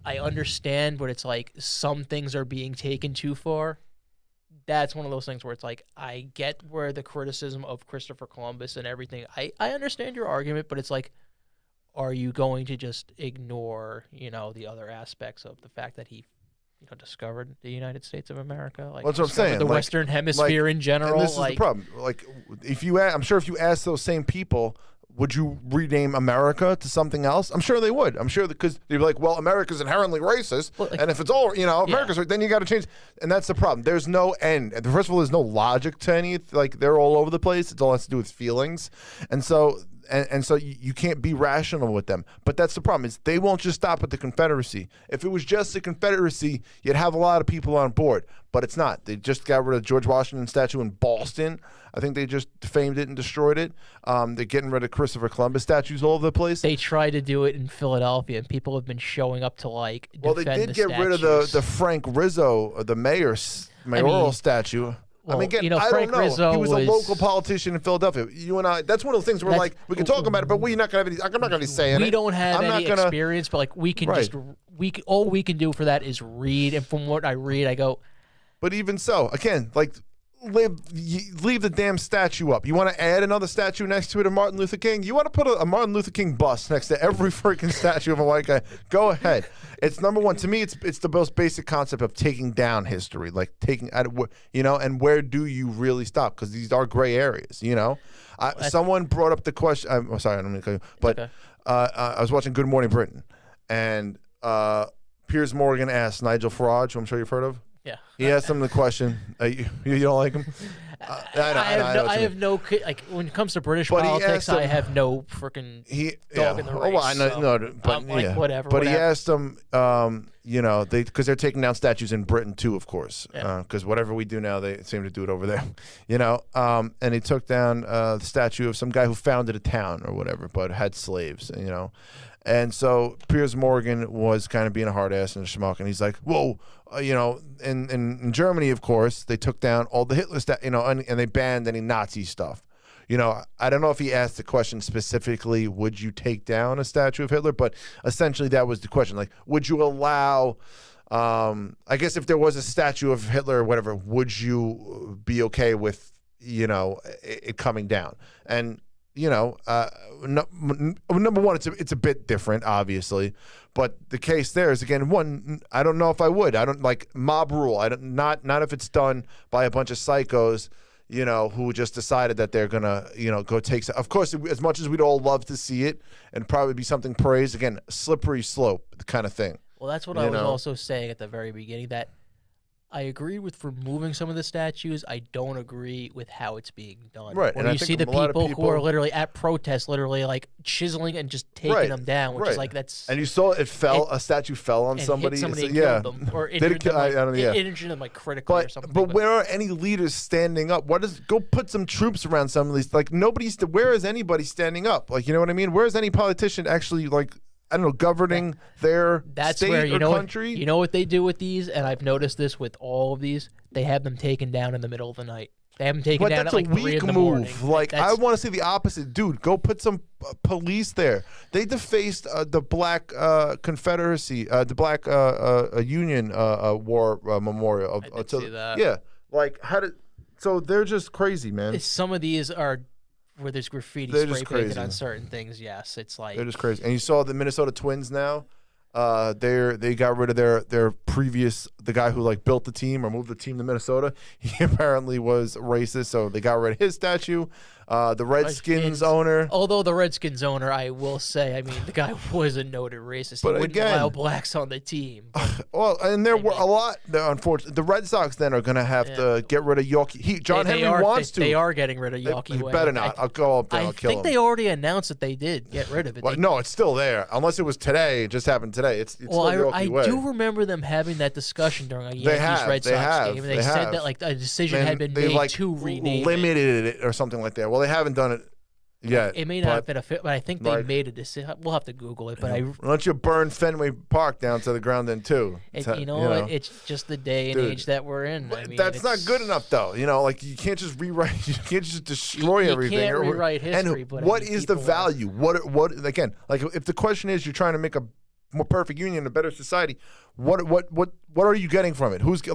I understand, but it's like some things are being taken too far. That's one of those things where it's like, I get where the criticism of Christopher Columbus and everything. I understand your argument, but it's like, are you going to just ignore, the other aspects of the fact that he, discovered the United States of America? That's what I'm saying. The Western Hemisphere in general. And this is the problem. I'm sure if you ask those same people, would you rename America to something else? I'm sure they would. I'm sure because they'd be like, well, America's inherently racist, and if it's all, America's right, then you got to change. And that's the problem. There's no end. And first of all, there's no logic to any. They're all over the place. It all has to do with feelings, and so. And so you can't be rational with them. But that's the problem, is they won't just stop at the Confederacy. If it was just the Confederacy, you'd have a lot of people on board. But it's not. They just got rid of George Washington statue in Boston. I think they just defamed it and destroyed it. They're getting rid of Christopher Columbus statues all over the place. They tried to do it in Philadelphia, and people have been showing up to Well, they did get rid of the Frank Rizzo, the mayoral statue. Well, I don't Frank know. Rizzo He was a local politician in Philadelphia. You and I, that's one of the things where we can talk about it, but we're not going to have any, I'm not going to be saying it. We don't have any experience, but we can all we can do for that is read. And from what I read, I go. But even so, again, leave the damn statue up. You want to add another statue next to it of Martin Luther King? You want to put a Martin Luther King bust next to every freaking statue of a white guy? Go ahead. It's number one. To me, it's the most basic concept of taking down history, like taking out, and where do you really stop? Because these are gray areas, Someone brought up the question. I'm sorry, I don't mean to cut you, but okay. I was watching Good Morning Britain, and Piers Morgan asked Nigel Farage, who I'm sure you've heard of. Yeah, he asked him the question. You don't like him? I have no when it comes to British politics, I have no freaking dog in the race. Well, I know, but whatever. But he asked them, because they're taking down statues in Britain too, of course, because whatever we do now, they seem to do it over there, And he took down the statue of some guy who founded a town or whatever, but had slaves, And so Piers Morgan was kind of being a hard ass and a schmuck, and he's like, "Whoa, in Germany, of course, they took down all the Hitler and they banned any Nazi stuff. I don't know if he asked the question specifically, would you take down a statue of Hitler? But essentially, that was the question. Like, would you allow? I guess if there was a statue of Hitler or whatever, would you be okay with it coming down? And number one, it's a bit different, obviously, but the case there is, again, one, I don't know if I would. I don't like mob rule. I don't not if it's done by a bunch of psychos, who just decided that they're gonna, go take. Of course, as much as we'd all love to see it, and probably be something praised, again, slippery slope kind of thing. Well, that's what I was also saying at the very beginning, that I agree with removing some of the statues. I don't agree with how it's being done. Right. When you see the people who are literally at protests, literally like chiseling and just taking them down, which is like, that's. And you saw it fell. A statue fell on somebody. Hit somebody and killed them, or injured them, injured them like critically or something. But where are any leaders standing up? Go put some troops around some of these. Like where is anybody standing up? Like, you know what I mean? Where is any politician actually governing their state or country? You know what they do with these, and I've noticed this with all of these? They have them taken down in the middle of the night. They haven't taken But down that's at like a 3 weak in the move. morning. Like, I That's- want to see the opposite. Dude, go put some police there. They defaced the Black Confederacy, the Black Union War Memorial. I did see that. Yeah. Like, so they're just crazy, man. Some of these are where there's graffiti They're spray just painted crazy. on certain things. Yes, it's like They're just crazy. And you saw the Minnesota Twins now. They got rid of their previous, the guy who like built the team or moved the team to Minnesota. He apparently was racist, so they got rid of his statue. The Redskins owner. Although the Redskins owner, I will say, I mean, the guy was a noted racist. But He wouldn't again- allow blacks on the team. Well, and there were a lot. Unfortunately, the Red Sox then are going to have to get rid of Yawkey. John They Henry wants to. They are getting rid of Yawkey They Way. better not. I'll go up there. I I'll kill think him. they already announced that they did get rid of it. Well, no, it's still there. Unless it was today. It just happened today. It's Well, still I Yawkey Way. do remember them having that discussion during a They have, Yankees-Red they Sox have, game. And they they said have. that like a decision And had been they, made like, to rename it. limited it or something like that. Well, they haven't done it yet. It may not have been a fit, but I think they like- made a decision. We'll have to Google it, but Why don't you burn Fenway Park down to the ground then too? you know what? It's just the day and Dude. age that we're in. But I mean, that's not it's- good enough, though. You know, like you can't just rewrite. You can't just destroy You everything. can't or- rewrite history, And but I what mean, is the people are- value? What again? Like, if the question is, you're trying to make a more perfect union, a better society. What are you getting from it? Who's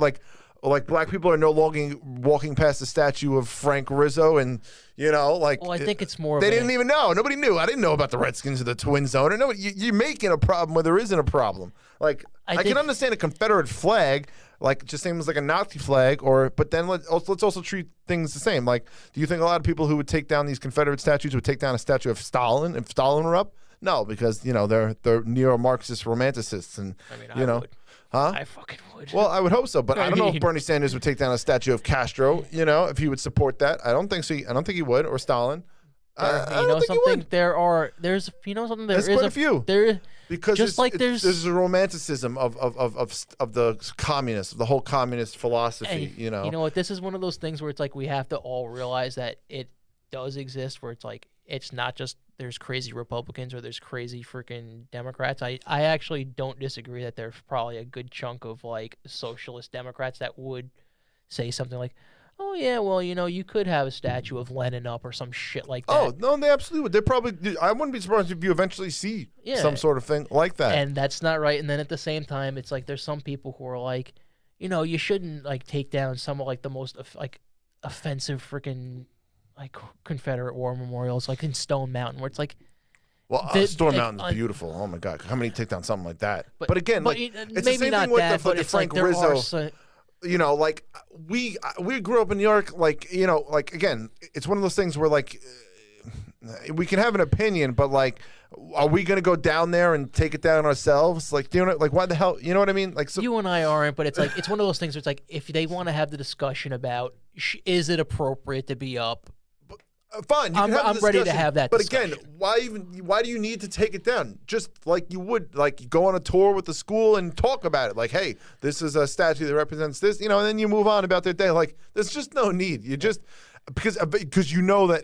like black people are no longer walking past the statue of Frank Rizzo, and you know, like. Well, I think it's more. They of didn't even know. Nobody knew. I didn't know about the Redskins or the Twins owner. No, you're making a problem where there isn't a problem. Like I can think- understand a Confederate flag, like just same as like a Nazi flag, but then let's also treat things the same. Like, do you think a lot of people who would take down these Confederate statues would take down a statue of Stalin if Stalin were up? No, because you know they're neo-Marxist romanticists, and I mean, you I know, would. huh? I fucking would. Well, I would hope so, but I don't know if mean- Bernie Sanders would take down a statue of Castro. You know, if he would support that, I don't think so. I don't think he would, or Stalin. I you don't know think he something? would. There's something. There There's is quite a few. There Because just like there's a romanticism of the communists, the whole communist philosophy. and You know, what? This is one of those things where it's like we have to all realize that it does exist. Where it's like it's not just there's crazy Republicans or there's crazy freaking Democrats. I actually don't disagree that there's probably a good chunk of like socialist Democrats that would say something like, "Oh yeah, well you could have a statue of Lenin up or some shit like that." Oh no, they absolutely would. They probably. I wouldn't be surprised if you eventually see Yeah. some sort of thing like that. And that's not right. And then at the same time, it's like there's some people who are like, you shouldn't like take down some of like the most offensive freaking like Confederate war memorials, like in Stone Mountain, where it's like, well, the- Storm like, Mountain's beautiful. Oh my God, how many take down something like that? but, But again, like, it- it's the maybe same not thing with that, the, but the it's Frank like there are Rizzo. You know, like we grew up in New York. Like you know, like again, it's one of those things where like we can have an opinion, but like, are we going to go down there and take it down ourselves? Like, do you know, like why the hell? You know what I mean? Like, so, you and I aren't, but it's like it's one of those things where it's like if they want to have the discussion about is it appropriate to be up. fine. You can have the I'm ready to discussion, have that But discussion. again, why do you need to take it down? Just like you would, like go on a tour with the school and talk about it. Like, hey, this is a statue that represents this, you know, and then you move on about their day. Like, there's just no need. You just because you know that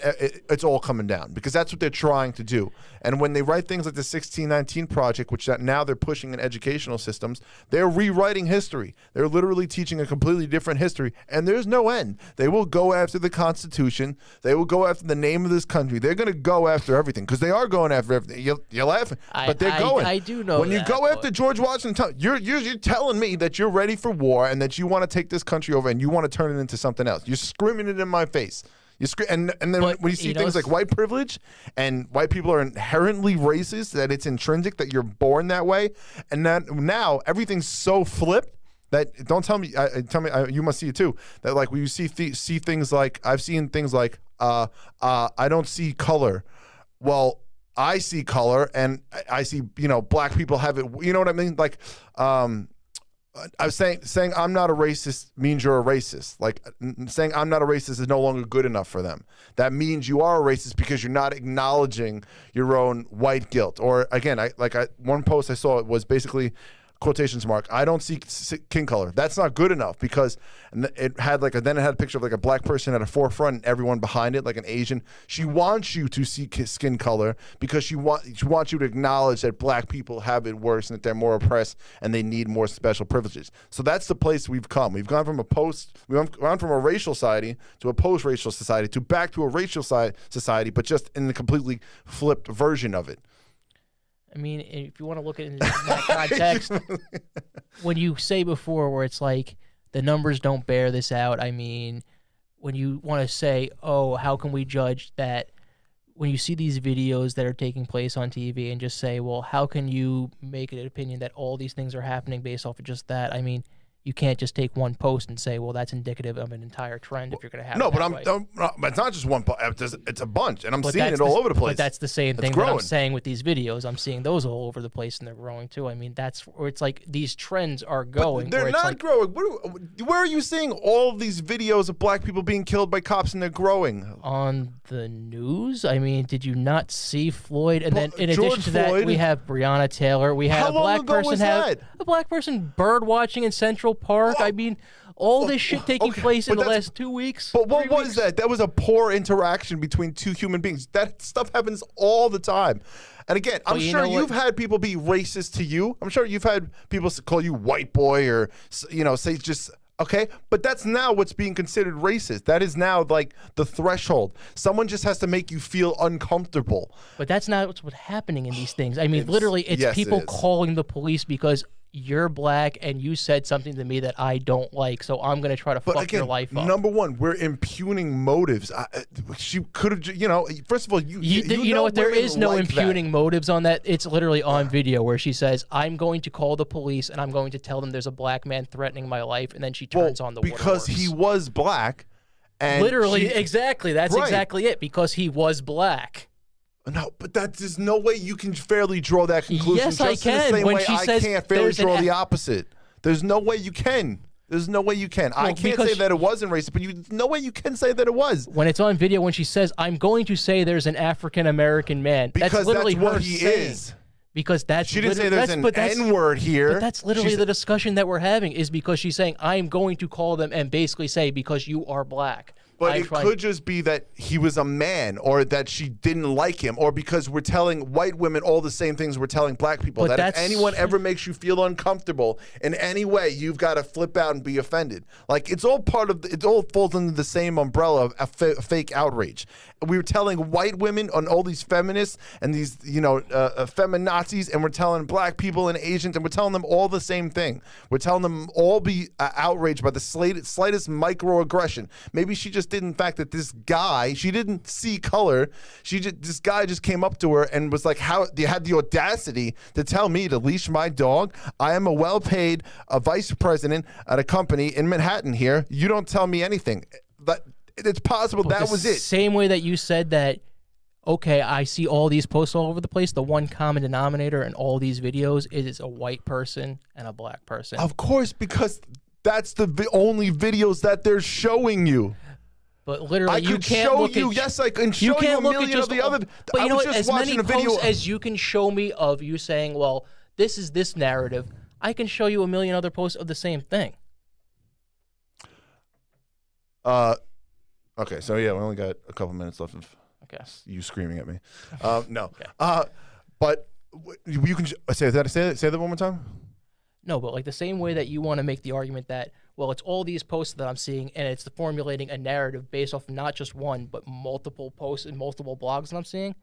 it's all coming down because that's what they're trying to do. And when they write things like the 1619 Project, which that now they're pushing in educational systems, they're rewriting history. They're literally teaching a completely different history, and there's no end. They will go after the Constitution. They will go after the name of this country. They're going to go after everything because they are going after everything. You're laughing, but they're going. I do know when you that, go but- after George Washington, you're telling me that you're ready for war and that you want to take this country over and you want to turn it into something else. You're screaming it in my face. You and then But, when you see you know, things like white privilege and white people are inherently racist, that it's intrinsic that you're born that way, and that now everything's so flipped that don't tell me. You must see it too. That like when you see things like I've seen things like I don't see color. Well, I see color, and I see black people have it. You know what I mean? Like I was saying I'm not a racist means you're a racist. Like saying I'm not a racist is no longer good enough for them. That means you are a racist because you're not acknowledging your own white guilt. Or again, one post I saw was basically quotations mark, I don't see skin color. That's not good enough because it had then it had a picture of like a black person at a forefront and everyone behind it, like an Asian. She wants you to see skin color because she wants you to acknowledge that black people have it worse and that they're more oppressed and they need more special privileges. So that's the place we've come. We've gone from a racial society to a post-racial society to back to a racial society, but just in the completely flipped version of it. I mean, if you want to look at it in that context, when you say before where it's like the numbers don't bear this out, I mean, when you want to say, oh, how can we judge that when you see these videos that are taking place on TV and just say, well, how can you make an opinion that all these things are happening based off of just that? I mean, you can't just take one post and say, well, that's indicative of an entire trend if you're going to have no, it but it's not just one post. It's a bunch, and I'm seeing it all over the place. But that's the same thing that I'm saying with these videos. I'm seeing those all over the place, and they're growing too. I mean, that's where it's like these trends are going. But they're not growing. Where are you seeing all these videos of black people being killed by cops and they're growing? On the news? I mean, did you not see Floyd? And then in addition to that, we have Breonna Taylor. We had a black person bird watching in Central Park. I mean, all this shit taking place in the last 2 weeks. But what was that? That was a poor interaction between two human beings. That stuff happens all the time. And again, I'm sure you've had people be racist to you. I'm sure you've had people call you white boy or, say just... Okay, but that's now what's being considered racist. That is now like the threshold. Someone just has to make you feel uncomfortable. But that's not what's happening in these things. I mean, literally, it's people calling the police because you're black and you said something to me that I don't like, so I'm going to try to fuck your life up. Number one, we're impugning motives. She could have, first of all, you know what? There is no impugning motives on that. It's literally on video where she says, I'm going to call the police and I'm going to tell them there's a black man threatening my life, and then she turns on the because he was black. And literally, exactly. That's exactly it, because he was black. No, but there's no way you can fairly draw that conclusion. Yes, I can. In the same when way she I says can't fairly draw the opposite. There's no way you can. There's no way you can. Well, I can't say that it wasn't racist, but there's no way you can say that it was. When it's on video, when she says, I'm going to say there's an African-American man. Because that's literally that's what he is. Because that's she didn't say there's an N-word here. But that's literally the discussion that we're having, is because she's saying, I'm going to call them and basically say, because you are black. But it could just be that he was a man, or that she didn't like him, or because we're telling white women all the same things we're telling black people. That if anyone ever makes you feel uncomfortable in any way, you've got to flip out and be offended. Like, it's all part of, it all falls under the same umbrella of fake outrage. We were telling white women on all these feminists and these, feminazis, and we're telling black people and Asians, and we're telling them all the same thing. We're telling them all be outraged by the slightest microaggression. Maybe she just did, in fact, that this guy, she didn't see color. This guy just came up to her and was like, "How you had the audacity to tell me to leash my dog? I am a well-paid vice president at a company in Manhattan here. You don't tell me anything." But it's possible that was it. Same way that you said that. Okay, I see all these posts all over the place. The one common denominator in all these videos is a white person and a black person. Of course, because that's the only videos that they're showing you. But literally, I could show you. Yes, I can show you a million of the other. But you know what? As many posts as you can show me of you saying, "Well, this is this narrative," I can show you a million other posts of the same thing. Okay, so yeah, we only got a couple minutes left of you screaming at me. No. Okay. But you can say that one more time. No, but like the same way that you want to make the argument that, well, it's all these posts that I'm seeing, and it's formulating a narrative based off not just one, but multiple posts and multiple blogs that I'm seeing.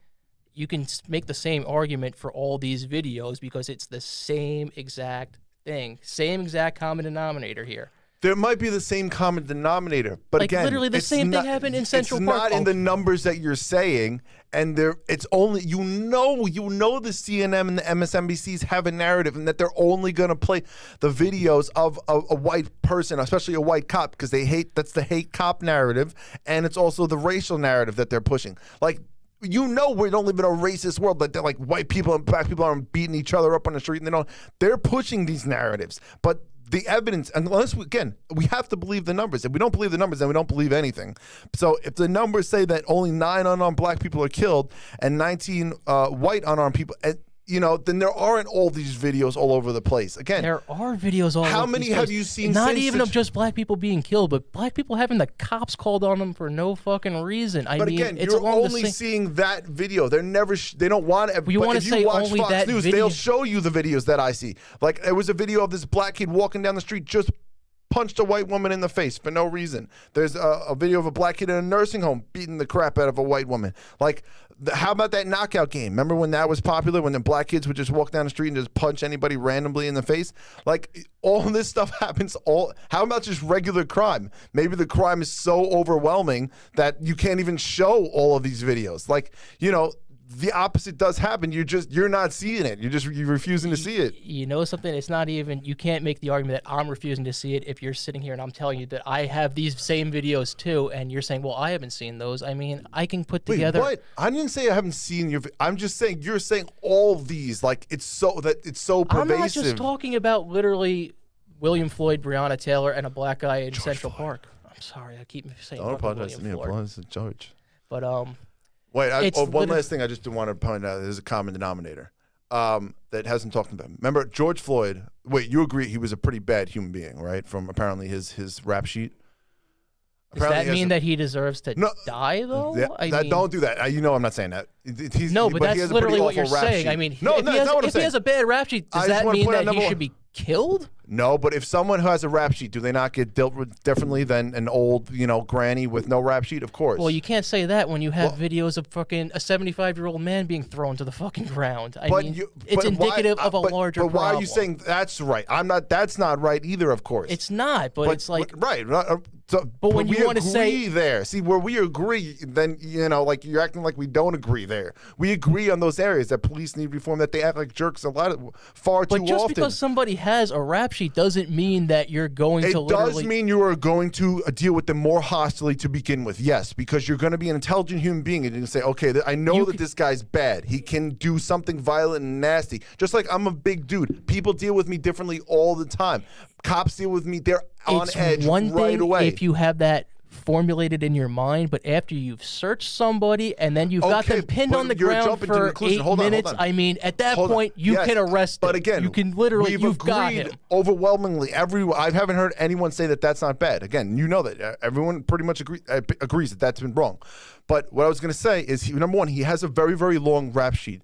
You can make the same argument for all these videos because it's the same exact thing, same exact common denominator here. There might be the same common denominator, but like again, literally the same thing happened in Central Park. It's not in the numbers that you're saying, and it's only the CNN and the MSNBCs have a narrative, and that they're only going to play the videos of a white person, especially a white cop, because they hate. That's the hate cop narrative, and it's also the racial narrative that they're pushing. Like, we don't live in a racist world, that like white people and black people aren't beating each other up on the street, and they're pushing these narratives, but the evidence, unless we have to believe the numbers. If we don't believe the numbers, then we don't believe anything. So if the numbers say that only 9 unarmed black people are killed and 19 white unarmed people, and you know, then there aren't all these videos all over the place. Again, There are videos all how over many these have places. you seen? Not since even the- of just black people being killed, but black people having the cops called on them for no fucking reason. I But mean, again, it's you're along only the same. seeing that video. They're never. They don't want. You but wanna if you say watch only Fox that News, video- they'll show you the videos that I see. Like there was a video of this black kid walking down the street, just punched a white woman in the face for no reason. There's a video of a black kid in a nursing home beating the crap out of a white woman. Like, how about that knockout game? Remember when that was popular? When the black kids would just walk down the street and just punch anybody randomly in the face? Like, all this stuff happens. How about just regular crime? Maybe the crime is so overwhelming that you can't even show all of these videos. Like, you know, the opposite does happen. You're not seeing it. You're refusing to see it. You know something? It's not even. You can't make the argument that I'm refusing to see it if you're sitting here and I'm telling you that I have these same videos too, and you're saying, "Well, I haven't seen those." I mean, I can put Wait, together. what? I didn't say I haven't seen your. I'm just saying you're saying all these like it's so pervasive. I'm not just talking about literally William Floyd, Breonna Taylor, and a black guy in Central Park. I'm sorry, I keep saying Don't fucking apologize to me. William Floyd. Apologize to George. But Wait, It's one literally- last thing I just want to point out. There's a common denominator that hasn't talked about. Remember George Floyd? Wait, you agree he was a pretty bad human being, right? From apparently his rap sheet. does that mean that he deserves to No, die though? I mean, don't do that. You know I'm not saying that. no, but he that's has a literally pretty what you're awful rap saying. sheet. I mean, no, if, no, he, that's has, not what I'm if he saying. has a bad rap sheet, I does just that wanna mean point out that he number should be killed? No, but if someone who has a rap sheet, do they not get dealt with differently than an old, granny with no rap sheet? Of course. Well, you can't say that when you have videos of fucking a 75-year-old man being thrown to the fucking ground. I mean, it's but indicative why, of a larger But why problem. are you saying that's right? I'm not. That's not right either. Of course, It's not, but it's like. right. But when we you wanna agree say- there, see where we agree, then like you're acting like we don't agree there. We agree on those areas that police need reform. That they act like jerks far too But just often. because somebody has a rap sheet doesn't mean that you're going It to literally. does mean you are going to deal with them more hostilely to begin with, yes, because you're going to be an intelligent human being and you can say, okay, I know that this guy's bad. He can do something violent and nasty. Just like I'm a big dude. People deal with me differently all the time. Cops deal with me. They're on it's edge one right thing away. if you have that formulated in your mind, but after you've searched somebody and then you've got Okay, them pinned but on the you're ground jumping to for conclusion. 8 Hold on, hold minutes, on. I mean, at that Hold on. point, you Yes, can arrest but him. again, you can literally, we've you've got agreed him. overwhelmingly. I haven't heard anyone say that that's not bad. Again, you know that everyone pretty much agrees that that's been wrong. But what I was going to say is, number one, he has a very, very long rap sheet.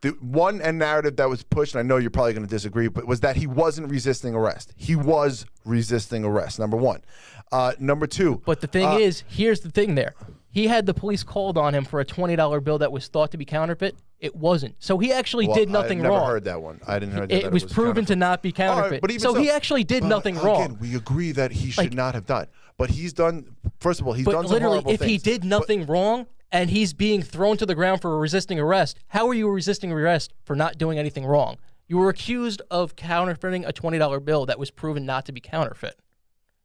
The one narrative that was pushed, and I know you're probably going to disagree, but was that he wasn't resisting arrest. He was resisting arrest. Number one. Number two. But the thing is, here's the thing there. He had the police called on him for a $20 bill that was thought to be counterfeit. It wasn't. So he actually did nothing I never wrong. heard that one. I didn't hear that. It was proven to not be All right, counterfeit. but even so he actually did but nothing again, wrong. we agree that he should not have done. But he's done. First of all, he's But done some literally, horrible if he things. did nothing wrong and he's being thrown to the ground for resisting arrest, how are you resisting arrest for not doing anything wrong? You were accused of counterfeiting a $20 bill that was proven not to be counterfeit.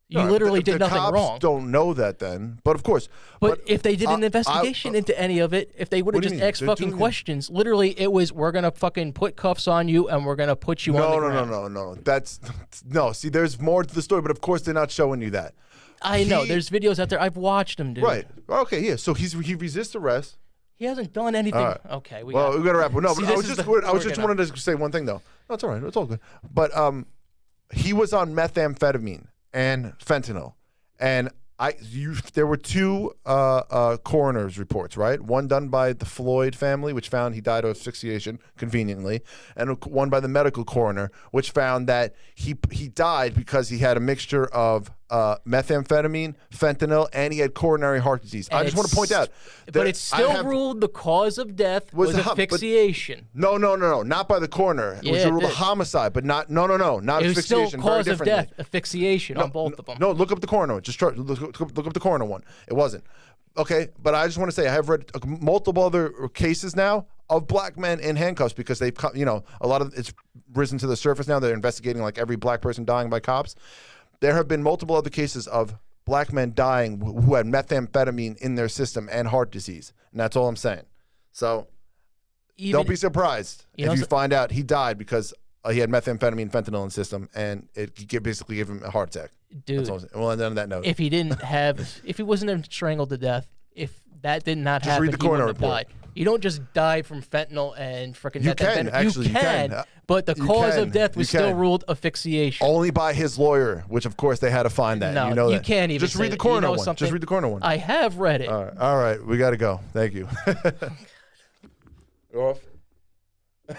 You literally did nothing cops wrong. Don't know that then, but of course. But if they did an investigation into any of it, if they would have What do just you mean? asked They're fucking doing it. questions, literally it was, we're going to fucking put cuffs on you and we're going to put you on the ground. No. That's no. See, there's more to the story, but of course they're not showing you that. I know. There's videos out there. I've watched them, dude. Right. Okay. Yeah. So he resists arrest. He hasn't done anything. All right. Okay. We Well, got we got to wrap. No, See, but I this was is just the- I was we're just gonna- wanted to say one thing though. No, it's all right. It's all good. But he was on methamphetamine and fentanyl, and there were two coroner's reports, right? One done by the Floyd family, which found he died of asphyxiation conveniently, and one by the medical coroner, which found that he died because he had a mixture of methamphetamine, fentanyl, and he had coronary heart disease. I just want to point out that but it's still ruled the cause of death was but- asphyxiation. No, not by the coroner. It was Yeah, ruled it a did. homicide, but not not It was still asphyxiation. Very cause of differently. death, asphyxiation on both of them. No, look up the coroner. Just try, look up the coroner one. It wasn't. Okay, but I just want to say I have read multiple other cases now of black men in handcuffs because they've come, a lot of it's risen to the surface now. They're investigating like every black person dying by cops. There have been multiple other cases of black men dying who had methamphetamine in their system and heart disease. And that's all I'm saying. So don't be surprised if you find out he died because he had methamphetamine, fentanyl in his system, and it basically gave him a heart attack. Dude, That's all I'm saying. We'll end on that note. if he didn't have, if he wasn't strangled to death, if that did not Just happen, read the he coroner wouldn't have report. died. You don't just die from fentanyl and freaking You can, actually, You you can, can. but the You cause can. of death was You still can. ruled asphyxiation. Only by his lawyer, which of course they had to find that. No, you know you that. can't even Just say read the that. coroner You know one. Just something? read the coroner one. I have read it. All right, we got to go. Thank you. You're off.